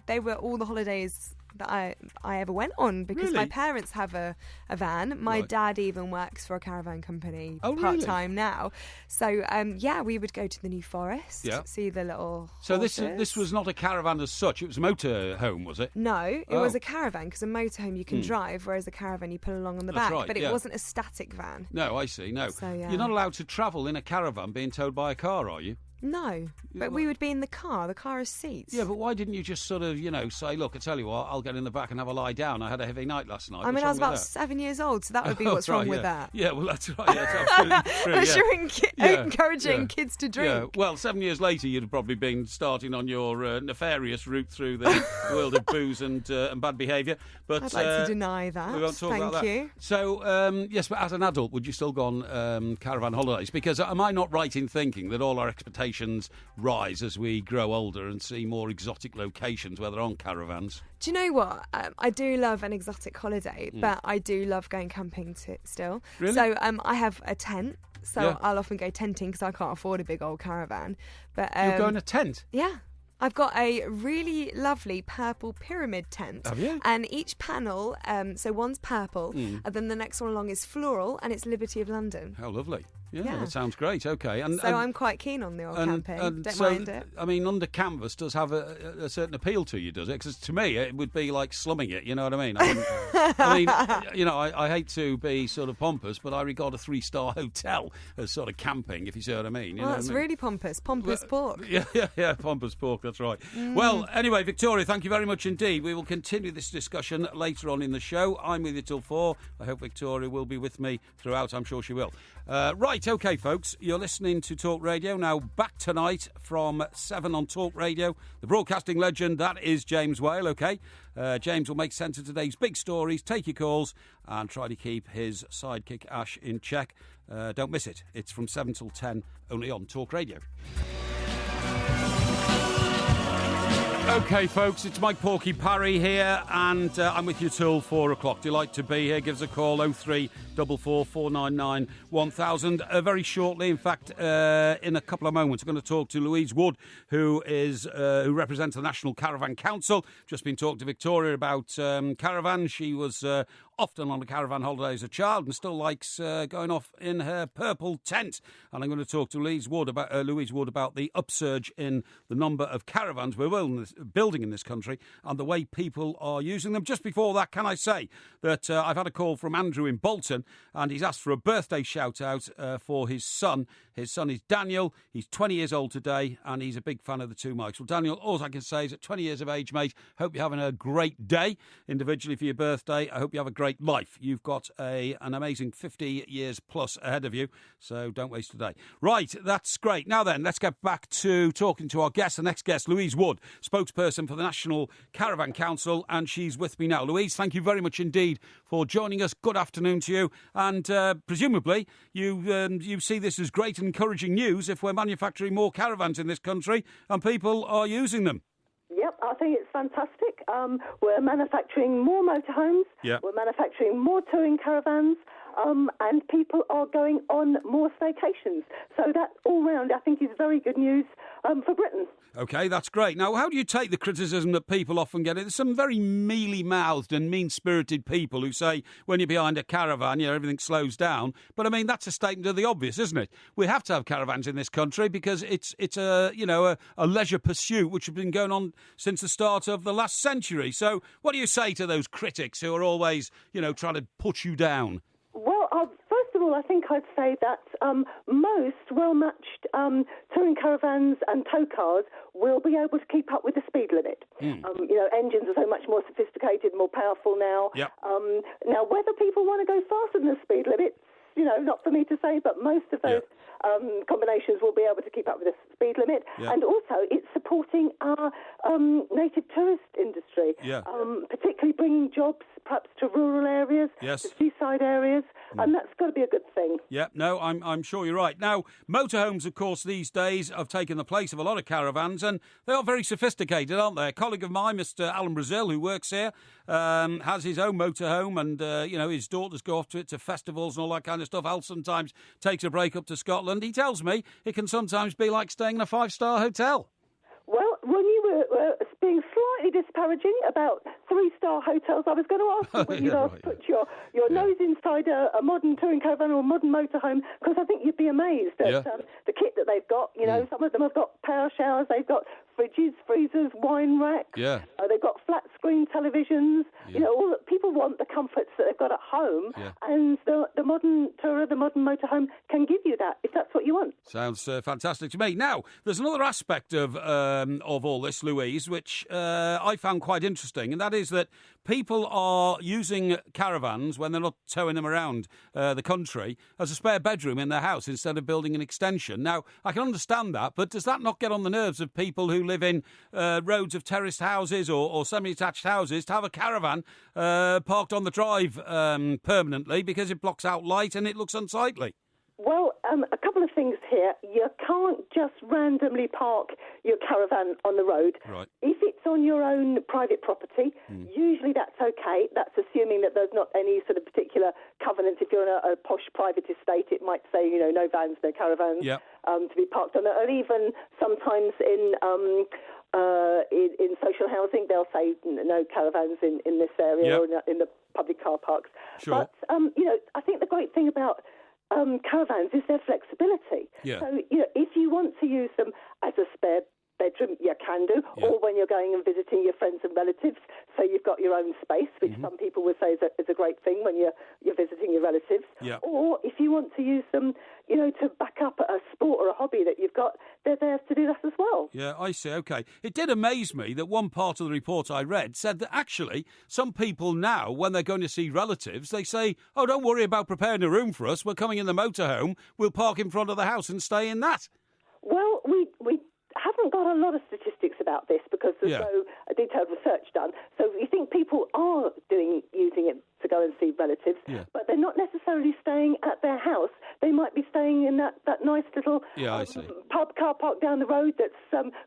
they were all the holidays that I ever went on because my parents have a van. My dad even works for a caravan company part-time now. So, we would go to the New Forest, see the little horses. So this was not a caravan as such, it was a motorhome, was it? No, it was a caravan because a motorhome you can drive, whereas a caravan you pull along on the back. Right, but it wasn't a static van. No, I see, no. So, yeah. You're not allowed to travel in a caravan being towed by a car, are you? No, but we would be in the car. The car has seats. Yeah, but why didn't you just sort of, say, look, I tell you what, I'll get in the back and have a lie down. I had a heavy night last night. I mean, I was about 7 years old, so that would be what's wrong with that. Yeah, well, that's right. That's absolutely true. Unless you're encouraging kids to drink. Yeah. Well, 7 years later, you'd have probably been starting on your nefarious route through the world of booze and bad behaviour. But I'd like to deny that. We won't talk about that. Thank you. So, yes, but as an adult, would you still go on caravan holidays? Because am I not right in thinking that all our expectations rise as we grow older and see more exotic locations where there aren't caravans? Do you know what? I do love an exotic holiday, but I do love going camping still. Really? So I have a tent, so I'll often go tenting because I can't afford a big old caravan. But You'll go in a tent? Yeah. I've got a really lovely purple pyramid tent. Have you? And each panel, so one's purple, and then the next one along is floral, and it's Liberty of London. How lovely. Yeah, that sounds great. OK. And I'm quite keen on the old camping. Don't mind it. I mean, under canvas does have a certain appeal to you, does it? Because to me, it would be like slumming it, you know what I mean? I hate to be sort of pompous, but I regard a 3-star hotel as sort of camping, if you see what I mean. Well, that's really pompous. Pompous pork. Yeah, pompous pork, that's right. Well, anyway, Victoria, thank you very much indeed. We will continue this discussion later on in the show. I'm with you till 4. I hope Victoria will be with me throughout. I'm sure she will. Right, OK, folks, you're listening to Talk Radio. Now, back tonight from 7 on Talk Radio, the broadcasting legend, that is James Whale, OK? James will make sense of today's big stories, take your calls, and try to keep his sidekick Ash in check. Don't miss it. It's from 7 till 10, only on Talk Radio. OK, folks, it's Mike Porky Parry here, and I'm with you till 4 o'clock. Delight to be here. Give us a call, 0344 499 1000. Very shortly, in fact, in a couple of moments, I'm going to talk to Louise Wood, who represents the National Caravan Council. Just been talking to Victoria about caravans. She was often on a caravan holiday as a child and still likes going off in her purple tent. And I'm going to talk to Louise Wood about the upsurge in the number of caravans we're building in this country and the way people are using them. Just before that, can I say that I've had a call from Andrew in Bolton, and he's asked for a birthday shout-out for his son. His son is Daniel. He's 20 years old today, and he's a big fan of the two mics. Well, Daniel, all I can say is at 20 years of age, mate, hope you're having a great day individually for your birthday. I hope you have a great life. You've got an amazing 50 years plus ahead of you, so don't waste a day. Right, that's great. Now then, let's get back to talking to our guest. The next guest, Louise Wood, spokesperson for the National Caravan Council, and she's with me now. Louise, thank you very much indeed for joining us. Good afternoon to you. And presumably, you see this as great and encouraging news if we're manufacturing more caravans in this country and people are using them. Yep, I think it's fantastic. We're manufacturing more motorhomes. Yep. We're manufacturing more touring caravans. and people are going on more staycations. So that all round, I think, is very good news for Britain. OK, that's great. Now, how do you take the criticism that people often get? There's some very mealy-mouthed and mean-spirited people who say when you're behind a caravan, everything slows down. But, I mean, that's a statement of the obvious, isn't it? We have to have caravans in this country because it's a leisure pursuit which has been going on since the start of the last century. So what do you say to those critics who are always, trying to put you down? Well, first of all, I think I'd say that most well-matched touring caravans and tow cars will be able to keep up with the speed limit. Engines are so much more sophisticated, more powerful now. Yep. Now, whether people want to go faster than the speed limit, not for me to say, but most of those combinations will be able to keep up with the speed limit. Yeah. And also, it's supporting our native tourist industry, particularly bringing jobs perhaps to rural areas, to seaside areas, and that's got to be a good thing. Yeah, no, I'm sure you're right. Now, motorhomes, of course, these days have taken the place of a lot of caravans, and they are very sophisticated, aren't they? A colleague of mine, Mr. Alan Brazil, who works here, has his own motorhome, and, his daughters go off to it, to festivals and all that kind of stuff. Al sometimes takes a break up to Scotland. He tells me it can sometimes be like staying in a 5-star hotel. Well, when you were being slightly disparaging about 3-star hotels, I was going to ask you when you last put your nose inside a modern touring caravan or a modern motorhome, because I think you'd be amazed at the kit that they've got. Some of them have got power showers, they've got fridges, freezers, wine racks. Yeah. They've got flat-screen televisions. All people want the comforts that they've got at home, and the modern tourer, the modern motorhome can give you that if that's what you want. Sounds fantastic to me. Now, there's another aspect of all this, Louise, which I found quite interesting, and that is that people are using caravans when they're not towing them around the country as a spare bedroom in their house instead of building an extension. Now, I can understand that, but does that not get on the nerves of people who live in roads of terraced houses or semi-detached houses to have a caravan parked on the drive permanently because it blocks out light and it looks unsightly? Well, a couple of things here. You can't just randomly park your caravan on the road. Right. If it's on your own private property, usually that's okay. That's assuming that there's not any sort of particular covenant. If you're in a posh private estate, it might say, no vans, no caravans to be parked on it. And even sometimes in social housing, they'll say no caravans in this area or in the public car parks. Sure. But, I think the great thing about caravans is their flexibility. Yeah. So, if you want to use them as a spare bedroom, you can do, or when you're going and visiting your friends and relatives, so you've got your own space, which some people would say is a great thing when you're visiting your relatives. Yeah. Or if you want to use them, to back up a sport or a hobby that you've got, they're there to do that as well. Yeah, I see. OK. It did amaze me that one part of the report I read said that actually some people now, when they're going to see relatives, they say, oh, don't worry about preparing a room for us. We're coming in the motorhome. We'll park in front of the house and stay in that. Well, we haven't got a lot of statistics about this because there's no detailed research done. So we think people are using it to go and see relatives, but they're not necessarily staying at their house. They might be staying in that nice little pub car park down the road that's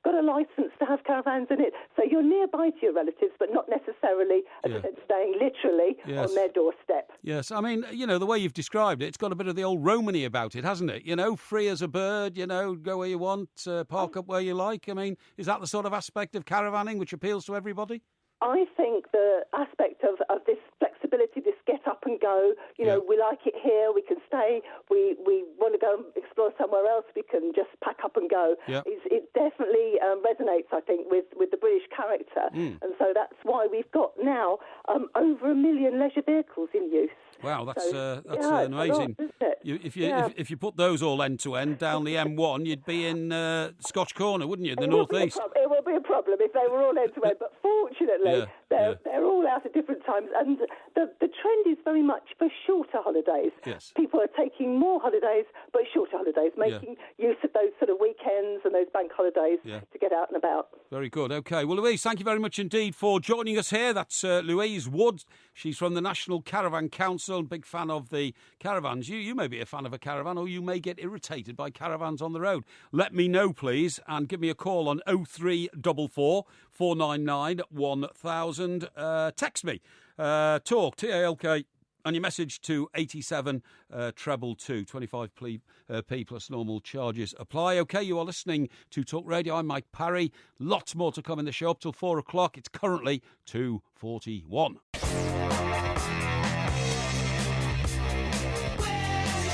got a licence to have caravans in it. So you're nearby to your relatives, but not necessarily, as I said, staying literally on their doorstep. Yes, I mean, the way you've described it, it's got a bit of the old Romany about it, hasn't it? Free as a bird, go where you want, park up where you like. I mean, is that the sort of aspect of caravanning which appeals to everybody? I think the aspect of this flexibility, this get up and go, we like it here, we can stay, we want to go and explore somewhere else, we can just pack up and go. It definitely resonates, I think, with the British character. And so that's why we've got now over 1 million leisure vehicles in use. Wow, that's amazing. If you put those all end to end down the M1, you'd be in Scotch Corner, wouldn't you, in the northeast? It will be a problem if they were all end to end, but fortunately they're all out at different times, and the trend is very much for shorter holidays. Yes. People are taking more holidays, but shorter holidays, making use of those sort of weekends and those bank holidays to get out and about. Very good. OK. Well, Louise, thank you very much indeed for joining us here. That's Louise Wood. She's from the National Caravan Council. Big fan of the caravans. You may be a fan of a caravan, or you may get irritated by caravans on the road. Let me know, please, and give me a call on 0344 499 1000. Text me. Talk, TALK, And your message to 87 treble 2, 25p plus normal charges apply. OK, you are listening to Talk Radio. I'm Mike Parry. Lots more to come in the show up till 4 o'clock. It's currently 2:41.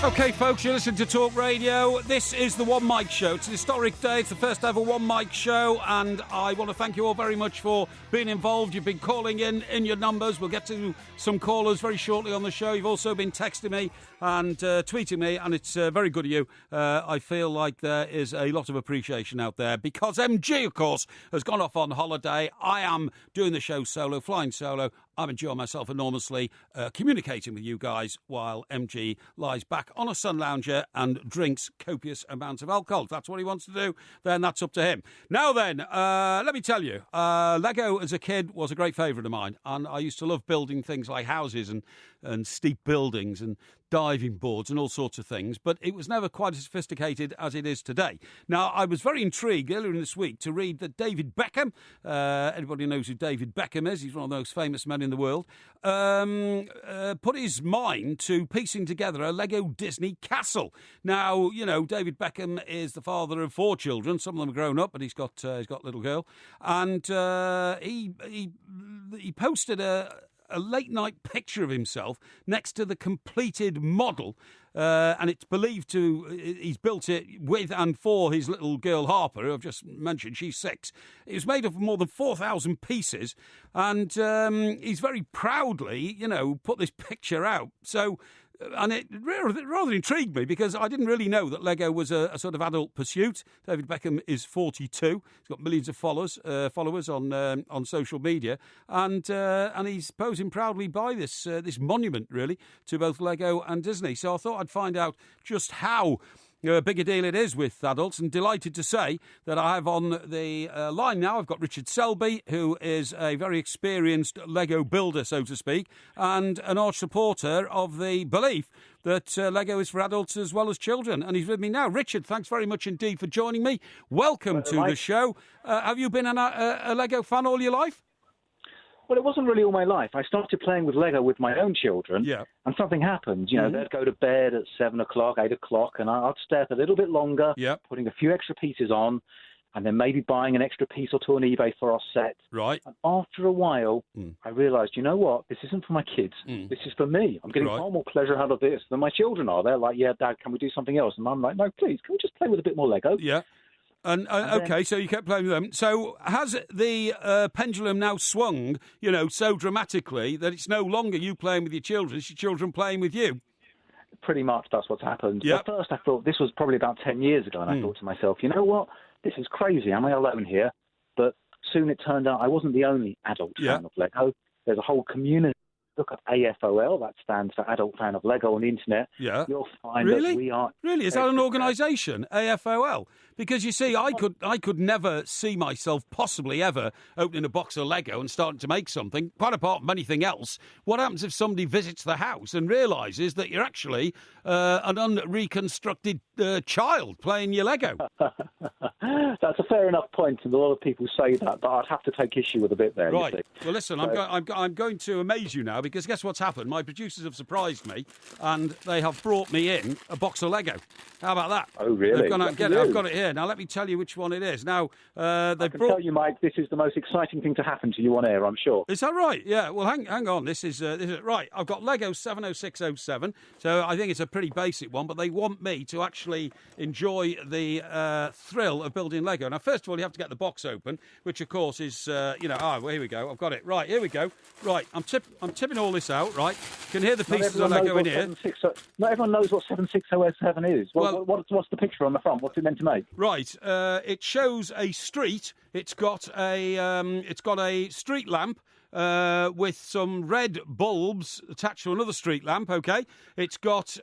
OK, folks, you're listening to Talk Radio. This is the One Mike Show. It's an historic day. It's the first ever One Mike Show, and I want to thank you all very much for being involved. You've been calling in your numbers. We'll get to some callers very shortly on the show. You've also been texting me and tweeting me, and it's very good of you. I feel like there is a lot of appreciation out there because MG, of course, has gone off on holiday. I am doing the show solo, flying solo. I'm enjoying myself enormously, communicating with you guys while MG lies back on a sun lounger and drinks copious amounts of alcohol. If that's what he wants to do, then that's up to him. Now then, let me tell you, Lego as a kid was a great favourite of mine, and I used to love building things like houses and steep buildings and diving boards and all sorts of things, but it was never quite as sophisticated as it is today. Now, I was very intrigued earlier in this week to read that David Beckham, anybody knows who David Beckham is, he's one of the most famous men in the world, put his mind to piecing together a Lego Disney castle. Now, you know, David Beckham is the father of 4 children. Some of them are grown up, but he's got a little girl. And he posted a late-night picture of himself next to the completed model, and it's believed he's built it with and for his little girl Harper, who I've just mentioned. She's 6. It was made up of more than 4,000 pieces, and he's very proudly, you know, put this picture out. So, and it rather intrigued me because I didn't really know that Lego was a sort of adult pursuit. David Beckham is 42. He's got millions of followers on social media, and he's posing proudly by this monument, really, to both Lego and Disney. So I thought I'd find out just how big a deal it is with adults, and delighted to say that I have on the line now, I've got Richard Selby, who is a very experienced Lego builder, so to speak, and an arch supporter of the belief that Lego is for adults as well as children. And he's with me now. Richard, thanks very much indeed for joining me. Welcome to the show. Have you been a Lego fan all your life? Well, it wasn't really all my life. I started playing with Lego with my own children, and something happened. You know, they'd go to bed at 7 o'clock, 8 o'clock, and I'd stay up a little bit longer, putting a few extra pieces on, and then maybe buying an extra piece or two on eBay for our set. Right. And after a while, I realised, you know what? This isn't for my kids. This is for me. I'm getting far more pleasure out of this than my children are. They're like, yeah, Dad, can we do something else? And I'm like, no, please, can we just play with a bit more Lego? Yeah. And okay, so you kept playing with them. So has the pendulum now swung, you know, so dramatically that it's no longer you playing with your children, it's your children playing with you? Pretty much that's what's happened. Yep. At first I thought, this was probably about 10 years ago, and I thought to myself, you know what, this is crazy, am I alone here? But soon it turned out I wasn't the only adult fan of Lego. There's a whole community. Look at AFOL, that stands for Adult Fan of Lego on the internet. Yeah. You'll find that we are... Really? Is that an organisation, AFOL? Because, you see, I could never see myself possibly ever opening a box of Lego and starting to make something, quite apart from anything else. What happens if somebody visits the house and realises that you're actually an unreconstructed child playing your Lego? That's a fair enough point, and a lot of people say that, but I'd have to take issue with a bit there. Right. You see. Well, listen, I'm going to amaze you now, because guess what's happened? My producers have surprised me, and they have brought me in a box of Lego. How about that? Oh, really? They've gone out and get it. I've got it here. Now, let me tell you which one it is. Now, I can tell you, Mike, this is the most exciting thing to happen to you on air, I'm sure. Is that right? Yeah. Well, hang on. This is right. I've got Lego 70607, so I think it's a pretty basic one, but they want me to actually enjoy the thrill of building Lego. Now, first of all, you have to get the box open, which, of course, is, well, here we go. I've got it. Right, here we go. Right, I'm tipping all this out, right? You can hear the pieces of Lego in here. Not everyone knows what 76007 is. What's the picture on the front? What's it meant to make? Right, it shows a street. It's got a street lamp with some red bulbs attached to another street lamp, okay? It's got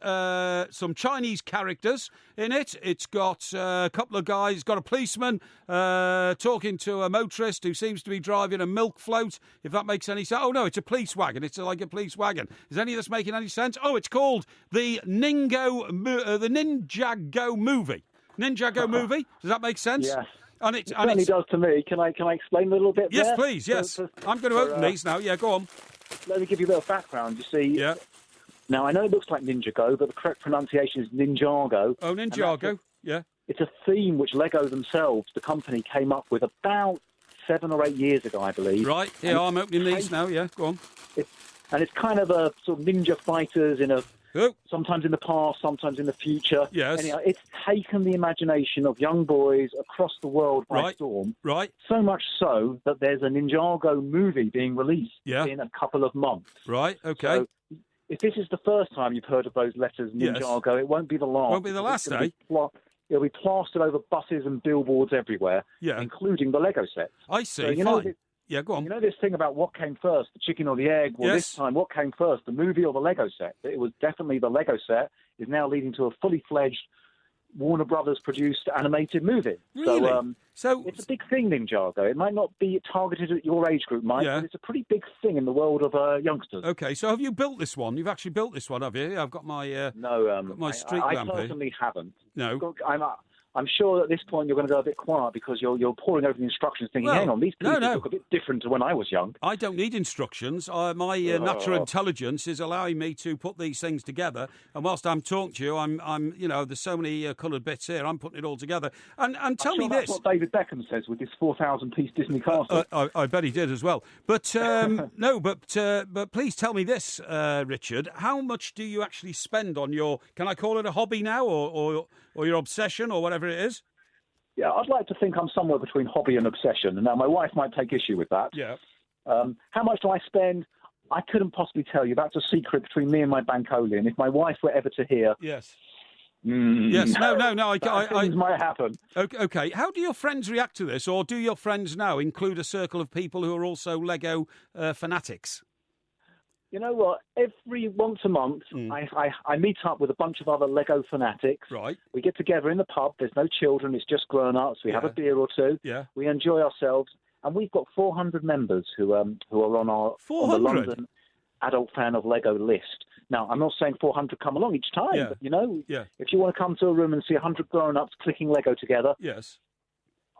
some Chinese characters in it. It's got a couple of guys, got a policeman talking to a motorist who seems to be driving a milk float, if that makes any sense. Oh, no, it's a police wagon. It's like a police wagon. Is any of this making any sense? Oh, it's called the Ninjago movie. Ninjago movie? Does that make sense? Yes. It certainly does to me. Can I explain a little bit? Yes, please, yes. I'm going to open these now. Yeah, go on. Let me give you a bit of background. You see, Now, I know it looks like Ninjago, but the correct pronunciation is Ninjago. Oh, Ninjago, yeah. It's a theme which Lego themselves, the company, came up with about 7 or 8 years ago, I believe. Right, yeah, I'm opening these now, yeah, go on. And it's kind of a sort of ninja fighters sometimes in the past, sometimes in the future. Yes. Anyhow, it's taken the imagination of young boys across the world by storm. Right. So much so that there's a Ninjago movie being released in a couple of months. Right, okay. So if this is the first time you've heard of those letters, Ninjago, it won't be the last. Won't be the last, eh? It'll be plastered over buses and billboards everywhere, including the Lego sets. I see, so, fine. Yeah, go on. You know this thing about what came first, the chicken or the egg? Well, this time, what came first, the movie or the Lego set? It was definitely the Lego set, is now leading to a fully-fledged Warner Brothers produced animated movie. Really? So it's a big thing, Ninjago. It might not be targeted at your age group, Mike, but it's a pretty big thing in the world of youngsters. Okay, so have you built this one? You've actually built this one, have you? I've got my got my street lamp I here. personally haven't. No. I'm sure at this point you're going to go a bit quiet because you're poring over the instructions thinking, hang on, these pieces look a bit different to when I was young. I don't need instructions. My natural intelligence is allowing me to put these things together. And whilst I'm talking to you, I'm there's so many coloured bits here, I'm putting it all together. And tell me this. That's what David Beckham says with his 4,000-piece Disney castle. I bet he did as well. But but please tell me this, Richard. How much do you actually spend on your, can I call it a hobby now, or your obsession, or whatever it is? Yeah, I'd like to think I'm somewhere between hobby and obsession. And now my wife might take issue with that. Yeah. How much do I spend? I couldn't possibly tell you. That's a secret between me and my bankoli. And if my wife were ever to hear... Yes. Yes, no. Things might happen. Okay, how do your friends react to this? Or do your friends now include a circle of people who are also Lego fanatics? You know what? Every once a month, I meet up with a bunch of other Lego fanatics. Right. We get together in the pub. There's no children. It's just grown-ups. We have a beer or two. Yeah. We enjoy ourselves. And we've got 400 members who are on on the London Adult Fan of Lego list. Now, I'm not saying 400 come along each time, but, if you want to come to a room and see 100 grown-ups clicking Lego together... Yes.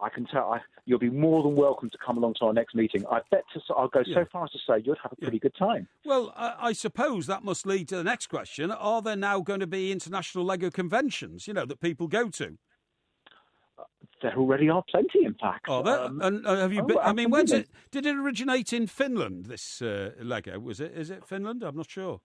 I can tell you'll be more than welcome to come along to our next meeting. I'll go so far as to say you'd have a pretty good time. Well, I suppose that must lead to the next question. Are there now going to be international Lego conventions, that people go to? There already are plenty, in fact. Are there? And have you been? I mean, did it originate in Finland, this Lego? Is it Finland? I'm not sure.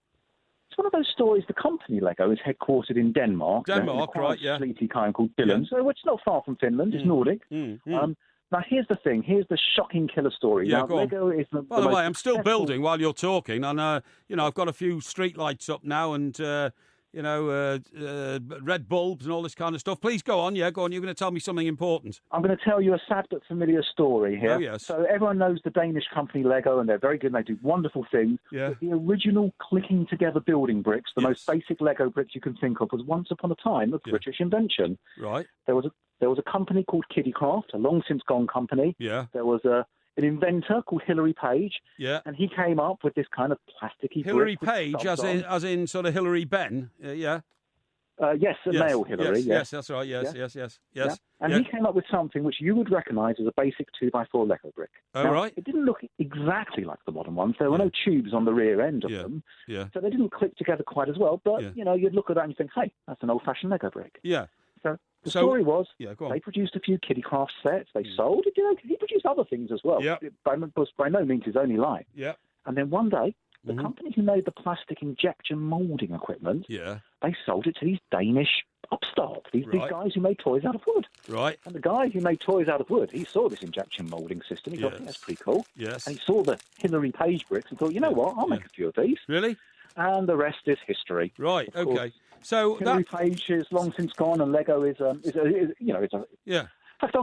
It's one of those stories. The company Lego is headquartered in Denmark. Denmark, right, a sleepy kind called Dylan. Yeah. So it's not far from Finland. It's Nordic. Now, here's the thing. Here's the shocking killer story. Yeah, now, Lego is the By the way, I'm still building while you're talking. And, I've got a few street lights up now and, red bulbs and all this kind of stuff. Please go on. Yeah, go on. You're going to tell me something important. I'm going to tell you a sad but familiar story here. Oh, yes. So everyone knows the Danish company Lego, and they're very good and they do wonderful things. Yeah. But the original clicking together building bricks, the most basic Lego bricks you can think of, was once upon a time a British invention. Right. There was a company called Kiddycraft, a long since gone company. Yeah. There was an inventor called Hilary Page. Yeah. And he came up with this kind of plasticky Hilary brick. Page, as in sort of Hilary Benn. Yeah. Yes, male Hillary. Yes, that's right. Yes. Yeah. And he came up with something which you would recognise as a basic 2x4 Lego brick. Oh, now, right. It didn't look exactly like the modern ones. There were no tubes on the rear end of them. Yeah. So they didn't click together quite as well. But, you'd look at that and you think, hey, that's an old-fashioned Lego brick. Yeah. So the story was go on. they produced a few Kiddycraft sets. They sold it. He produced other things as well. Yeah. By no means his only line. Yeah. And then one day, the company who made the plastic injection moulding equipment, they sold it to these Danish upstarts, these big guys who made toys out of wood. Right. And the guy who made toys out of wood, he saw this injection moulding system. He thought, that's pretty cool. Yes. And he saw the Hilary Page bricks and thought, you know what, I'll make a few of these. Really? And the rest is history. Right, okay. So Hilary Page is long since gone, and Lego has done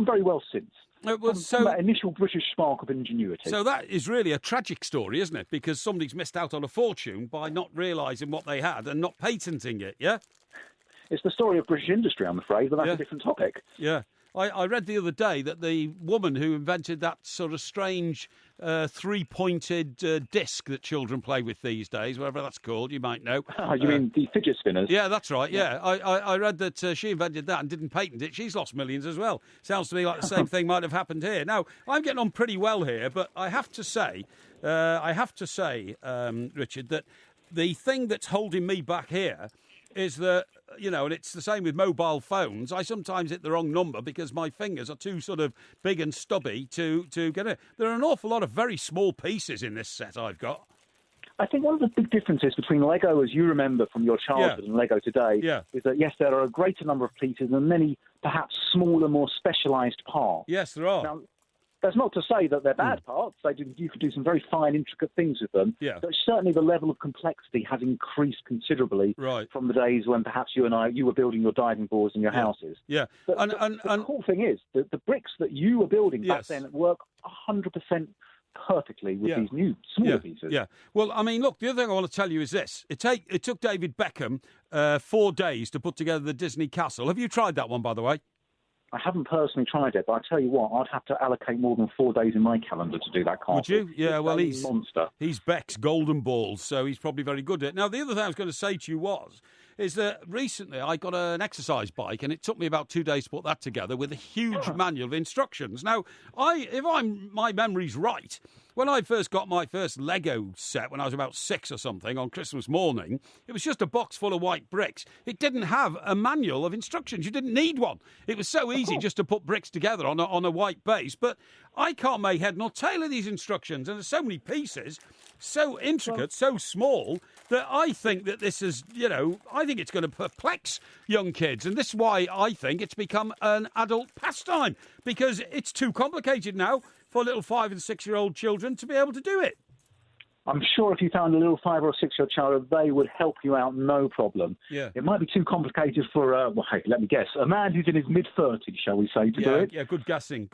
very well since. From that initial British spark of ingenuity. So that is really a tragic story, isn't it? Because somebody's missed out on a fortune by not realising what they had and not patenting it, yeah? It's the story of British industry, I'm afraid, but that's a different topic. Yeah. I read the other day that the woman who invented that sort of strange three-pointed disc that children play with these days, whatever that's called, you might know. You mean the fidget spinners? Yeah, that's right, yeah. I read that she invented that and didn't patent it. She's lost millions as well. Sounds to me like the same thing might have happened here. Now, I'm getting on pretty well here, but I have to say, Richard, that the thing that's holding me back here is that, and it's the same with mobile phones. I sometimes hit the wrong number because my fingers are too sort of big and stubby to get it. There are an awful lot of very small pieces in this set I've got. I think one of the big differences between Lego as you remember from your childhood and Lego today is that, yes, there are a greater number of pieces and many perhaps smaller, more specialised parts. Yes, there are. Now, that's not to say that they're bad parts. You could do some very fine, intricate things with them. Yeah. But certainly the level of complexity has increased considerably from the days when perhaps you were building your diving boards in your houses. Yeah. But the cool thing is that the bricks that you were building back then work 100% perfectly with these new smaller pieces. Yeah. Well, I mean, look, the other thing I want to tell you is this. It took David Beckham 4 days to put together the Disney Castle. Have you tried that one, by the way? I haven't personally tried it, but I tell you what, I'd have to allocate more than 4 days in my calendar to do that castle. Would you? Yeah, well, he's a monster. He's Beck's golden balls, so he's probably very good at it. Now, the other thing I was going to say to you is that recently I got an exercise bike, and it took me about 2 days to put that together with a huge manual of instructions. Now, my memory's right, when I first got my first Lego set when I was about 6 or something on Christmas morning, it was just a box full of white bricks. It didn't have a manual of instructions. You didn't need one. It was so easy just to put bricks together on a white base. But I can't make head nor tail of these instructions, and there's so many pieces, so intricate, so small, that I think that this is, I think it's going to perplex young kids. And this is why I think it's become an adult pastime, because it's too complicated now for little 5 and 6 year old children to be able to do it. I'm sure if you found a little 5 or 6 year old child, they would help you out, no problem. Yeah. It might be too complicated for, let me guess, a man who's in his mid-30s, shall we say, to do it. Yeah, good guessing.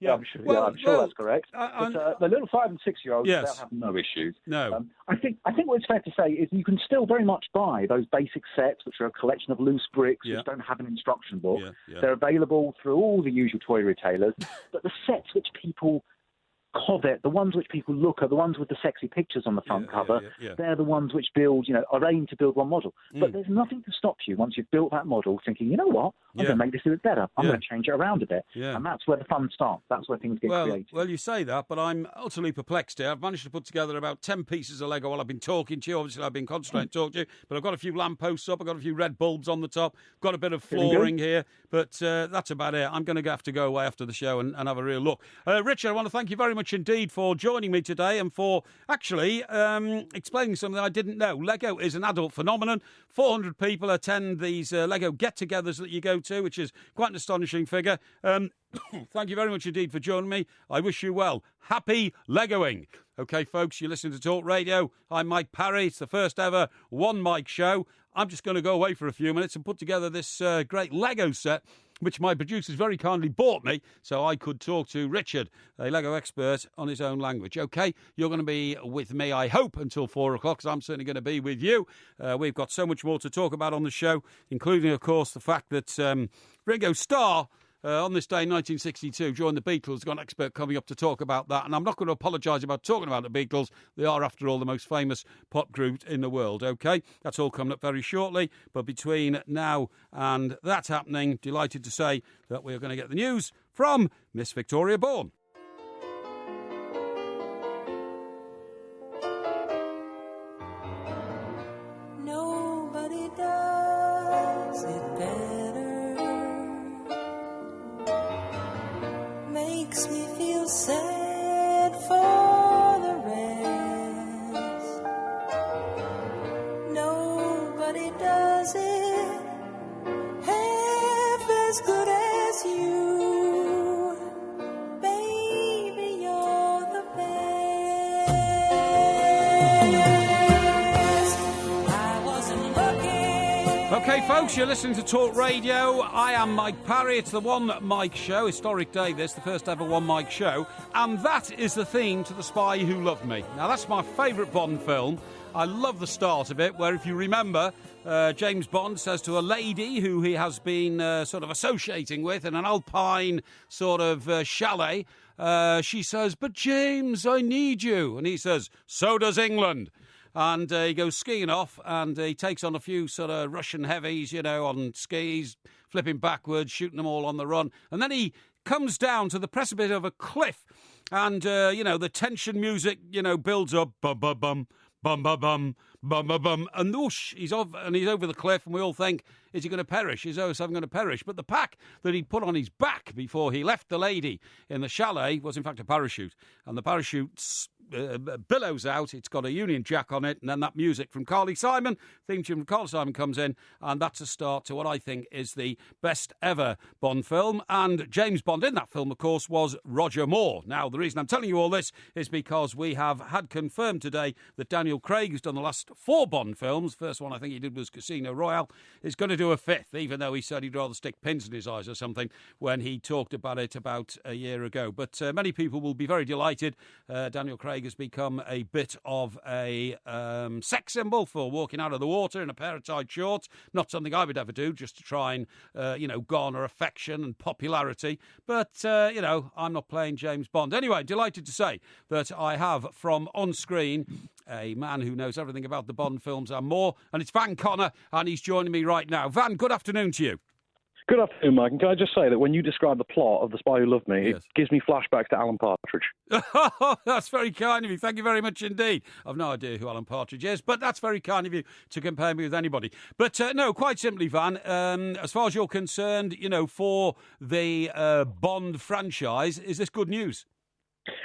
Yeah, I'm sure that's correct. But the little 5 and 6 year olds, they'll have no issues. No. I think what it's fair to say is you can still very much buy those basic sets, which are a collection of loose bricks, which don't have an instruction book. They're available through all the usual toy retailers. But the sets which people covet, the ones which people look at, the ones with the sexy pictures on the front cover, they're the ones which build, are aimed to build one model. But there's nothing to stop you once you've built that model thinking, you know what, I'm going to make this a bit better. I'm going to change it around a bit. And that's where the fun starts. That's where things get creative. Well, you say that, but I'm utterly perplexed here. I've managed to put together about 10 pieces of Lego while I've been talking to you. Obviously, I've been concentrating talking to you, but I've got a few lampposts up, I've got a few red bulbs on the top, got a bit of flooring here, but that's about it. I'm going to have to go away after the show and have a real look. Richard, I want to thank you very much indeed for joining me today and for actually explaining something I didn't know. Lego is an adult phenomenon. 400 people attend these Lego get-togethers that you go to, which is quite an astonishing figure. Thank you very much indeed for joining me. I wish you well. Happy Legoing. OK, folks, you're listening to Talk Radio. I'm Mike Parry. It's the first ever One Mike show. I'm just going to go away for a few minutes and put together this great Lego set, which my producers very kindly bought me so I could talk to Richard, a Lego expert, on his own language. OK, you're going to be with me, I hope, until 4 o'clock, because I'm certainly going to be with you. We've got so much more to talk about on the show, including, of course, the fact that Ringo Starr, on this day in 1962, joined the Beatles. We've got an expert coming up to talk about that. And I'm not going to apologise about talking about the Beatles. They are, after all, the most famous pop group in the world, OK? That's all coming up very shortly. But between now and that happening, delighted to say that we're going to get the news from Miss Victoria Bourne. Nobody does it better. Makes me feel sad for the rest. Nobody does it half as good as you. Baby, you're the best. I wasn't looking. OK, folks, you're listening to Talk Radio. I am Mike Parry. It's the One Mike Show. Historic day this, the first ever One Mike Show. And that is the theme to The Spy Who Loved Me. Now, that's my favourite Bond film. I love the start of it, where, if you remember, James Bond says to a lady who he has been sort of associating with in an alpine sort of chalet, she says, "But James, I need you." And he says, "So does England." And he goes skiing off, and he takes on a few sort of Russian heavies, on skis, flipping backwards, shooting them all on the run. And then he comes down to the precipice of a cliff, and, the tension music, builds up, bum, bum, bum, bum, bum, bum, bum, bum, bum, and whoosh, he's off, and he's over the cliff, and we all think, is he going to perish? Is Owen going to perish? But the pack that he'd put on his back before he left the lady in the chalet was, in fact, a parachute. And the parachute billows out. It's got a Union Jack on it. And then that music from Carly Simon, theme tune from Carly Simon, comes in. And that's a start to what I think is the best ever Bond film. And James Bond in that film, of course, was Roger Moore. Now, the reason I'm telling you all this is because we have had confirmed today that Daniel Craig, who's done the last 4 Bond films, first one I think he did was Casino Royale, is going to do a 5th, even though he said he'd rather stick pins in his eyes or something when he talked about it about a year ago. But many people will be very delighted. Daniel Craig has become a bit of a sex symbol for walking out of the water in a pair of tight shorts. Not something I would ever do, just to try and, garner affection and popularity. But, I'm not playing James Bond. Anyway, delighted to say that I have from on screen a man who knows everything about the Bond films and more, and it's Van Connor, and he's joining me right now. Van, good afternoon to you. Good afternoon, Mike. And can I just say that when you describe the plot of The Spy Who Loved Me, It gives me flashbacks to Alan Partridge. That's very kind of you. Thank you very much indeed. I've no idea who Alan Partridge is, but that's very kind of you to compare me with anybody. But no, quite simply, Van, as far as you're concerned, for the Bond franchise, is this good news?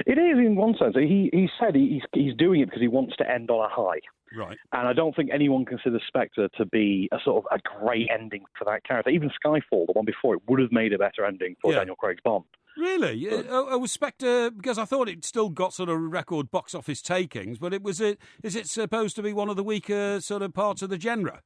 It is, in one sense. He said he's doing it because he wants to end on a high. Right. And I don't think anyone considers Spectre to be a sort of a great ending for that character. Even Skyfall, the one before it, would have made a better ending for Daniel Craig's Bond. Really? Was Spectre, because I thought it still got sort of record box office takings, but is it supposed to be one of the weaker sort of parts of the genre?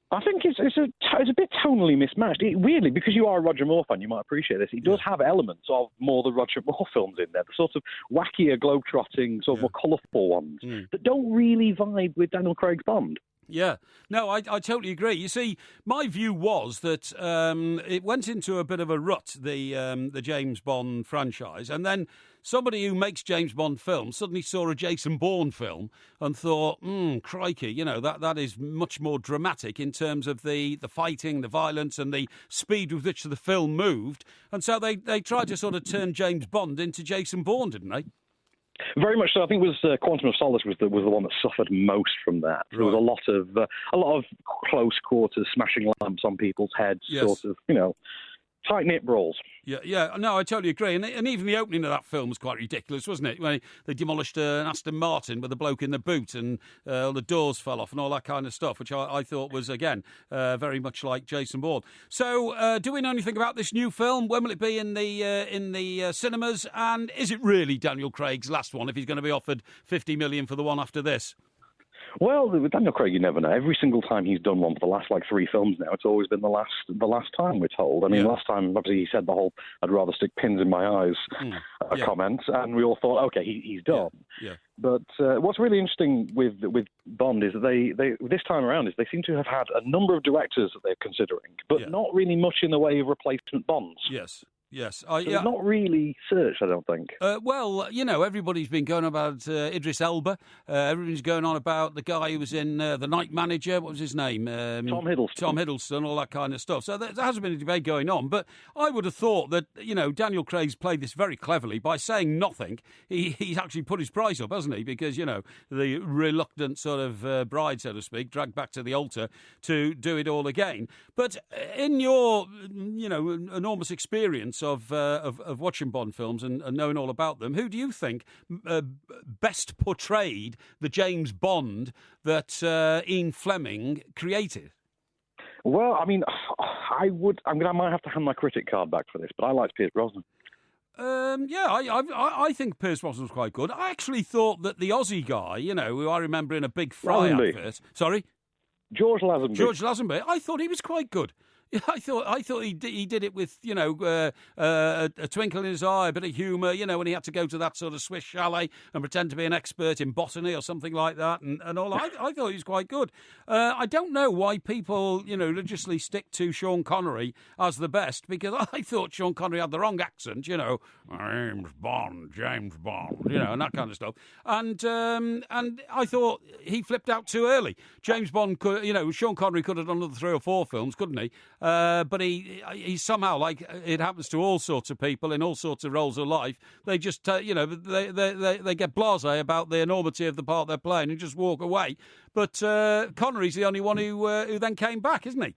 I think it's a bit tonally mismatched. Weirdly, because you are a Roger Moore fan, you might appreciate this. It does have elements of more the Roger Moore films in there, the sort of wackier, globe-trotting, sort of more colourful ones that don't really vibe with Daniel Craig's Bond. Yeah. No, I totally agree. You see, my view was that it went into a bit of a rut, the James Bond franchise, and then somebody who makes James Bond films suddenly saw a Jason Bourne film and thought, crikey, that is much more dramatic in terms of the fighting, the violence and the speed with which the film moved. And so they tried to sort of turn James Bond into Jason Bourne, didn't they? Very much so. I think it was Quantum of Solace was the one that suffered most from that. There was a lot of close quarters, smashing lamps on people's heads, sort of, tight-knit brawls. Yeah. No, I totally agree. And even the opening of that film was quite ridiculous, wasn't it? When they demolished an Aston Martin with a bloke in the boot and the doors fell off and all that kind of stuff, which I thought was, again, very much like Jason Bourne. So do we know anything about this new film? When will it be in the cinemas? And is it really Daniel Craig's last one if he's going to be offered $50 million for the one after this? Well, with Daniel Craig, you never know. Every single time he's done one for the last 3 films now, it's always been the last time, we're told. I mean, last time, obviously, he said the whole "I'd rather stick pins in my eyes" comment, and we all thought, okay, he's done. Yeah. But what's really interesting with Bond is that they this time around is they seem to have had a number of directors that they're considering, but not really much in the way of replacement Bonds. Yes. It's not really searched, I don't think. Well, everybody's been going about Idris Elba. Everybody's going on about the guy who was in The Night Manager. What was his name? Tom Hiddleston. Tom Hiddleston, all that kind of stuff. So there hasn't been a debate going on. But I would have thought that, Daniel Craig's played this very cleverly by saying nothing. He's actually put his price up, hasn't he? Because, the reluctant sort of bride, so to speak, dragged back to the altar to do it all again. But in your, enormous experience of watching Bond films and knowing all about them, who do you think best portrayed the James Bond that Ian Fleming created? Well, I mean, I might have to hand my critic card back for this, but I liked Pierce Brosnan. I think Pierce Brosnan was quite good. I actually thought that the Aussie guy, who I remember in a Big Fry outfit. Sorry? George Lazenby. George Lazenby. I thought he was quite good. I thought he did it with, a twinkle in his eye, a bit of humour, when he had to go to that sort of Swiss chalet and pretend to be an expert in botany or something like that and all. I thought he was quite good. I don't know why people, religiously stick to Sean Connery as the best, because I thought Sean Connery had the wrong accent, James Bond, and that kind of stuff. And I thought he flipped out too early. James Bond could, Sean Connery could have done another 3 or 4 films, couldn't he? but he somehow, like it happens to all sorts of people in all sorts of roles of life, they just, they get blasé about the enormity of the part they're playing and just walk away. But Connery's the only one who then came back, isn't he?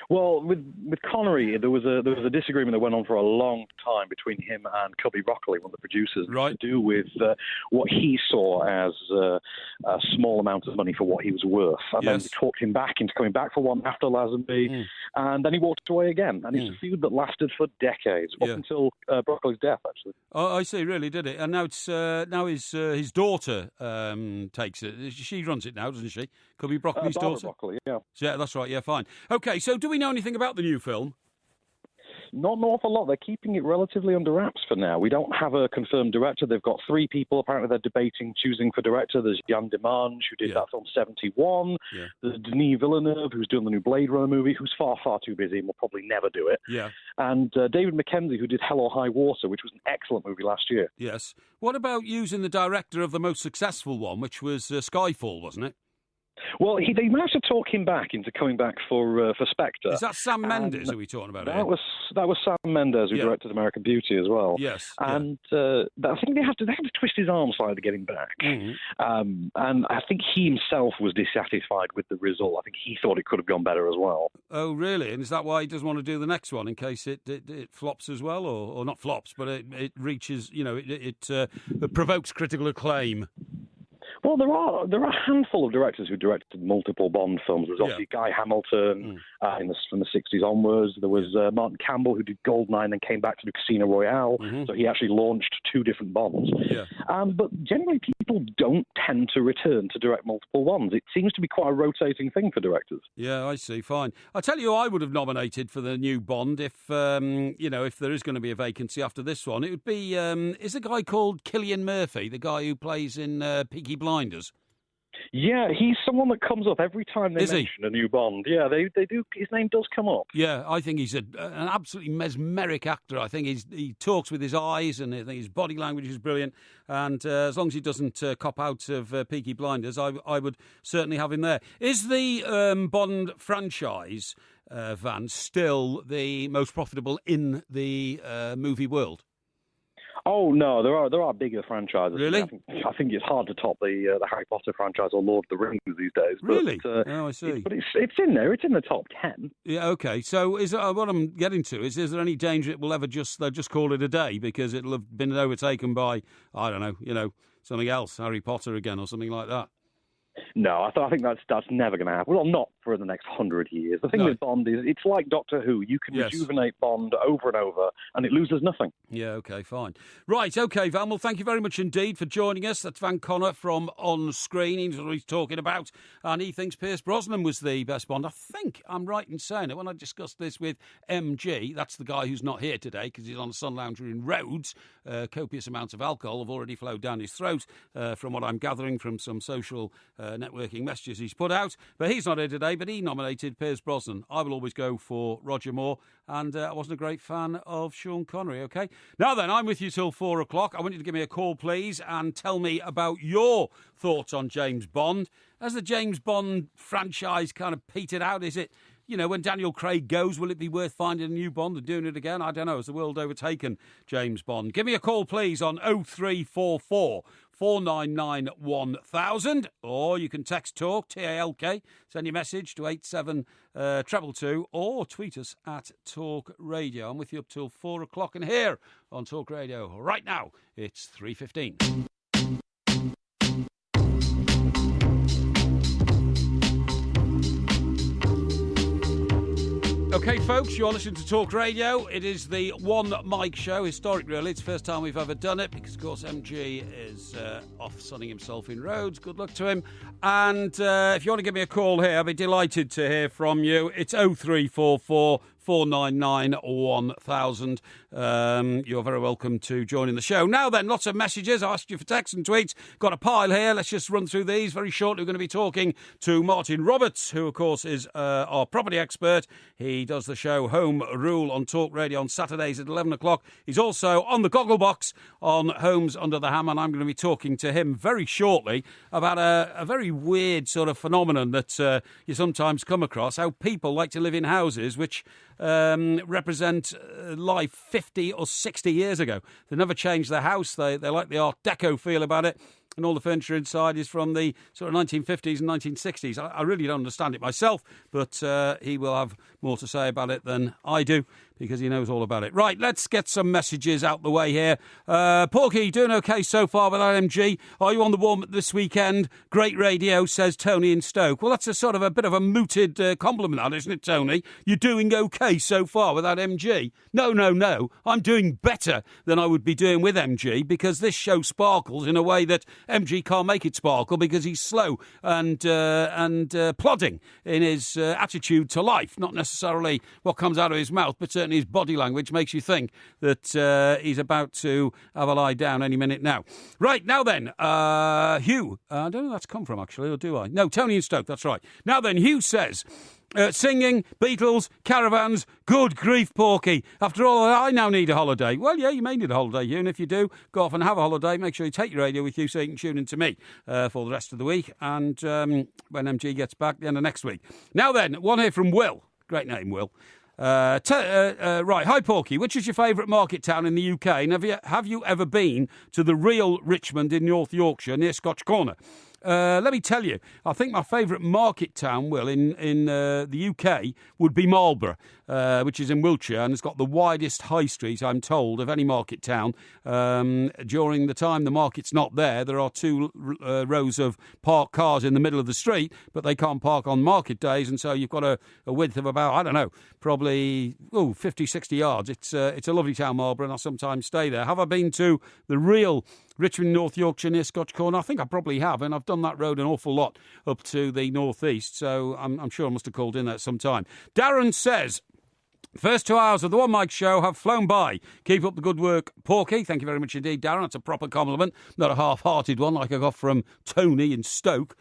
Well, with Connery, there was a disagreement that went on for a long time between him and Cubby Broccoli, one of the producers, to do with what he saw as a small amount of money for what he was worth. And then they talked him back into coming back for one after Lazenby, and then he walked away again. And it's a feud that lasted for decades, up until Broccoli's death, actually. Oh, I see, really, did it? And now it's his daughter takes it. She runs it now, doesn't she? Cubby Broccoli's daughter? Broccoli, yeah. Yeah, that's right, yeah, fine. Okay, so do we know anything about the new film? Not an awful lot. They're keeping it relatively under wraps for now. We don't have a confirmed director. They've got 3 people. Apparently they're debating choosing for director. There's Yann Demange, who did that film 71. Yeah. There's Denis Villeneuve, who's doing the new Blade Runner movie, who's far, far too busy and will probably never do it. Yeah. And David Mackenzie, who did Hell or High Water, which was an excellent movie last year. Yes. What about using the director of the most successful one, which was Skyfall, wasn't it? Well, they managed to talk him back into coming back for Spectre. Is that Sam Mendes who we talking about? That was Sam Mendes who directed American Beauty as well. Yes, and I think they had to twist his arm slightly to get him back. Mm-hmm. And I think he himself was dissatisfied with the result. I think he thought it could have gone better as well. Oh, really? And is that why he doesn't want to do the next one in case it flops as well, or not flops, but it reaches, it provokes critical acclaim? Well, there are a handful of directors who directed multiple Bond films. There's obviously Guy Hamilton from the 60s onwards. There was Martin Campbell, who did Goldeneye and then came back to do Casino Royale. Mm-hmm. So he actually launched 2 different Bonds. Yeah. But generally, people don't tend to return to direct multiple ones. It seems to be quite a rotating thing for directors. Yeah, I see. Fine. I'll tell you, I would have nominated for the new Bond if there is going to be a vacancy after this one. It would be is a guy called Cillian Murphy, the guy who plays in Peaky Blinders. Yeah, he's someone that comes up every time they mention a new Bond. Yeah, they do. His name does come up. Yeah, I think he's an absolutely mesmeric actor. I think he talks with his eyes, and I think his body language is brilliant. And as long as he doesn't cop out of Peaky Blinders, I would certainly have him there. Is the Bond franchise, Van, still the most profitable in the movie world? Oh no, there are bigger franchises. Really? I think it's hard to top the Harry Potter franchise or Lord of the Rings these days. Really? But, I see. But it's in there. It's in the top 10. Yeah. Okay. So is what I'm getting to is there any danger it will ever they'll just call it a day because it'll have been overtaken by I don't know, something else, Harry Potter again or something like that? No, I think that's never going to happen. Well, not for the next 100 years. The thing with Bond is it's like Doctor Who. You can rejuvenate Bond over and over, and it loses nothing. Yeah, okay, fine. Right, okay, Van. Well, thank you very much indeed for joining us. That's Van Connor from On Screen. He's what he's talking about, and he thinks Pierce Brosnan was the best Bond. I think I'm right in saying it. When I discussed this with MG, that's the guy who's not here today because he's on a sun lounger in Rhodes. Copious amounts of alcohol have already flowed down his throat, from what I'm gathering from some social networking messages he's put out. But he's not here today, but he nominated Pierce Brosnan. I will always go for Roger Moore, and I wasn't a great fan of Sean Connery, OK? Now then, I'm with you till 4 o'clock. I want you to give me a call, please, and tell me about your thoughts on James Bond. Has the James Bond franchise kind of petered out? Is it, when Daniel Craig goes, will it be worth finding a new Bond and doing it again? I don't know. Has the world overtaken James Bond? Give me a call, please, on 0344 499 1000, or you can text TALK, TALK, send your message to 87222, or tweet us at Talk Radio. I'm with you up till 4 o'clock, and here on Talk Radio right now, it's 3:15. OK, folks, you're listening to Talk Radio. It is the One Mic Show. Historic, really. It's the first time we've ever done it because, of course, MG is off sunning himself in Rhodes. Good luck to him. And if you want to give me a call here, I'll be delighted to hear from you. It's 0344 499 1000. You're very welcome to join in the show. Now then, lots of messages. I asked you for texts and tweets. Got a pile here. Let's just run through these. Very shortly, we're going to be talking to Martin Roberts, who, of course, is our property expert. He does the show Home Rule on Talk Radio on Saturdays at 11 o'clock. He's also on the Gogglebox on Homes Under the Hammer, and I'm going to be talking to him very shortly about a very weird sort of phenomenon that you sometimes come across, how people like to live in houses which represent life 50 or 60 years ago. They never changed their house. They like the Art Deco feel about it. And all the furniture inside is from the sort of 1950s and 1960s. I really don't understand it myself, but he will have more to say about it than I do, because he knows all about it. Right, let's get some messages out the way here. Porky, doing okay so far with MG? Are you on the warm this weekend? Great radio, says Tony in Stoke. Well, that's a sort of a bit of a mooted compliment, that, isn't it, Tony? You're doing okay so far without MG? No. I'm doing better than I would be doing with MG, because this show sparkles in a way that MG can't make it sparkle, because he's slow and plodding in his attitude to life. Not necessarily what comes out of his mouth, but certainly his body language makes you think that he's about to have a lie down any minute now. Right, now then, Hugh. I don't know where that's come from, actually, or do I? No, Tony in Stoke, that's right. Now then, Hugh says... singing, Beatles, caravans, good grief, Porky. After all, I now need a holiday. Well, yeah, you may need a holiday, Hugh, and if you do, go off and have a holiday. Make sure you take your radio with you so you can tune in to me for the rest of the week, and when MG gets back, the end of next week. Now then, one here from Will. Great name, Will. Right, hi, Porky. Which is your favourite market town in the UK? And have you ever been to the real Richmond in North Yorkshire near Scotch Corner? Let me tell you, I think my favourite market town, Will, in the UK would be Marlborough, which is in Wiltshire, and it's got the widest high street, I'm told, of any market town. During the time the market's not there, there are two rows of parked cars in the middle of the street, but they can't park on market days, and so you've got a width of about, I don't know, probably 50, 60 yards. It's a lovely town, Marlborough, and I sometimes stay there. Have I been to the real Richmond, North Yorkshire, near Scotch Corner? I think I probably have, and I've done that road an awful lot up to the northeast, so I'm sure I must have called in there some time. Darren says... First 2 hours of the One Mike Show have flown by. Keep up the good work, Porky. Thank you very much indeed, Darren. That's a proper compliment, not a half-hearted one like I got from Tony in Stoke.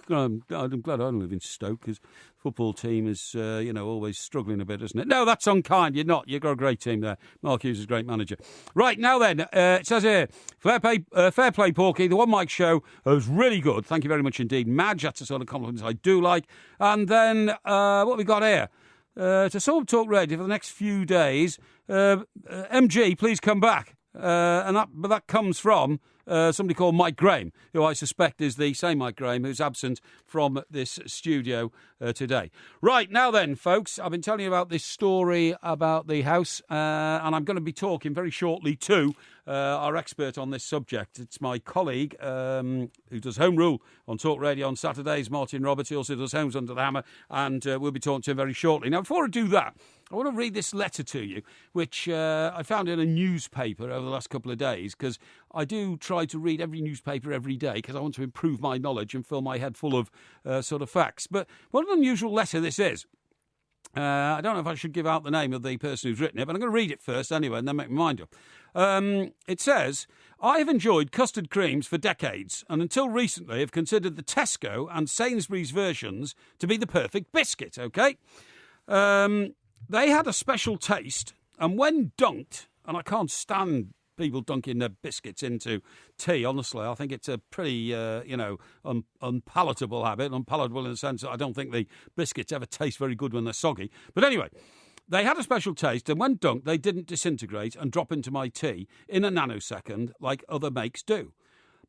I'm glad I don't live in Stoke, because football team is, always struggling a bit, isn't it? No, that's unkind. You're not. You've got a great team there. Mark Hughes is a great manager. Right, now then, it says here, fair play, Porky. The One Mike Show was really good. Thank you very much indeed, Madge. That's the sort of compliments I do like. And then, what have we got here? To sort of Talk Radio for the next few days. MG, please come back. But that comes from somebody called Mike Graham, who I suspect is the same Mike Graham who's absent from this studio today. Right, now then, folks, I've been telling you about this story about the house, and I'm going to be talking very shortly to our expert on this subject. It's my colleague who does Home Rule on Talk Radio on Saturdays, Martin Roberts. He also does Homes Under the Hammer, and we'll be talking to him very shortly. Now, before I do that, I want to read this letter to you, which I found in a newspaper over the last couple of days, because I do try to read every newspaper every day because I want to improve my knowledge and fill my head full of sort of facts. But what an unusual letter this is. I don't know if I should give out the name of the person who's written it, but I'm going to read it first anyway and then make my mind up. It says, I have enjoyed custard creams for decades and until recently have considered the Tesco and Sainsbury's versions to be the perfect biscuit, OK? They had a special taste, and when dunked, and I can't stand people dunking their biscuits into tea, honestly. I think it's a pretty, unpalatable habit. Unpalatable in the sense that I don't think the biscuits ever taste very good when they're soggy. But anyway, they had a special taste, and when dunked, they didn't disintegrate and drop into my tea in a nanosecond like other makes do.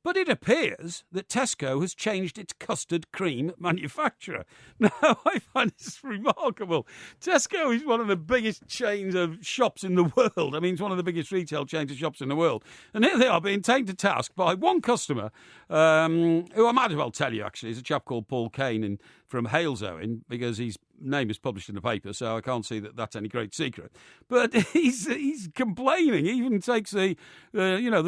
But it appears that Tesco has changed its custard cream manufacturer. Now, I find this remarkable. Tesco is one of the biggest chains of shops in the world. I mean, it's one of the biggest retail chains of shops in the world. And here they are being taken to task by one customer, who I might as well tell you, actually, is a chap called Paul Kane from Halesowen, because his name is published in the paper, so I can't see that that's any great secret. But he's complaining. He even takes the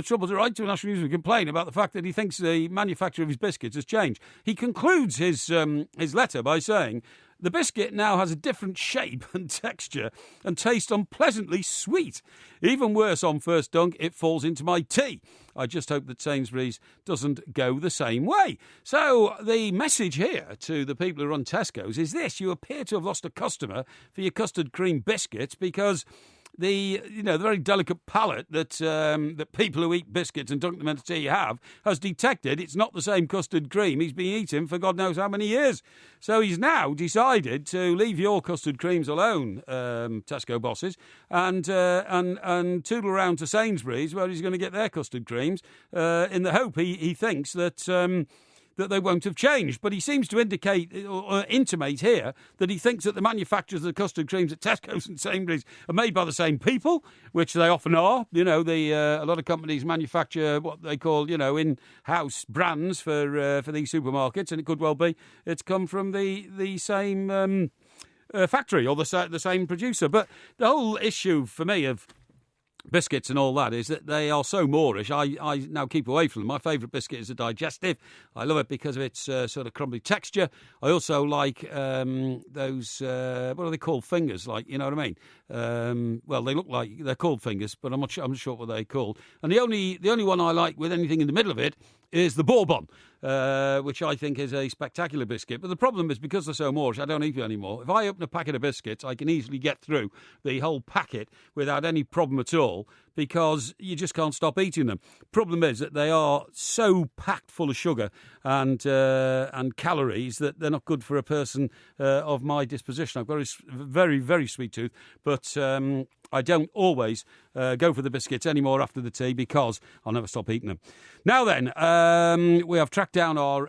trouble to write to a national news and complain about the fact that he thinks the manufacture of his biscuits has changed. He concludes his letter by saying, The biscuit now has a different shape and texture and tastes unpleasantly sweet. Even worse, on first dunk, it falls into my tea. I just hope that Sainsbury's doesn't go the same way. So the message here to the people who run Tesco's is this: you appear to have lost a customer for your custard cream biscuits because the very delicate palate that people who eat biscuits and dunk them into tea has detected it's not the same custard cream he's been eating for God knows how many years. So he's now decided to leave your custard creams alone, Tesco bosses, and toodle around to Sainsbury's where he's going to get their custard creams in the hope he thinks that they won't have changed. But he seems to indicate or intimate here that he thinks that the manufacturers of the custard creams at Tesco's and Sainsbury's are made by the same people, which they often are. A lot of companies manufacture what they call, in-house brands for these supermarkets, and it could well be it's come from the same factory or the same producer. But the whole issue for me of biscuits and all that is that they are so Moorish. I now keep away from them. My favourite biscuit is a digestive. I love it because of its sort of crumbly texture. I also like those what are they called, fingers, like, you know what I mean? Well, they look like they're called fingers, but I'm not sure what they're called. And the only one I like with anything in the middle of it is the bourbon, which I think is a spectacular biscuit. But the problem is, because they're so Moorish, I don't eat them anymore. If I open a packet of biscuits, I can easily get through the whole packet without any problem at all, because you just can't stop eating them. Problem is that they are so packed full of sugar and calories that they're not good for a person of my disposition. I've got a very, very sweet tooth, but I don't always go for the biscuits anymore after the tea because I'll never stop eating them. Now then, we have tracked down our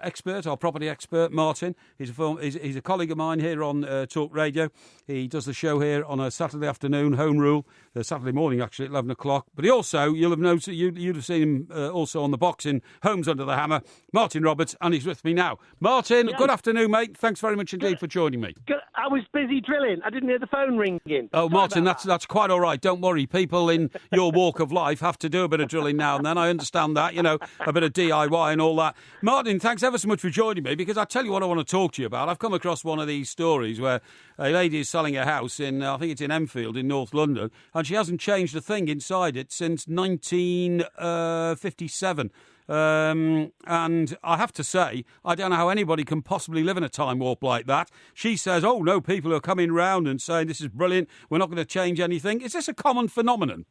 property expert, Martin. He's a colleague of mine here on Talk Radio. He does the show here on a Saturday afternoon, home rule, Saturday morning actually at 11 o'clock. But he also, you'll have noticed, you'd have seen him also on the box in Homes Under the Hammer, Martin Roberts, and he's with me now. Martin, Good afternoon, mate. Thanks very much indeed for joining me. I was busy drilling. I didn't hear the phone ringing. Oh, Martin, that's quite all right. Don't worry. People in your walk of life have to do a bit of drilling now and then. I understand that, a bit of DIY and all that. Martin, thanks ever so much for joining me, because I tell you what I want to talk to you about. I've come across one of these stories where a lady is selling a house in, I think it's in Enfield in North London, and she hasn't changed a thing inside it since 1957. And I have to say, I don't know how anybody can possibly live in a time warp like that. She says, oh no, people are coming round and saying this is brilliant, we're not going to change anything. Is this a common phenomenon?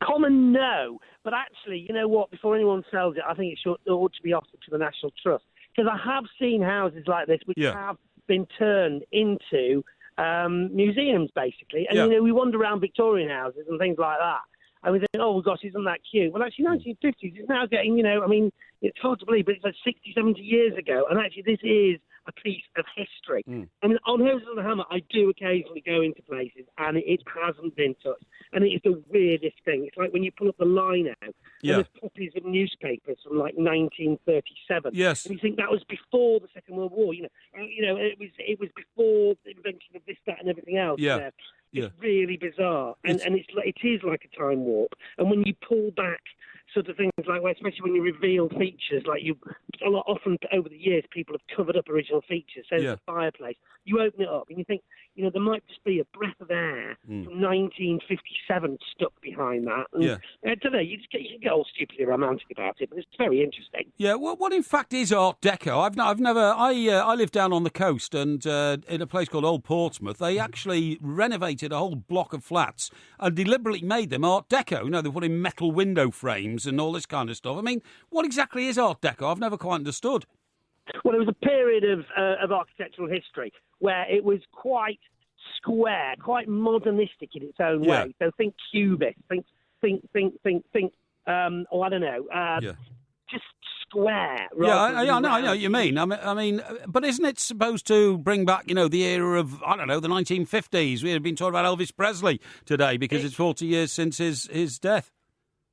Common, no. But actually, you know what, before anyone sells it, I think it ought to be offered to the National Trust. Because I have seen houses like this which have been turned into museums, basically. And, we wander around Victorian houses and things like that. And we think, oh, gosh, isn't that cute? Well, actually, 1950s, it's now getting, it's hard to believe, but it's like 60, 70 years ago. And actually, this is a piece of history. I mean, on Homes on the Hammer, I do occasionally go into places, and it hasn't been touched. And it is the weirdest thing. It's like when you pull up the line out, and there's copies of newspapers from, like, 1937. Yes. And you think that was before the Second World War. It was before the invention of this, that, and everything else. Yeah. It's really bizarre, and it is like a time warp. And when you pull back sort of things like, well, especially when you reveal features, like often over the years, people have covered up original features. So the fireplace, you open it up and you think, there might just be a breath of air from 1957 stuck behind that. And I don't know, you can get all stupidly romantic about it, but it's very interesting. Yeah, well, what in fact is Art Deco? I live down on the coast, and in a place called Old Portsmouth, they actually renovated a whole block of flats and deliberately made them Art Deco. They put in metal window frames and all this kind of stuff. I mean, what exactly is Art Deco? I've never quite understood. Well, it was a period of architectural history where it was quite square, quite modernistic in its own way. So think Cubist, think. I don't know. Just square. I know what you mean. I mean, but isn't it supposed to bring back, the era of, I don't know, the 1950s? We have been talking about Elvis Presley today because it's 40 years since his death.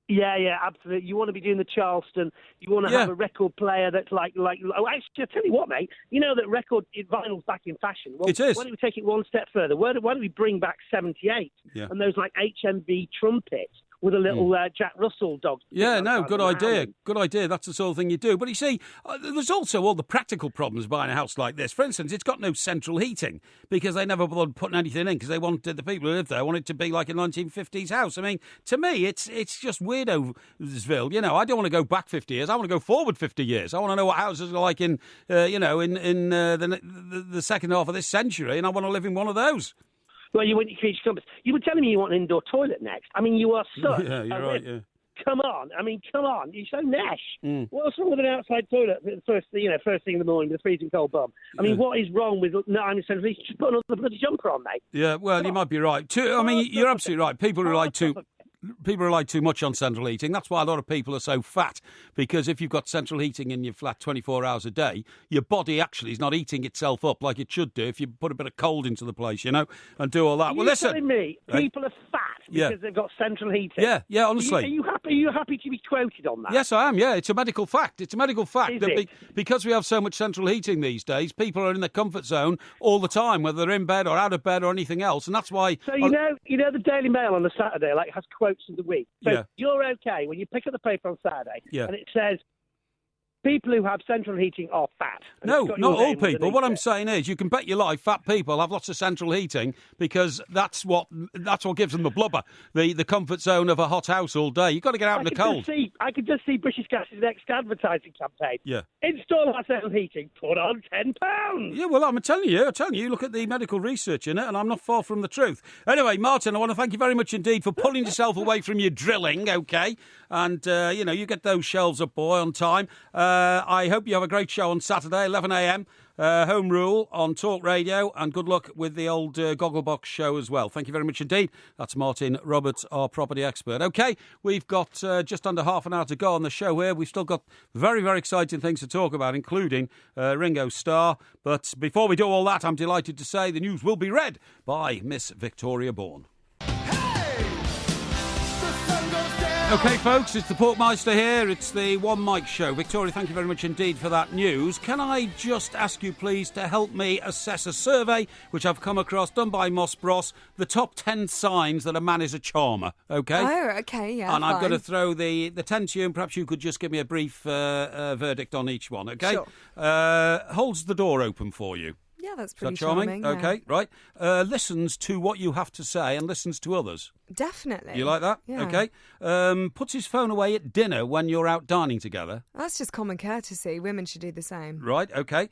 Yeah, absolutely. You want to be doing the Charleston. You want to have a record player that's like. Oh, actually, I'll tell you what, mate. You know that vinyl's back in fashion. Well, it is. Why don't we take it one step further? Why don't we bring back 78 and those like HMV trumpets with a little Jack Russell dog. Yeah, no, good idea. Good idea. That's the sort of thing you do. But you see, there's also all the practical problems buying a house like this. For instance, it's got no central heating because they never bothered putting anything in because they wanted the people who live there wanted it to be like a 1950s house. I mean, to me, it's just Weirdoville. You know, I don't want to go back 50 years. I want to go forward 50 years. I want to know what houses are like in the second half of this century, and I want to live in one of those. Well, you went to creature compass. You were telling me you want an indoor toilet next. I mean, you are such Yeah, you're right, yeah. Come on. I mean, come on. You're so nesh. What's wrong with an outside toilet first thing in the morning with a freezing cold bum? I mean, what is wrong with I'm essentially just put another bloody jumper on, mate? Yeah, well, you might be right. I mean, you're absolutely right. People rely too much on central heating. That's why a lot of people are so fat, because if you've got central heating in your flat 24 hours a day, your body actually is not heating itself up like it should do if you put a bit of cold into the place, you know, and do all that. You're telling me people are fat because they've got central heating? Yeah, honestly. Are you happy to be quoted on that? Yes, I am, yeah. It's a medical fact. It's a medical fact Is that it? because we have so much central heating these days, people are in their comfort zone all the time, whether they're in bed or out of bed or anything else, and that's why... So, you know the Daily Mail on a Saturday, has quotes of the week. So you're okay when you pick up the paper on Saturday and it says people who have central heating are fat. No, not all people. What I'm saying is, you can bet your life fat people have lots of central heating because that's what gives them the blubber, the comfort zone of a hot house all day. You've got to get out in the cold. I could just see British Gas's next advertising campaign. Yeah. Install our central heating, put on £10. Yeah, well, I'm telling you, look at the medical research in it, and I'm not far from the truth. Anyway, Martin, I want to thank you very much indeed for pulling yourself away from your drilling, okay? And, you get those shelves up, boy, on time. I hope you have a great show on Saturday, 11 a.m, Home Rule on Talk Radio, and good luck with the old Gogglebox show as well. Thank you very much indeed. That's Martin Roberts, our property expert. OK, we've got just under half an hour to go on the show here. We've still got very, very exciting things to talk about, including Ringo Starr. But before we do all that, I'm delighted to say the news will be read by Miss Victoria Bourne. OK, folks, it's the Porkmeister here. It's the One Mike Show. Victoria, thank you very much indeed for that news. Can I just ask you, please, to help me assess a survey which I've come across, done by Moss Bros, the top 10 signs that a man is a charmer, OK? Oh, OK, yeah, And I've got to throw the 10 to you, and perhaps you could just give me a brief verdict on each one, OK? Sure. Holds the door open for you. Yeah, that's Is pretty that charming? yeah. OK, right. Listens to what you have to say and listens to others. Definitely. You like that? Yeah. OK. Puts his phone away at dinner when you're out dining together. That's just common courtesy. Women should do the same. Right, OK.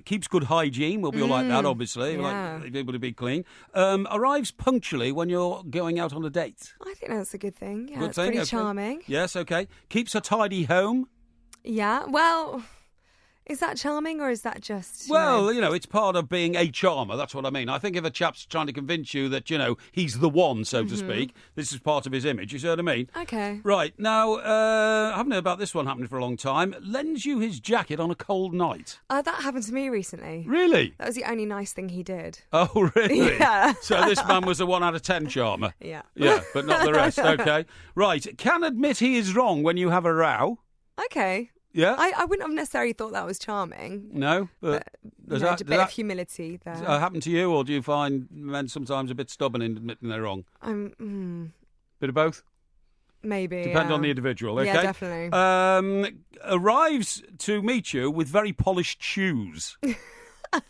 Keeps good hygiene. We'll be all like that, obviously. Yeah. Like able to be clean. Arrives punctually when you're going out on a date. I think that's a good thing. Yeah, Good it's thing, pretty okay. charming. Yes, OK. Keeps a tidy home. Yeah, well... Is that charming or is that just... Well, it's part of being a charmer. That's what I mean. I think if a chap's trying to convince you that, he's the one, so to speak, this is part of his image. You see what I mean? Okay. Right. Now, I haven't heard about this one happening for a long time. Lends you his jacket on a cold night. That happened to me recently. Really? That was the only nice thing he did. Oh, really? Yeah. So this man was a 1 out of 10 charmer? Yeah. Yeah, but not the rest. OK. Right. Can admit he is wrong when you have a row. Okay. Yeah? I wouldn't have necessarily thought that was charming. No? But There's a bit of humility there. Does that happen to you, or do you find men sometimes a bit stubborn in admitting they're wrong? Bit of both? Maybe. Depend on the individual, OK? Yeah, definitely. Arrives to meet you with very polished shoes. Do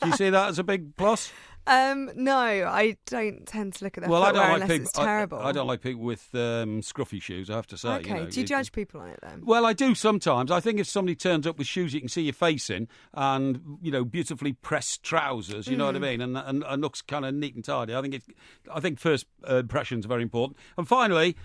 you see that as a big plus? No, I don't tend to look at their footwear unless it's terrible. I don't like people with scruffy shoes, I have to say. Okay, do you judge people on it then? Well, I do sometimes. I think if somebody turns up with shoes you can see your face in and, beautifully pressed trousers, you know what I mean, and looks kind of neat and tidy, I think first impressions are very important. And finally,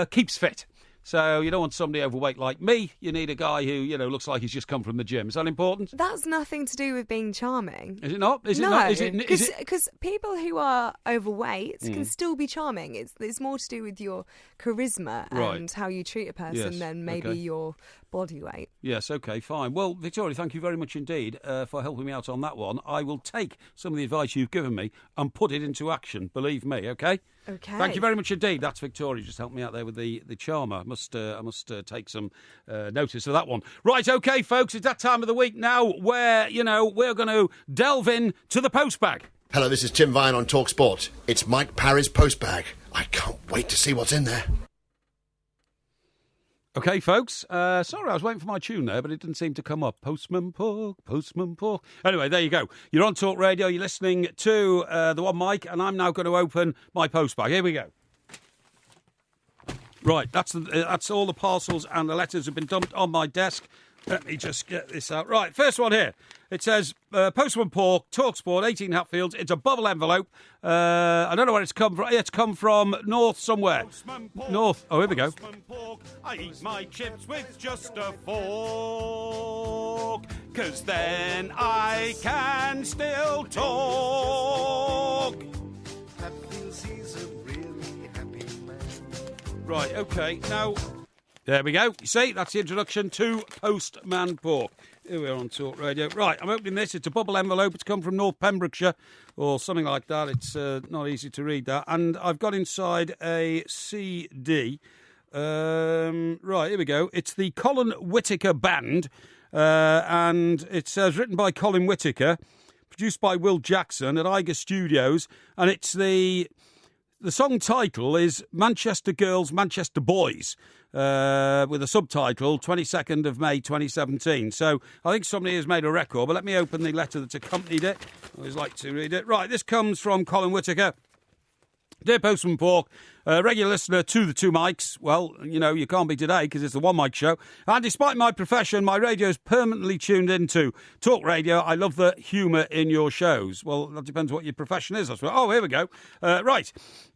keeps fit. So you don't want somebody overweight like me. You need a guy who, looks like he's just come from the gym. Is that important? That's nothing to do with being charming. Is it not? No, because people who are overweight can still be charming. It's more to do with your charisma and how you treat a person than maybe your body weight. Yes, OK, fine. Well, Victoria, thank you very much indeed for helping me out on that one. I will take some of the advice you've given me and put it into action, believe me, OK? Okay. Thank you very much indeed. That's Victoria. Just helped me out there with the charmer. I must take some notice of that one. Right, OK, folks, it's that time of the week now where, we're going to delve in to the postbag. Hello, this is Tim Vine on Talk Sport. It's Mike Parry's postbag. I can't wait to see what's in there. OK, folks. Sorry, I was waiting for my tune there, but it didn't seem to come up. Postman Pork, Postman Pork. Anyway, there you go. You're on Talk Radio. You're listening to the One Mic, and I'm now going to open my postbag. Here we go. Right, that's all the parcels and the letters have been dumped on my desk. Let me just get this out. Right, first one here. It says, Postman Pork, Talksport, 18 Hatfields. It's a bubble envelope. I don't know where it's come from. It's come from north somewhere. North. Oh, here we go. Pork, I eat my chips with just a fork, 'cause then I can still talk. Hatfields, he's a really happy man. Right, OK. Now, there we go. You see, that's the introduction to Postman Pork. Here we are on Talk Radio. Right, I'm opening this. It's a bubble envelope. It's come from North Pembrokeshire or something like that. It's not easy to read that. And I've got inside a CD. Right, here we go. It's the Colin Whittaker Band. And it says, written by Colin Whittaker, produced by Will Jackson at Iger Studios. And it's the song title is Manchester Girls, Manchester Boys. With a subtitle, 22nd of May 2017. So I think somebody has made a record, but let me open the letter that's accompanied it. I always like to read it. Right, this comes from Colin Whittaker. Dear Postman Pork, regular listener to the Two Mics. Well, you know, you can't be today because it's the One Mic show. And despite my profession, my radio is permanently tuned into Talk Radio. I love the humour in your shows. Well, that depends what your profession is, I suppose. Oh, here we go. Right.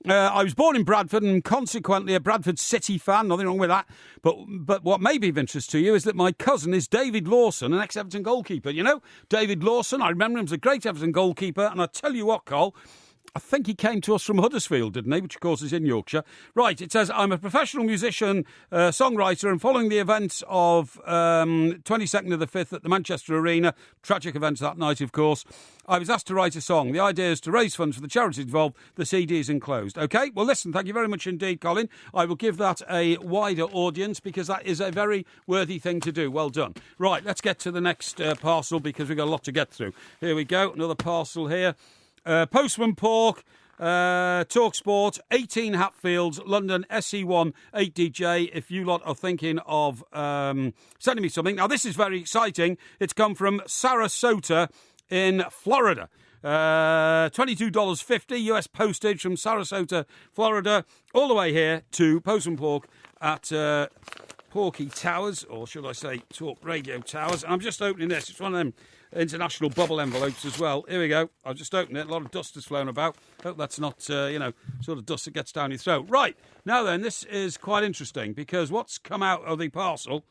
I was born in Bradford and consequently a Bradford City fan. Nothing wrong with that. But what may be of interest to you is that my cousin is David Lawson, an ex-Everton goalkeeper. You know, David Lawson, I remember him as a great Everton goalkeeper. And I tell you what, Cole, I think he came to us from Huddersfield, didn't he? Which, of course, is in Yorkshire. Right, it says, I'm a professional musician, songwriter, and following the events of 22nd of the 5th at the Manchester Arena, tragic events that night, of course, I was asked to write a song. The idea is to raise funds for the charities involved. The CD is enclosed. OK, well, listen, thank you very much indeed, Colin. I will give that a wider audience because that is a very worthy thing to do. Well done. Right, let's get to the next parcel because we've got a lot to get through. Here we go, another parcel here. Postman Pork, Talksport, 18 Hatfields, London, SE1 8DJ. If you lot are thinking of sending me something. Now, this is very exciting. It's come from Sarasota in Florida. $22.50 US postage from Sarasota, Florida, all the way here to Postman Pork at Porky Towers, or should I say Talk Radio Towers. And I'm just opening this. It's one of them international bubble envelopes as well. Here we go. I've just opened it. A lot of dust has flown about. Hope that's not, sort of dust that gets down your throat. Right. Now then, this is quite interesting because what's come out of the parcel,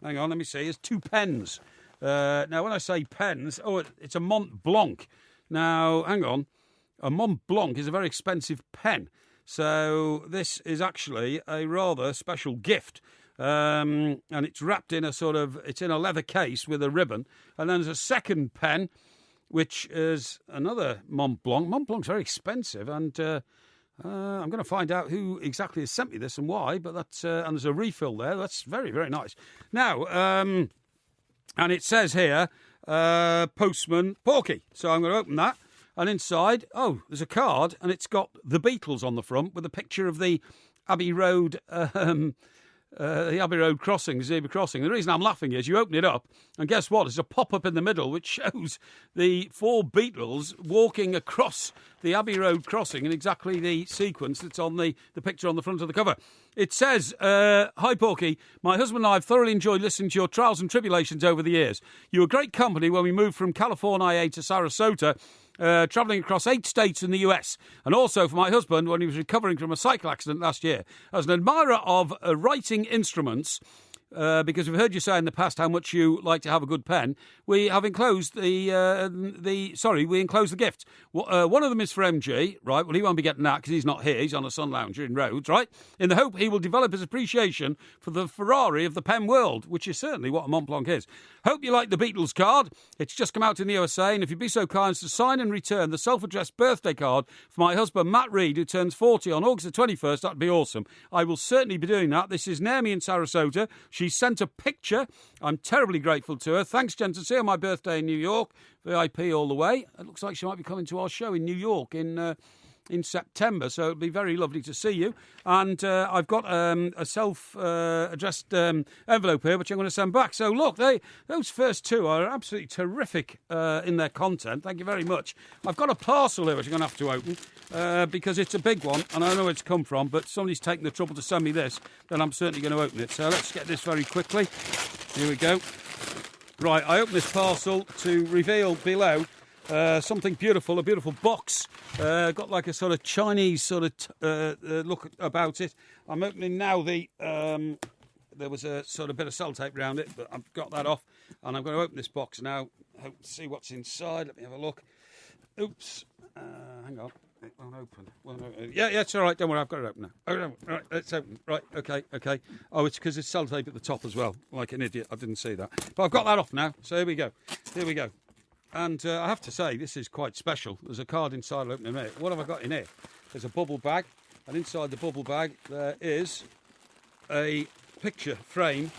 hang on, let me see, is 2 pens. Now, when I say pens, it's a Mont Blanc. Now, hang on. A Mont Blanc is a very expensive pen. So this is actually a rather special gift. And it's wrapped in it's in a leather case with a ribbon. And then there's a second pen, which is another Mont Blanc. Mont Blanc's very expensive, and I'm going to find out who exactly has sent me this and why, but that's, and there's a refill there. That's very, very nice. Now, and it says here, Postman Porky. So I'm going to open that. And inside, there's a card, and it's got the Beatles on the front with a picture of the Abbey Road the Abbey Road crossing, zebra crossing. The reason I'm laughing is you open it up, and guess what? There's a pop-up in the middle which shows the 4 Beatles walking across the Abbey Road crossing in exactly the sequence that's on the picture on the front of the cover. It says, Hi, Porky. My husband and I have thoroughly enjoyed listening to your trials and tribulations over the years. You were great company when we moved from California to Sarasota, travelling across 8 states in the US, and also for my husband when he was recovering from a cycle accident last year. As an admirer of writing instruments, because we've heard you say in the past how much you like to have a good pen, we have enclosed we enclosed the gift. One of them is for MG, right? Well, he won't be getting that because he's not here. He's on a sun lounger in Rhodes, right? In the hope he will develop his appreciation for the Ferrari of the pen world, which is certainly what a Mont Blanc is. Hope you like the Beatles card. It's just come out in the USA, and if you'd be so kind as to sign and return the self-addressed birthday card for my husband, Matt Reed, who turns 40 on August the 21st, that'd be awesome. I will certainly be doing that. This is Naomi in Sarasota. She sent a picture. I'm terribly grateful to her. Thanks, Jen, to see her on my birthday in New York. VIP all the way. It looks like she might be coming to our show in New York in in September, so it'll be very lovely to see you. And I've got a self-addressed envelope here, which I'm going to send back. So look, those first two are absolutely terrific in their content. Thank you very much. I've got a parcel here which I'm going to have to open because it's a big one, and I don't know where it's come from, but somebody's taken the trouble to send me this, then I'm certainly going to open it. So let's get this very quickly. Here we go. Right, I open this parcel to reveal below something beautiful, a beautiful box. Got like a sort of Chinese sort of look about it. I'm opening now there was a sort of bit of sellotape around it, but I've got that off. And I'm going to open this box now. Hope to see what's inside. Let me have a look. Oops. Hang on. It won't open. Yeah, it's all right. Don't worry, I've got it open now. Oh, right, it's open. Right, okay. Oh, it's because it's sellotape at the top as well. Like an idiot, I didn't see that. But I've got that off now, so here we go. And I have to say, this is quite special. There's a card inside. I'll open it in a minute. What have I got in here? There's a bubble bag, and inside the bubble bag there is a picture frame.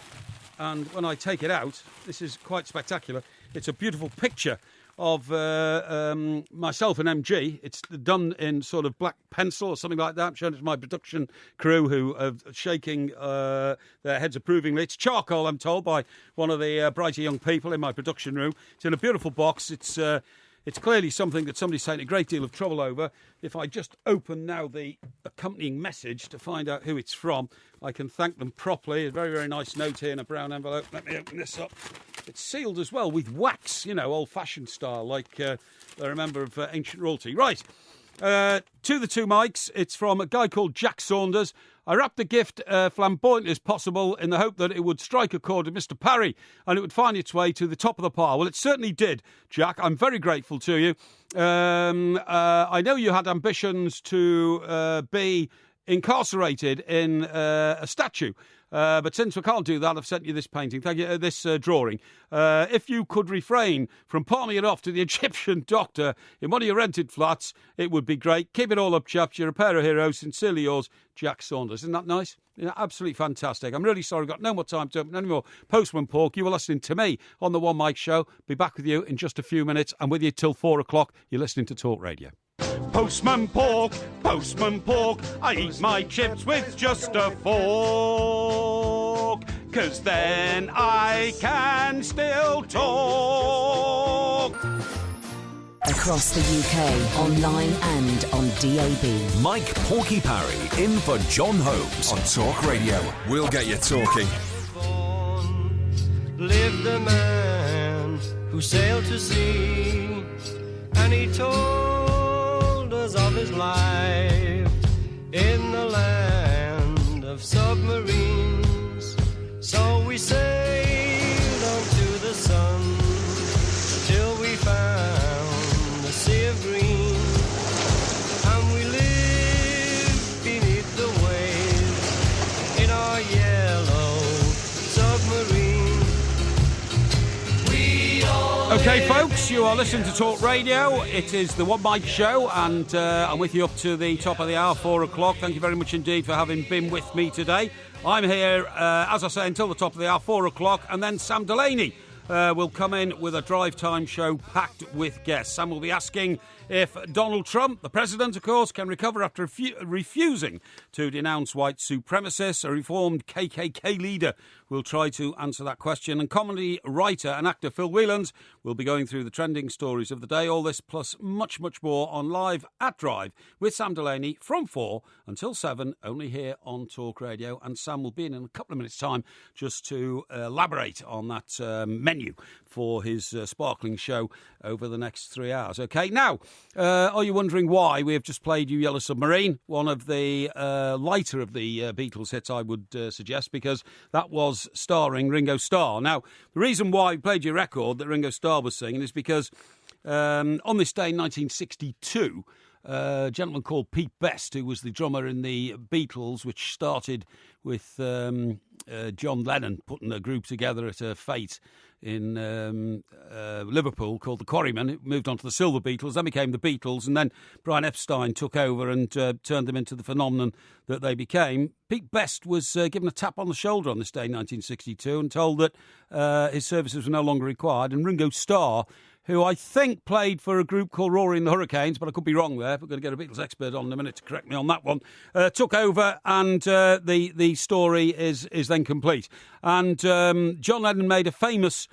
And when I take it out, this is quite spectacular. It's a beautiful picture of myself and MG. It's done in sort of black pencil or something like that. I'm showing it to my production crew who are shaking their heads approvingly. It's charcoal, I'm told, by one of the brighter young people in my production room. It's in a beautiful box. It's clearly something that somebody's taken a great deal of trouble over. If I just open now the accompanying message to find out who it's from, I can thank them properly. A very, very nice note here in a brown envelope. Let me open this up. It's sealed as well with wax, old-fashioned style, like I remember of ancient royalty. Right, to the two mics. It's from a guy called Jack Saunders. I wrapped the gift flamboyantly as possible in the hope that it would strike a chord with Mr. Parry and it would find its way to the top of the pile. Well, it certainly did, Jack. I'm very grateful to you. I know you had ambitions to be incarcerated in a statue. But since we can't do that, I've sent you this painting. Thank you. This drawing. If you could refrain from palming it off to the Egyptian doctor in one of your rented flats, it would be great. Keep it all up, chaps. You're a pair of heroes. Sincerely yours, Jack Saunders. Isn't that nice? Yeah, absolutely fantastic. I'm really sorry I've got no more time to open any more Postman Pork. You were listening to me on the One Mike Show. Be back with you in just a few minutes. I'm with you till 4 o'clock. You're listening to Talk Radio. Postman Pork, I eat my chips with just a fork, 'cause then I can still talk. Across the UK, online and on DAB. Mike Porky Parry in for John Holmes on Talk Radio. We'll get you talking. Lived the man who sailed to sea, and he told us of his life in the land of submarines. So we sailed on to the sun till we found the sea of green, and we lived beneath the waves in our yellow submarine. Okay, folks, you are listening to Talk Radio. It is the One Mike Show, and I'm with you up to the top of the hour, 4 o'clock. Thank you very much indeed for having been with me today. I'm here, as I say, until the top of the hour, 4 o'clock, and then Sam Delaney will come in with a drive time show packed with guests. Sam will be asking if Donald Trump, the president, of course, can recover after refusing to denounce white supremacists. A reformed KKK leader will try to answer that question. And comedy writer and actor Phil Whelans will be going through the trending stories of the day. All this plus much, much more on Live at Drive with Sam Delaney from 4 until 7, only here on Talk Radio. And Sam will be in a couple of minutes' time just to elaborate on that menu for his sparkling show over the next 3 hours. OK, now, are you wondering why we have just played You Yellow Submarine? One of the lighter of the Beatles hits, I would suggest, because that was starring Ringo Starr. Now, the reason why we played your record that Ringo Starr was singing is because on this day in 1962, a gentleman called Pete Best, who was the drummer in the Beatles, which started with John Lennon putting a group together at a fete in Liverpool called the Quarrymen. It moved on to the Silver Beatles, then became the Beatles, and then Brian Epstein took over and turned them into the phenomenon that they became. Pete Best was given a tap on the shoulder on this day in 1962 and told that his services were no longer required, and Ringo Starr, who I think played for a group called Rory and the Hurricanes, but I could be wrong there. We're going to get a Beatles expert on in a minute to correct me on that one. Took over, and the story is then complete. And John Lennon made a famous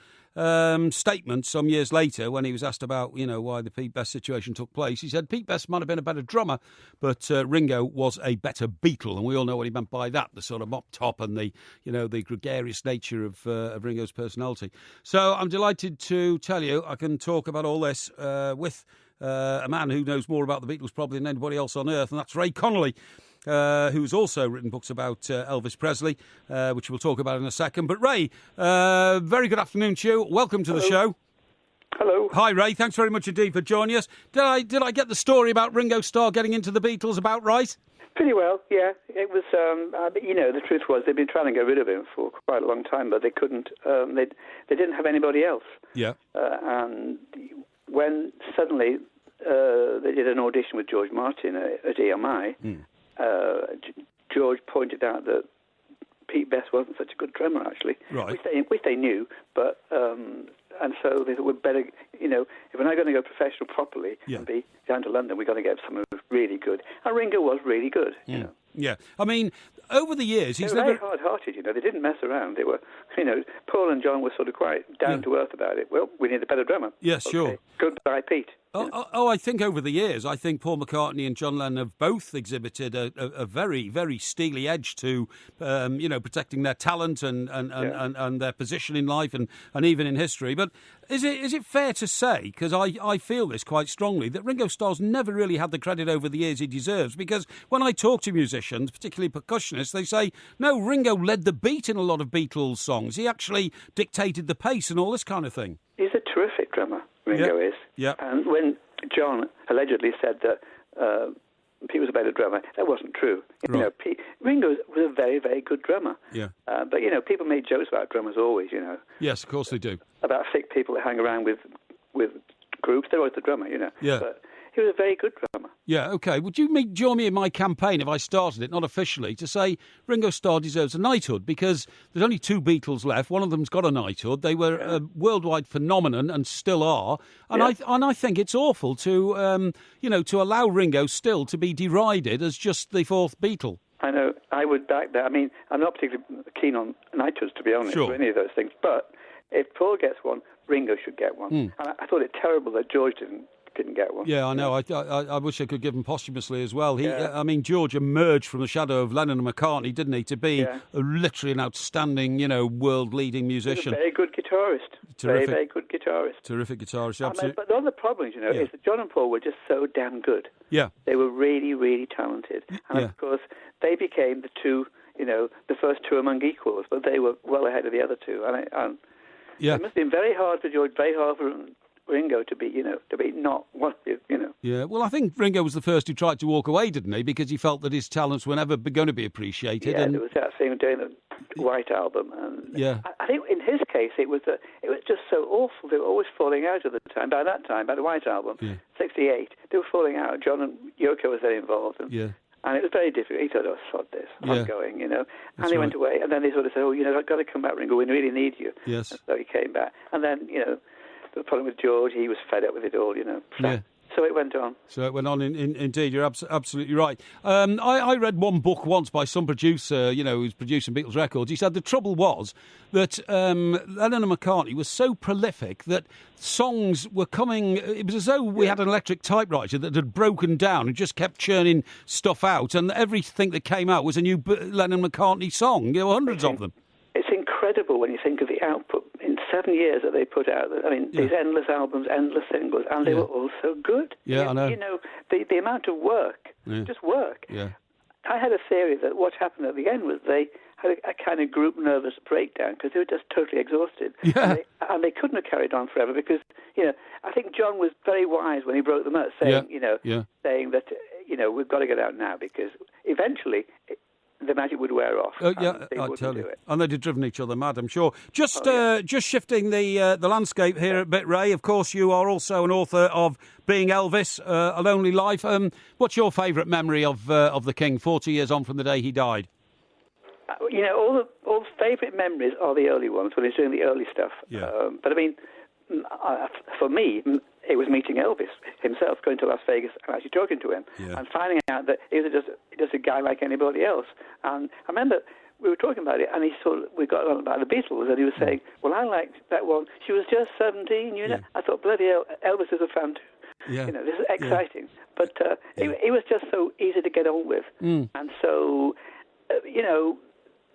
statement some years later when he was asked about, why the Pete Best situation took place. He said Pete Best might have been a better drummer, but Ringo was a better Beatle, and we all know what he meant by that, the sort of mop top and the gregarious nature of Ringo's personality. So I'm delighted to tell you I can talk about all this with a man who knows more about the Beatles probably than anybody else on earth, and that's Ray Connolly, who's also written books about Elvis Presley, which we'll talk about in a second. But Ray, very good afternoon to you. Welcome to the show. Hello. Hi, Ray. Thanks very much indeed for joining us. Did I get the story about Ringo Starr getting into the Beatles about right? Pretty well, yeah. It was, the truth was they'd been trying to get rid of him for quite a long time, but they couldn't. They didn't have anybody else. Yeah. And when suddenly they did an audition with George Martin at EMI, George pointed out that Pete Best wasn't such a good drummer, actually. Right. Which they knew, but and so they thought we'd better, if we're not going to go professional properly and be down to London, we've got to get someone who's really good. And Ringo was really good, you know. Yeah, I mean, over the years, they were very hard-hearted, They didn't mess around. They were, Paul and John were sort of quite down-to-earth about it. Well, we need a better drummer. Yes, okay. Sure. Goodbye, Pete. I think over the years, I think Paul McCartney and John Lennon have both exhibited a very, very steely edge to, protecting their talent and their position in life and even in history. But is it fair to say, because I feel this quite strongly, that Ringo Starr's never really had the credit over the years he deserves? Because when I talk to musicians, particularly percussionists, they say, no, Ringo led the beat in a lot of Beatles songs. He actually dictated the pace and all this kind of thing. He's a terrific drummer. Ringo is. Yeah. And when John allegedly said that Pete was a better drummer, that wasn't true. Right. Ringo was a very, very good drummer. Yeah. But, people made jokes about drummers always, Yes, of course they do. About thick people that hang around with groups. They're always the drummer, Yeah. But he was a very good drummer. Yeah, OK. Would you join me in my campaign, if I started it, not officially, to say Ringo Starr deserves a knighthood? Because there's only two Beatles left. One of them's got a knighthood. They were a worldwide phenomenon and still are. And I think it's awful to, to allow Ringo still to be derided as just the fourth Beatle. I know. I would back that. I mean, I'm not particularly keen on knighthoods, to be honest, or any of those things. But if Paul gets one, Ringo should get one. And I thought it terrible that George didn't get one. Yeah, I know. I wish I could give him posthumously as well. George emerged from the shadow of Lennon and McCartney, didn't he, to be literally an outstanding, world-leading musician. He was a very good guitarist. Terrific. Very, very good guitarist. Terrific guitarist, absolutely. But one of the problems, is that John and Paul were just so damn good. Yeah. They were really, really talented. And, of course, they became the two, the first two among equals, but they were well ahead of the other two. And it must have been very hard for George, very hard for Ringo to be not one of you. Yeah, well, I think Ringo was the first who tried to walk away, didn't he? Because he felt that his talents were never going to be appreciated. Yeah, there was that thing doing the White Album, and I think in his case it was just so awful. They were always falling out at the time. By that time, by the White Album, 68, they were falling out. John and Yoko was very involved, and it was very difficult. He thought, "Oh, sod this, I'm going," And he went away, and then they sort of said, "Oh, I've got to come back, Ringo. We really need you." Yes. And so he came back, and then the problem with George, he was fed up with it all, So it went on. So it went on, indeed. You're absolutely right. I read one book once by some producer, who's producing Beatles records. He said the trouble was that Lennon and McCartney was so prolific that songs were coming. It was as though we had an electric typewriter that had broken down and just kept churning stuff out, and everything that came out was a new Lennon McCartney song. Hundreds of them. It's incredible when you think of the output in 7 years that they put out. I mean, these endless albums, endless singles, and they were all so good. Yeah, I know. The amount of work, just work. Yeah. I had a theory that what happened at the end was they had a kind of group nervous breakdown because they were just totally exhausted. Yeah. And they couldn't have carried on forever because, I think John was very wise when he broke them up, saying, saying that, we've got to get out now because eventually the magic would wear off. I tell you. And they'd have driven each other mad, I'm sure. Just shifting the landscape here a bit, Ray. Of course, you are also an author of Being Elvis, A Lonely Life. What's your favourite memory of the King 40 years on from the day he died? All the favourite memories are the early ones when he's doing the early stuff. Yeah. But I mean, for me, it was meeting Elvis himself, going to Las Vegas and actually talking to him, and finding out that he was just a guy like anybody else. And I remember we were talking about it, and we got on about the Beatles, and he was saying, "Well, I liked that one. She was just 17, you know." I thought, bloody hell, Elvis is a fan too. Yeah. You know, this is exciting. But he was just so easy to get on with, and so you know,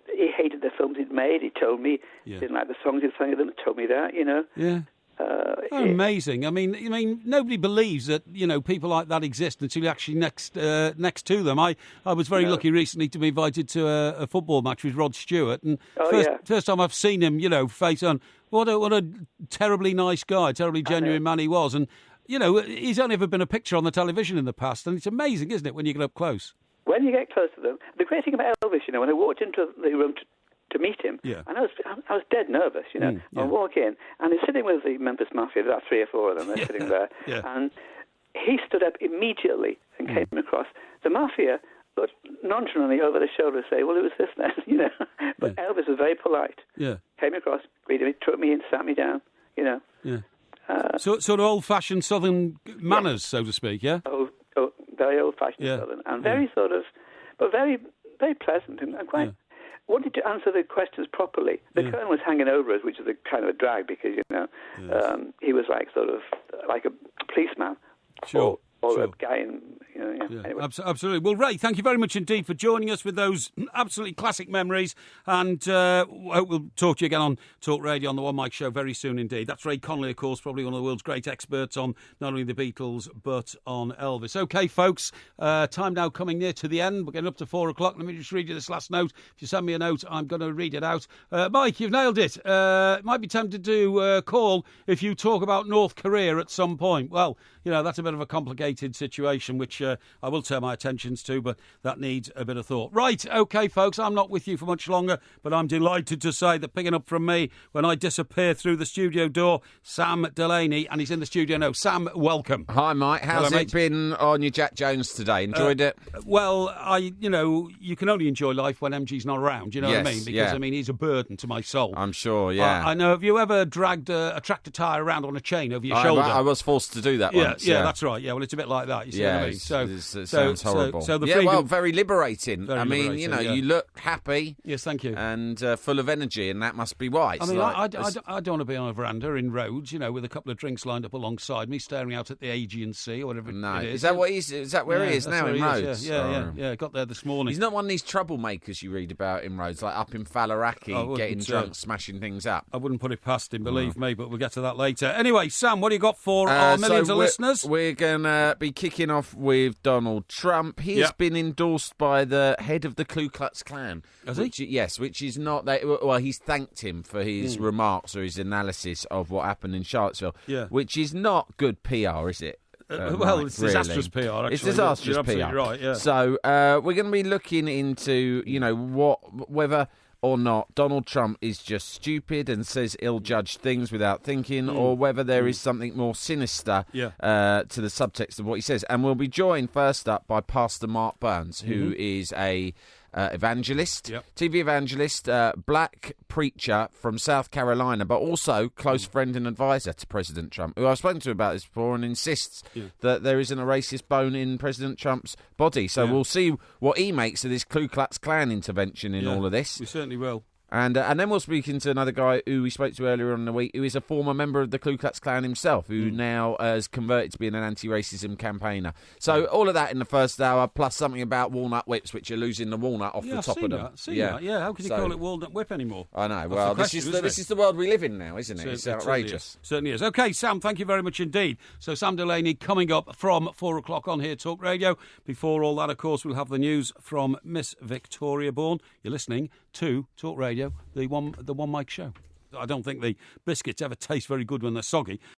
he hated the films he'd made. He told me he didn't like the songs he'd sung in them. He told me that, you know. Yeah. Amazing. I mean, nobody believes that, you know, people like that exist until you're actually next to them. I was very lucky recently to be invited to a football match with Rod Stewart, and first time I've seen him, you know, face on. What a terribly nice guy, terribly genuine man he was, and you know, he's only ever been a picture on the television in the past, and it's amazing, isn't it, when you get up close? When you get close to them, the great thing about Elvis, you know, when I walked into the room to meet him, and I was dead nervous, you know. I walk in, and he's sitting with the Memphis Mafia, about 3 or 4 of them, they're sitting there, and he stood up immediately and came across. The Mafia looked nonchalantly over the shoulder to say, well, it was this then, you know. But Elvis was very polite. Came across, greeted me, took me in, sat me down, you know. Sort of old-fashioned Southern manners, so to speak, yeah? Oh, very old-fashioned Southern, and very sort of, but very, very pleasant, and quite wanted to answer the questions properly. The curtain was hanging over us, which is a kind of a drag, because, you know, he was like sort of like a policeman. Sure. Or a guy in, you know, anyway. Absolutely. Well, Ray, thank you very much indeed for joining us with those absolutely classic memories, and we'll talk to you again on Talk Radio on the One Mike Show very soon indeed. That's Ray Connolly, of course, probably one of the world's great experts on not only the Beatles but on Elvis. OK, folks, time now coming near to the end. We're getting up to 4 o'clock. Let me just read you this last note. If you send me a note, I'm going to read it out. Mike, you've nailed it. Might be tempted to call if you talk about North Korea at some point. Well, you know, that's a bit of a complicated situation, which I will turn my attentions to, but that needs a bit of thought. Right, OK, folks, I'm not with you for much longer, but I'm delighted to say that picking up from me when I disappear through the studio door, Sam Delaney, and he's in the studio now. Sam, welcome. Hi, Mike. How's it been on your Jack Jones today? Enjoyed it? Well, you can only enjoy life when MG's not around, you know what I mean? Because, I mean, he's a burden to my soul. I'm sure, yeah. I know, have you ever dragged a tractor tyre around on a chain over your shoulder? I was forced to do that once. Yeah, that's right. Yeah, well, it's a bit like that. You see what I mean? It sounds horrible. So the freedom, very liberating. You know, you look happy. Yes, thank you. And full of energy, and that must be why. I mean, I don't want to be on a veranda in Rhodes, you know, with a couple of drinks lined up alongside me, staring out at the Aegean Sea or whatever it is. Is that what he's? Is that where he is now in Rhodes? Yeah. Got there this morning. He's not one of these troublemakers you read about in Rhodes, like up in Faliraki, getting drunk, smashing things up. I wouldn't put it past him, believe me, but we'll get to that later. Anyway, Sam, what do you got for our millions of listeners? We're going to be kicking off with Donald Trump. He has been endorsed by the head of the Ku Klux Klan. Has he? Yes, which is not... Well, he's thanked him for his remarks or his analysis of what happened in Charlottesville, which is not good PR, is it? Well, it's disastrous PR, actually. It's disastrous PR. You're absolutely right, yeah. So we're going to be looking into, you know, whether or not Donald Trump is just stupid and says ill-judged things without thinking, or whether there is something more sinister to the subtext of what he says. And we'll be joined first up by Pastor Mark Burns, who is a evangelist, TV evangelist, black preacher from South Carolina, but also close friend and advisor to President Trump, who I've spoken to about this before and insists that there isn't a racist bone in President Trump's body. So we'll see what he makes of this Ku Klux Klan intervention in all of this. We certainly will. And then we'll speak into another guy who we spoke to earlier on in the week, who is a former member of the Ku Klux Klan himself, who now has converted to being an anti-racism campaigner. So all of that in the first hour, plus something about walnut whips, which are losing the walnut off the top of them. How can you call it walnut whip anymore? I know. Well, this is the world we live in now, isn't it? It's outrageous. Certainly is. OK, Sam, thank you very much indeed. So Sam Delaney coming up from 4 o'clock on here, Talk Radio. Before all that, of course, we'll have the news from Miss Victoria Bourne. You're listening to Talk Radio, the one Mike Show. I don't think the biscuits ever taste very good when they're soggy.